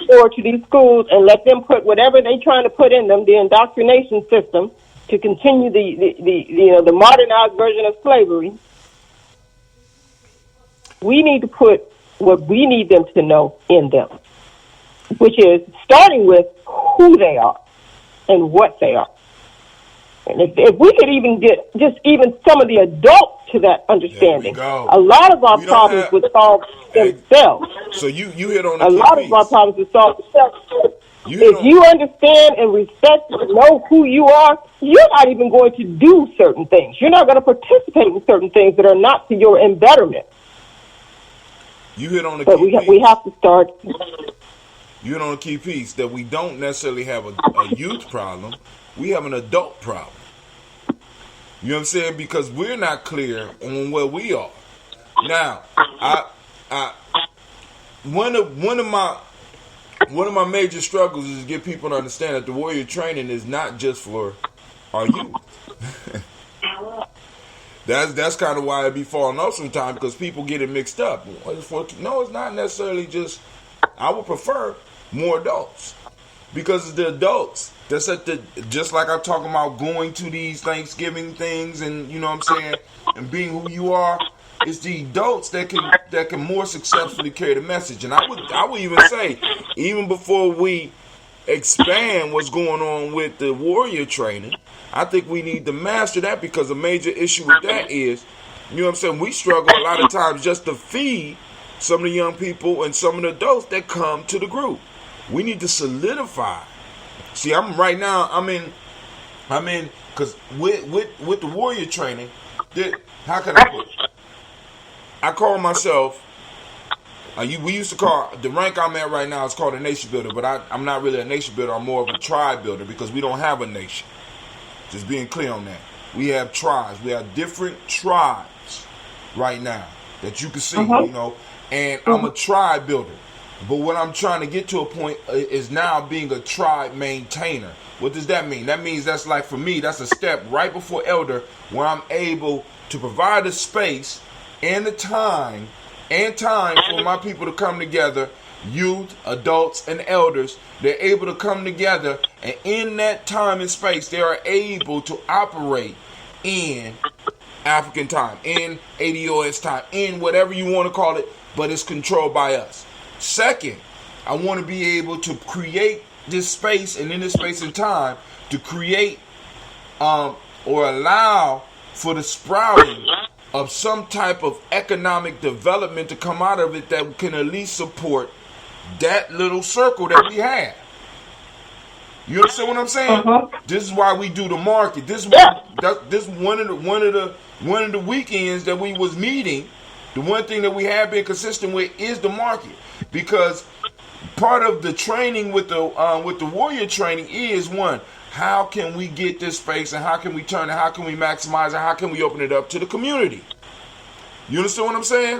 door to these schools and let them put whatever they're trying to put in them, the indoctrination system, to continue the modernized version of slavery. We need to put what we need them to know in them, which is starting with who they are and what they are. And if we could even get just even some of the adults to that understanding, a lot of our problems would solve themselves. So you hit on a lot of our problems would solve themselves. If you understand and respect and know who you are, you're not even going to do certain things. You're not going to participate in certain things that are not to your embetterment. You hit on the but key piece. We have to start. You hit on a key piece that we don't necessarily have a youth problem. We have an adult problem. You know what I'm saying? Because we're not clear on where we are. Now, one of my one of my major struggles is to get people to understand that the warrior training is not just for our youth. That's kind of why it be falling off sometimes, because people get it mixed up. No, it's not necessarily just. I would prefer more adults, because it's the adults that's just like I'm talking about going to these Thanksgiving things, and you know what I'm saying, and being who you are. It's the adults that can more successfully carry the message. And I would even say, even before we expand what's going on with the warrior training, I think we need to master that, because a major issue with that is, you know what I'm saying, we struggle a lot of times just to feed some of the young people and some of the adults that come to the group. We need to solidify. See, I'm in, because with the warrior training, how can I put it? I call myself, we used to call, the rank I'm at right now is called a nation builder, but I'm not really a nation builder, I'm more of a tribe builder, because we don't have a nation. Just being clear on that. We have tribes. We have different tribes right now that you can see, you know, and I'm a tribe builder. But what I'm trying to get to a point is now being a tribe maintainer. What does that mean? That means that's like, for me, that's a step right before elder, where I'm able to provide a space and the time for my people to come together, youth, adults, and elders. They're able to come together, and in that time and space, they are able to operate in African time, in ADOS time, in whatever you want to call it, but it's controlled by us. Second, I want to be able to create this space, and in this space and time, to create or allow for the sprouting of some type of economic development to come out of it that can at least support that little circle that we have. You understand what I'm saying? This is why we do the market. This is one of the weekends that we was meeting. The one thing that we have been consistent with is the market, because part of the training with the warrior training is, one, how can we get this space, and how can we turn it, how can we maximize it, how can we open it up to the community? You understand what I'm saying?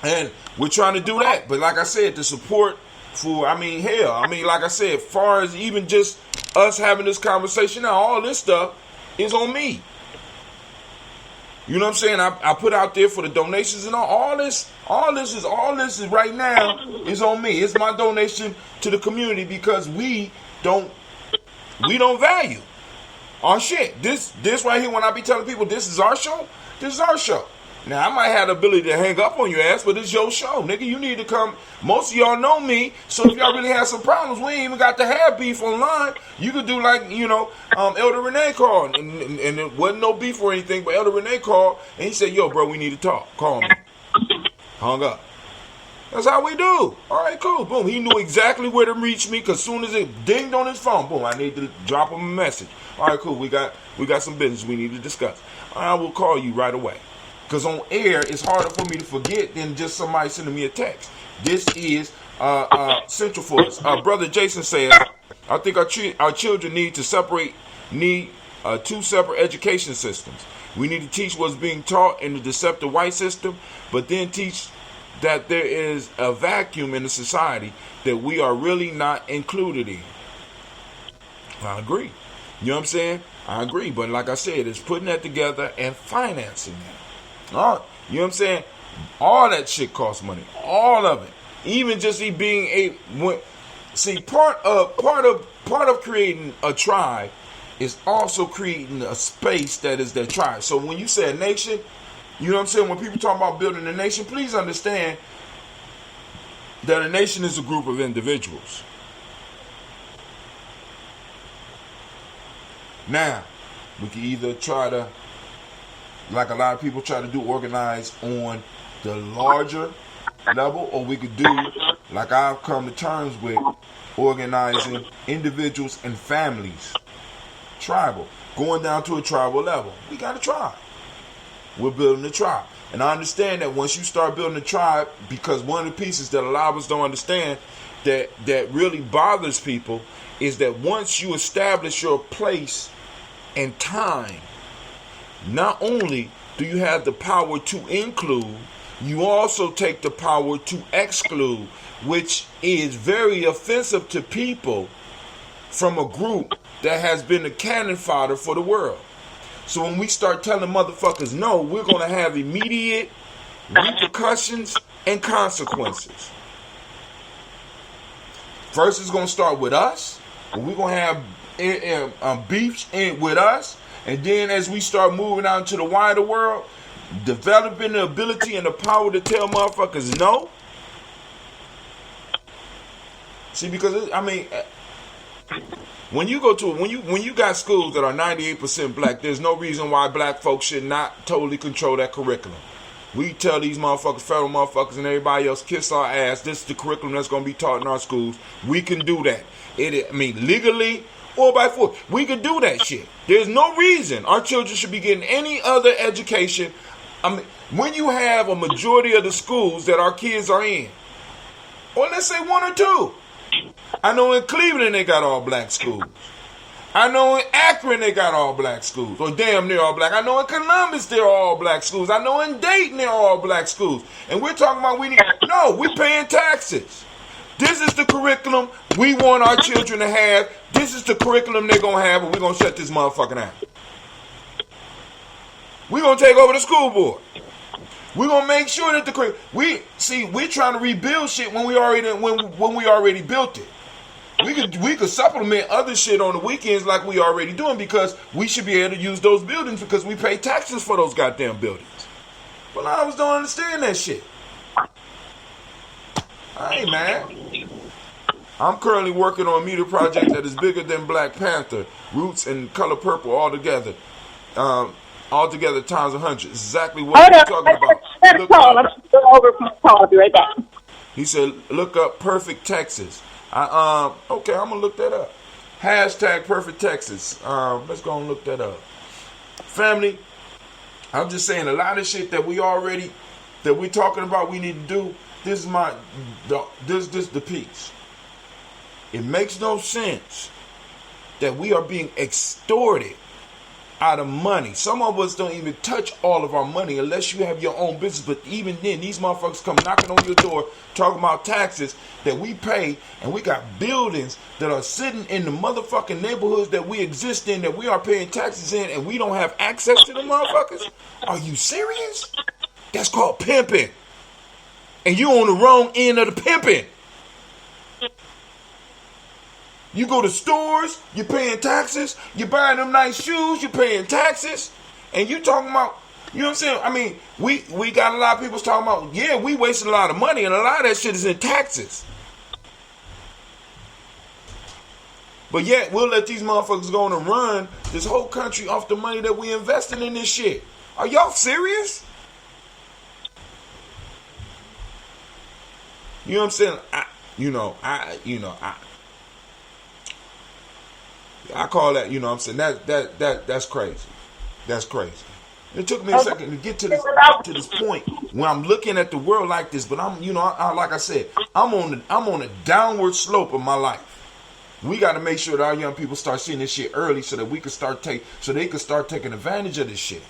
And we're trying to do that. But like I said, the support for, like I said, far as even just us having this conversation now, all this stuff is on me. You know what I'm saying? I put out there for the donations and all this is right now is on me. It's my donation to the community, because we don't value our shit. This right here, when I be telling people this is our show, this is our show. Now, I might have the ability to hang up on your ass, but it's your show, nigga. You need to come. Most of y'all know me, so if y'all really have some problems, we ain't even got to have beef online. You could do like, Elder Renee called, and it wasn't no beef or anything, but Elder Renee called, and he said, yo, bro, we need to talk. Call me. Hung up. That's how we do. All right, cool. Boom. He knew exactly where to reach me, because as soon as it dinged on his phone, boom, I need to drop him a message. All right, cool. We got some business we need to discuss. I will call you right away. Because on air, it's harder for me to forget than just somebody sending me a text. This is central for us. Brother Jason says, I think our children need two separate education systems. We need to teach what's being taught in the deceptive white system, but then teach that there is a vacuum in the society that we are really not included in. I agree. You know what I'm saying? I agree. But like I said, it's putting that together and financing that. All right, you know what I'm saying? All that shit costs money. All of it. Even just being part of creating a tribe is also creating a space that is their tribe. So when you say a nation, you know what I'm saying? When people talk about building a nation, please understand that a nation is a group of individuals. Now, we can either try to, like a lot of people try to do, organize on the larger level, or we could do, like I've come to terms with, organizing individuals and families, tribal, going down to a tribal level. We got a tribe. We're building a tribe. And I understand that once you start building a tribe, because one of the pieces that a lot of us don't understand that really bothers people is that once you establish your place and time, not only do you have the power to include, you also take the power to exclude, which is very offensive to people from a group that has been a cannon fodder for the world. So when we start telling motherfuckers no, we're going to have immediate repercussions and consequences. First, it's going to start with us. We're going to have beefs with us. And then as we start moving out into the wider world, developing the ability and the power to tell motherfuckers no. See, because when you go to when you got schools that are 98% black, there's no reason why black folks should not totally control that curriculum. We tell these motherfuckers, federal motherfuckers, and everybody else, kiss our ass. This is the curriculum that's going to be taught in our schools. We can do that. Legally or by force, we can do that shit. There's no reason our children should be getting any other education. When you have a majority of the schools that our kids are in, or let's say one or two. I know in Cleveland they got all black schools. I know in Akron they got all black schools, or damn near all black. I know in Columbus they're all black schools. I know in Dayton they're all black schools. And we're talking about we're paying taxes. This is the curriculum we want our children to have. This is the curriculum they're going to have, and we're going to shut this motherfucker down. We're going to take over the school board. We're going to make sure that we're trying to rebuild shit when we already built it. We could supplement other shit on the weekends like we already doing, because we should be able to use those buildings because we pay taxes for those goddamn buildings. But I always don't understand that shit. Hey man, I'm currently working on a media project that is bigger than Black Panther, Roots, and Color Purple all together. Altogether times 100. Exactly what we're talking about. I'm over from the call. I'll be right back. He said, look up Perfect Texas. Okay, I'm gonna look that up. Hashtag Perfect Texas. Let's go and look that up. Family, I'm just saying a lot of shit that we talking about we need to do. This is the piece. It makes no sense that we are being extorted out of money. Some of us don't even touch all of our money unless you have your own business. But even then, these motherfuckers come knocking on your door talking about taxes that we pay, and we got buildings that are sitting in the motherfucking neighborhoods that we exist in, that we are paying taxes in, and we don't have access to the motherfuckers. Are you serious? That's called pimping. And you on the wrong end of the pimping. You go to stores, you're paying taxes, you're buying them nice shoes, you're paying taxes, and you talking about, you know what I'm saying? We got a lot of people talking about, we wasting a lot of money, and a lot of that shit is in taxes. But yet, we'll let these motherfuckers go on and run this whole country off the money that we invested in this shit. Are y'all serious? You know what I'm saying? I call that, you know what I'm saying, that's crazy. That's crazy. It took me a second to get to this point when I'm looking at the world like this, but I'm, like I said, I'm on a downward slope of my life. We got to make sure that our young people start seeing this shit early so that they can start taking advantage of this shit.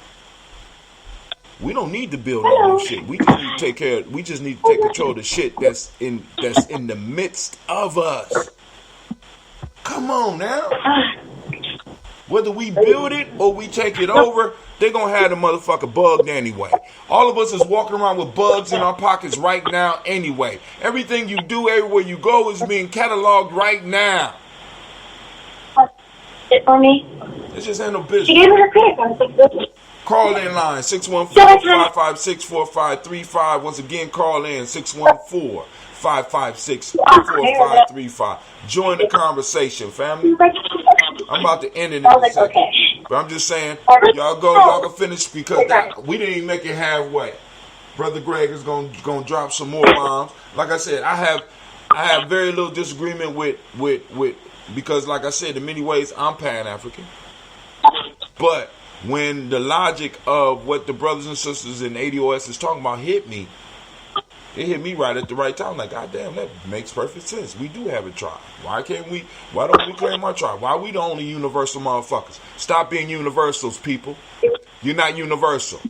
We don't need to build all this shit. We just need to take care. We just need to take control of the shit that's in the midst of us. Come on now. Whether we build it or we take it over, they're going to have the motherfucker bugged anyway. All of us is walking around with bugs in our pockets right now anyway. Everything you do, everywhere you go, is being cataloged right now. For me? It just ain't no business. She gave me her credit. Call in line 614-556-4535. Once again, call in 614-556-4535. Join the conversation, family. I'm about to end it in a second, but I'm just saying, y'all can finish because we didn't even make it halfway. Brother Greg is gonna drop some more bombs. Like I said, I have very little disagreement with because, like I said, in many ways I'm Pan-African, but when the logic of what the brothers and sisters in ADOS is talking about hit me, it hit me right at the right time. Like, goddamn, that makes perfect sense. We do have a tribe. Why don't we claim our tribe? Why are we the only universal motherfuckers? Stop being universals, people. You're not universal.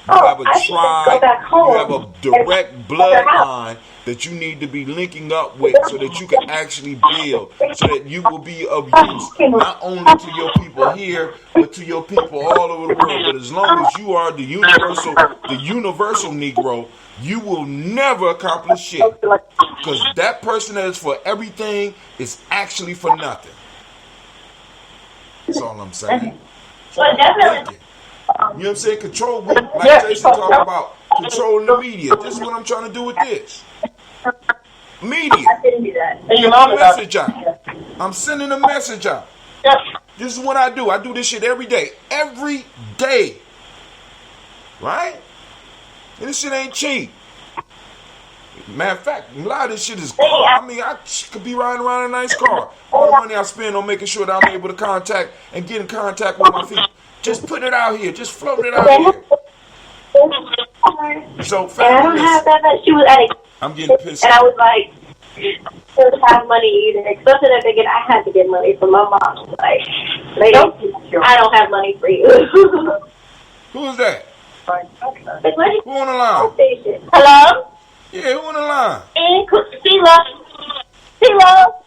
You have a tribe. You have a direct bloodline that you need to be linking up with so that you can actually build, so that you will be of use not only to your people here, but to your people all over the world. But as long as you are the universal Negro, you will never accomplish shit. Because that person that is for everything is actually for nothing. That's all I'm saying. So you know what I'm saying? Control, like Jason talking about, controlling the media. This is what I'm trying to do with this. Media. Get a message out. I'm sending a message out. This is what I do. I do this shit every day. Every day. Right? And this shit ain't cheap. Matter of fact, a lot of this shit is car. I mean, I could be riding around in a nice car. All the money I spend on making sure that I'm able to contact and get in contact with my people. Just put it out here. Just float it out here. So, family, I don't have that much. She was at it. I'm getting pissed. And I was like, I don't have money either. Especially that thinking I had to get money from my mom. Like, I don't have money for you. Who is that? Who on the line? Hello? Yeah, who on the line? Sheila.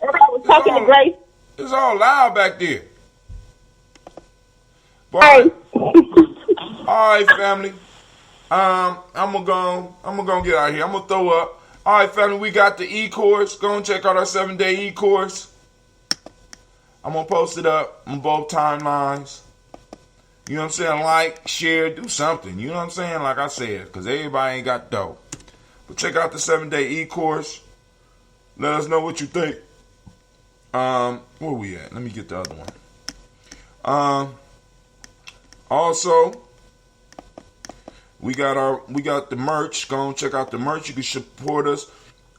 Everybody was talking to Grace. It's all loud back there. Hey. All right, family. I'm gonna go get out of here. I'm gonna throw up. All right, family. We got the e-course. Go and check out our 7-day e-course. I'm gonna post it up on both timelines. You know what I'm saying? Like, share, do something. You know what I'm saying? Like I said, because everybody ain't got dough. But check out the 7-day e-course. Let us know what you think. Where we at? Let me get the other one. Also, we got the merch. Go and check out the merch. You can support us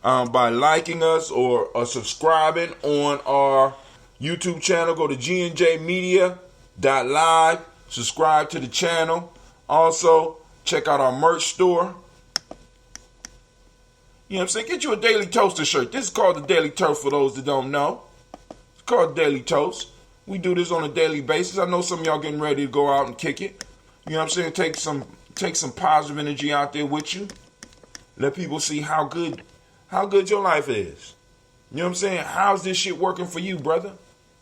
by liking us or subscribing on our YouTube channel. Go to GNJmedia.live. Subscribe to the channel. Also, check out our merch store. You know what I'm saying? Get you a Daily Toaster shirt. This is called the Daily Toast for those that don't know. It's called Daily Toast. We do this on a daily basis. I know some of y'all getting ready to go out and kick it. You know what I'm saying? Take some positive energy out there with you. Let people see how good your life is. You know what I'm saying? How's this shit working for you, brother?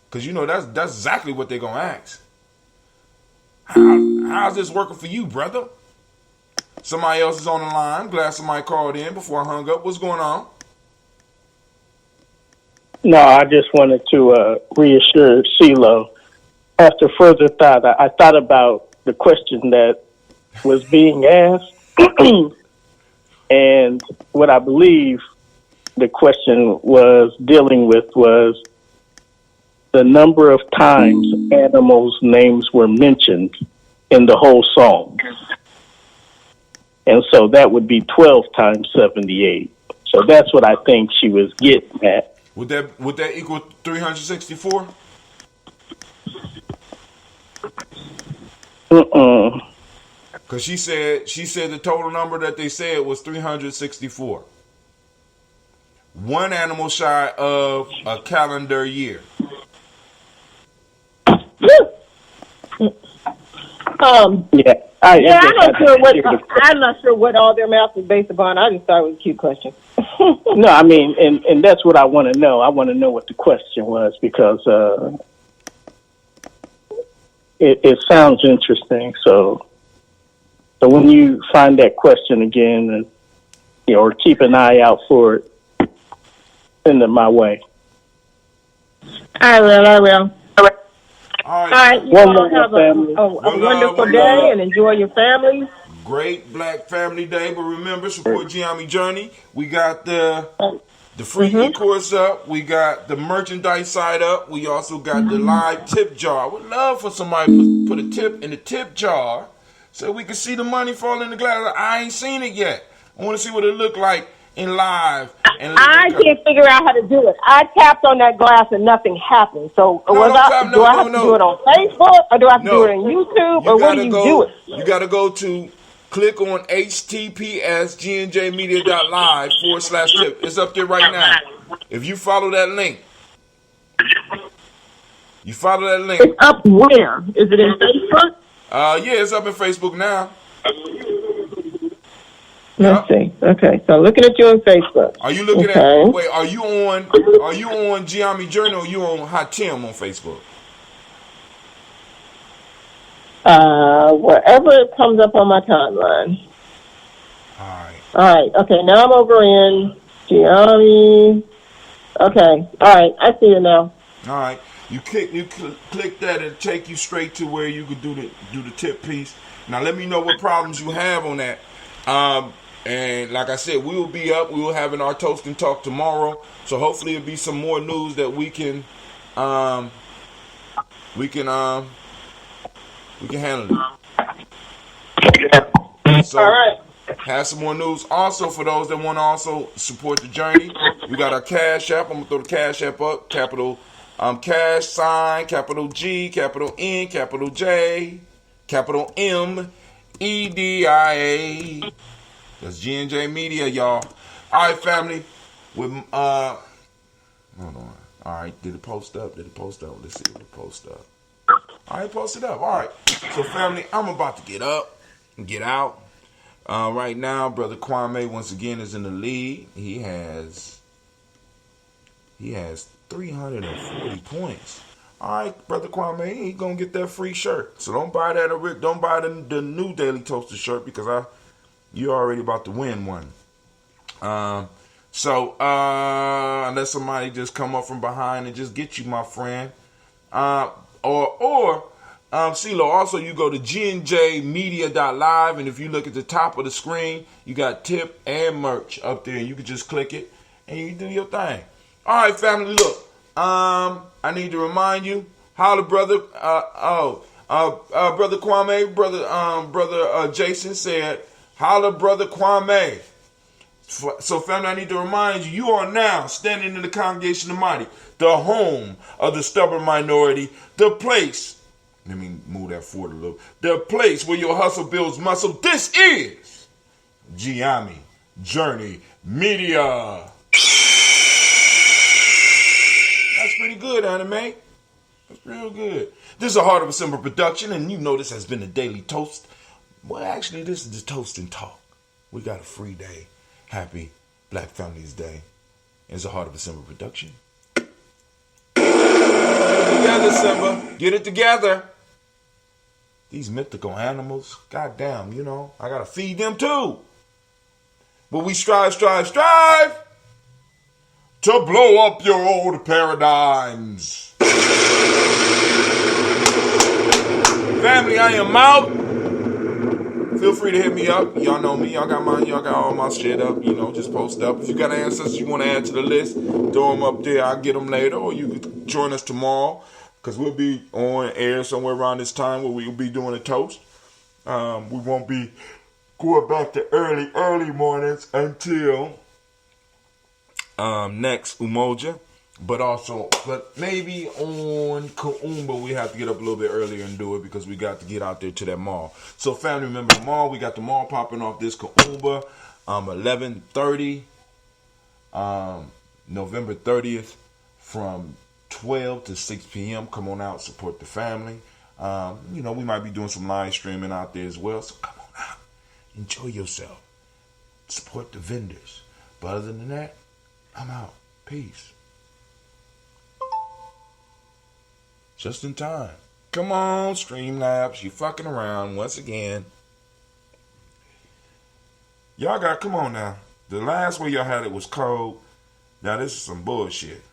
Because you know that's exactly what they're gonna ask. How's this working for you, brother? Somebody else is on the line. I'm glad somebody called in before I hung up. What's going on? No, I just wanted to reassure CeeLo. After further thought, I thought about the question that was being asked. And what I believe the question was dealing with was the number of times animals' names were mentioned in the whole song. And so that would be 12 times 78. So that's what I think she was getting at. Would that equal 364? Because she said the total number that they said was 364. One animal shy of a calendar year. Yeah. I'm not sure what all their math is based upon. I just thought it was a cute question. No, I mean, and that's what I want to know. I want to know what the question was because it sounds interesting. So when you find that question again, or keep an eye out for it, send it my way. I will. All right. You all have a wonderful day and enjoy your families. Great Black Family Day, but remember, support Gye-Nyame Journey. We got the free e-course up. We got the merchandise side up. We also got the live tip jar. I would love for somebody to put a tip in the tip jar so we can see the money fall in the glass. I ain't seen it yet. I want to see what it look like in live. I can't figure out how to do it. I tapped on that glass and nothing happened. So do I have to do it on Facebook or do I have to do it on YouTube or where do you do it? You got to go to click on https://gnjmedia.live/tip. It's up there right now. If you follow that link. It's up where? Is it in Facebook? Yeah, it's up in Facebook now. Let's see. Okay, so looking at you on Facebook. Are you looking at? Wait, are you on Gye-Nyame Journey or are you on Hot Tim on Facebook? Wherever it comes up on my timeline. All right. Okay, now I'm over in Gye-Nyame. Okay. All right. I see it now. All right. You click that and take you straight to where you could do the tip piece. Now let me know what problems you have on that. And like I said, we will be up. We will have our Toast and Talk tomorrow. So hopefully it'll be some more news that we can handle it. So, all right. Have some more news. Also, for those that want to also support the journey, we got our Cash App. I'm gonna throw the Cash App up. Capital cash sign, capital G, capital N, capital J, capital M, EDIA. That's G&J Media, y'all. All right, family. With hold on. All right, did it post up? Let's see if it post up. All right, post it up. All right. So, family, I'm about to get up and get out. Right now, Brother Kwame once again is in the lead. He has 340 points. All right, Brother Kwame, he gonna get that free shirt. So don't buy that. Don't buy the new Daily Toaster shirt because you're already about to win one. So unless somebody just come up from behind and just get you, my friend, or CeeLo, also you go to gnjmedia.live, and if you look at the top of the screen, you got tip and merch up there, and you can just click it and you do your thing. All right, family, look, I need to remind you, holla, brother, Brother Kwame, brother Jason said, holla, Brother Kwame. So, family, I need to remind you, you are now standing in the congregation of the mighty, the home of the stubborn minority, the place. Let me move that forward a little. The place where your hustle builds muscle. This is Gye-Nyame Journey Media. That's pretty good, Anime. That's real good. This is a Heart of a Simple production, and you know this has been a Daily Toast. Well, actually, this is the Toast and Talk. We got a free day. Happy Black Families Day. It's a Heart of a Simple production. Get it together, Simba. Get it together. These mythical animals, goddamn, I gotta feed them too. But we strive to blow up your old paradigms. Family, I am out. Feel free to hit me up. Y'all know me. Y'all got all my shit up. Just post up. If you got ancestors you want to add to the list, throw them up there. I'll get them later, or you could join us tomorrow. Because we'll be on air somewhere around this time where we'll be doing a toast. We won't be going back to early mornings until next Umoja. But maybe on Kaumba we have to get up a little bit earlier and do it because we got to get out there to that mall. So, family, remember the mall. We got the mall popping off this Kaumba, 11:30, November 30th from 12 to 6 p.m. Come on out, support the family. We might be doing some live streaming out there as well. So come on out, enjoy yourself, support the vendors. But other than that, I'm out. Peace. Just in time. Come on, Streamlabs, you fucking around once again. Y'all come on now. The last way y'all had it was cold. Now this is some bullshit.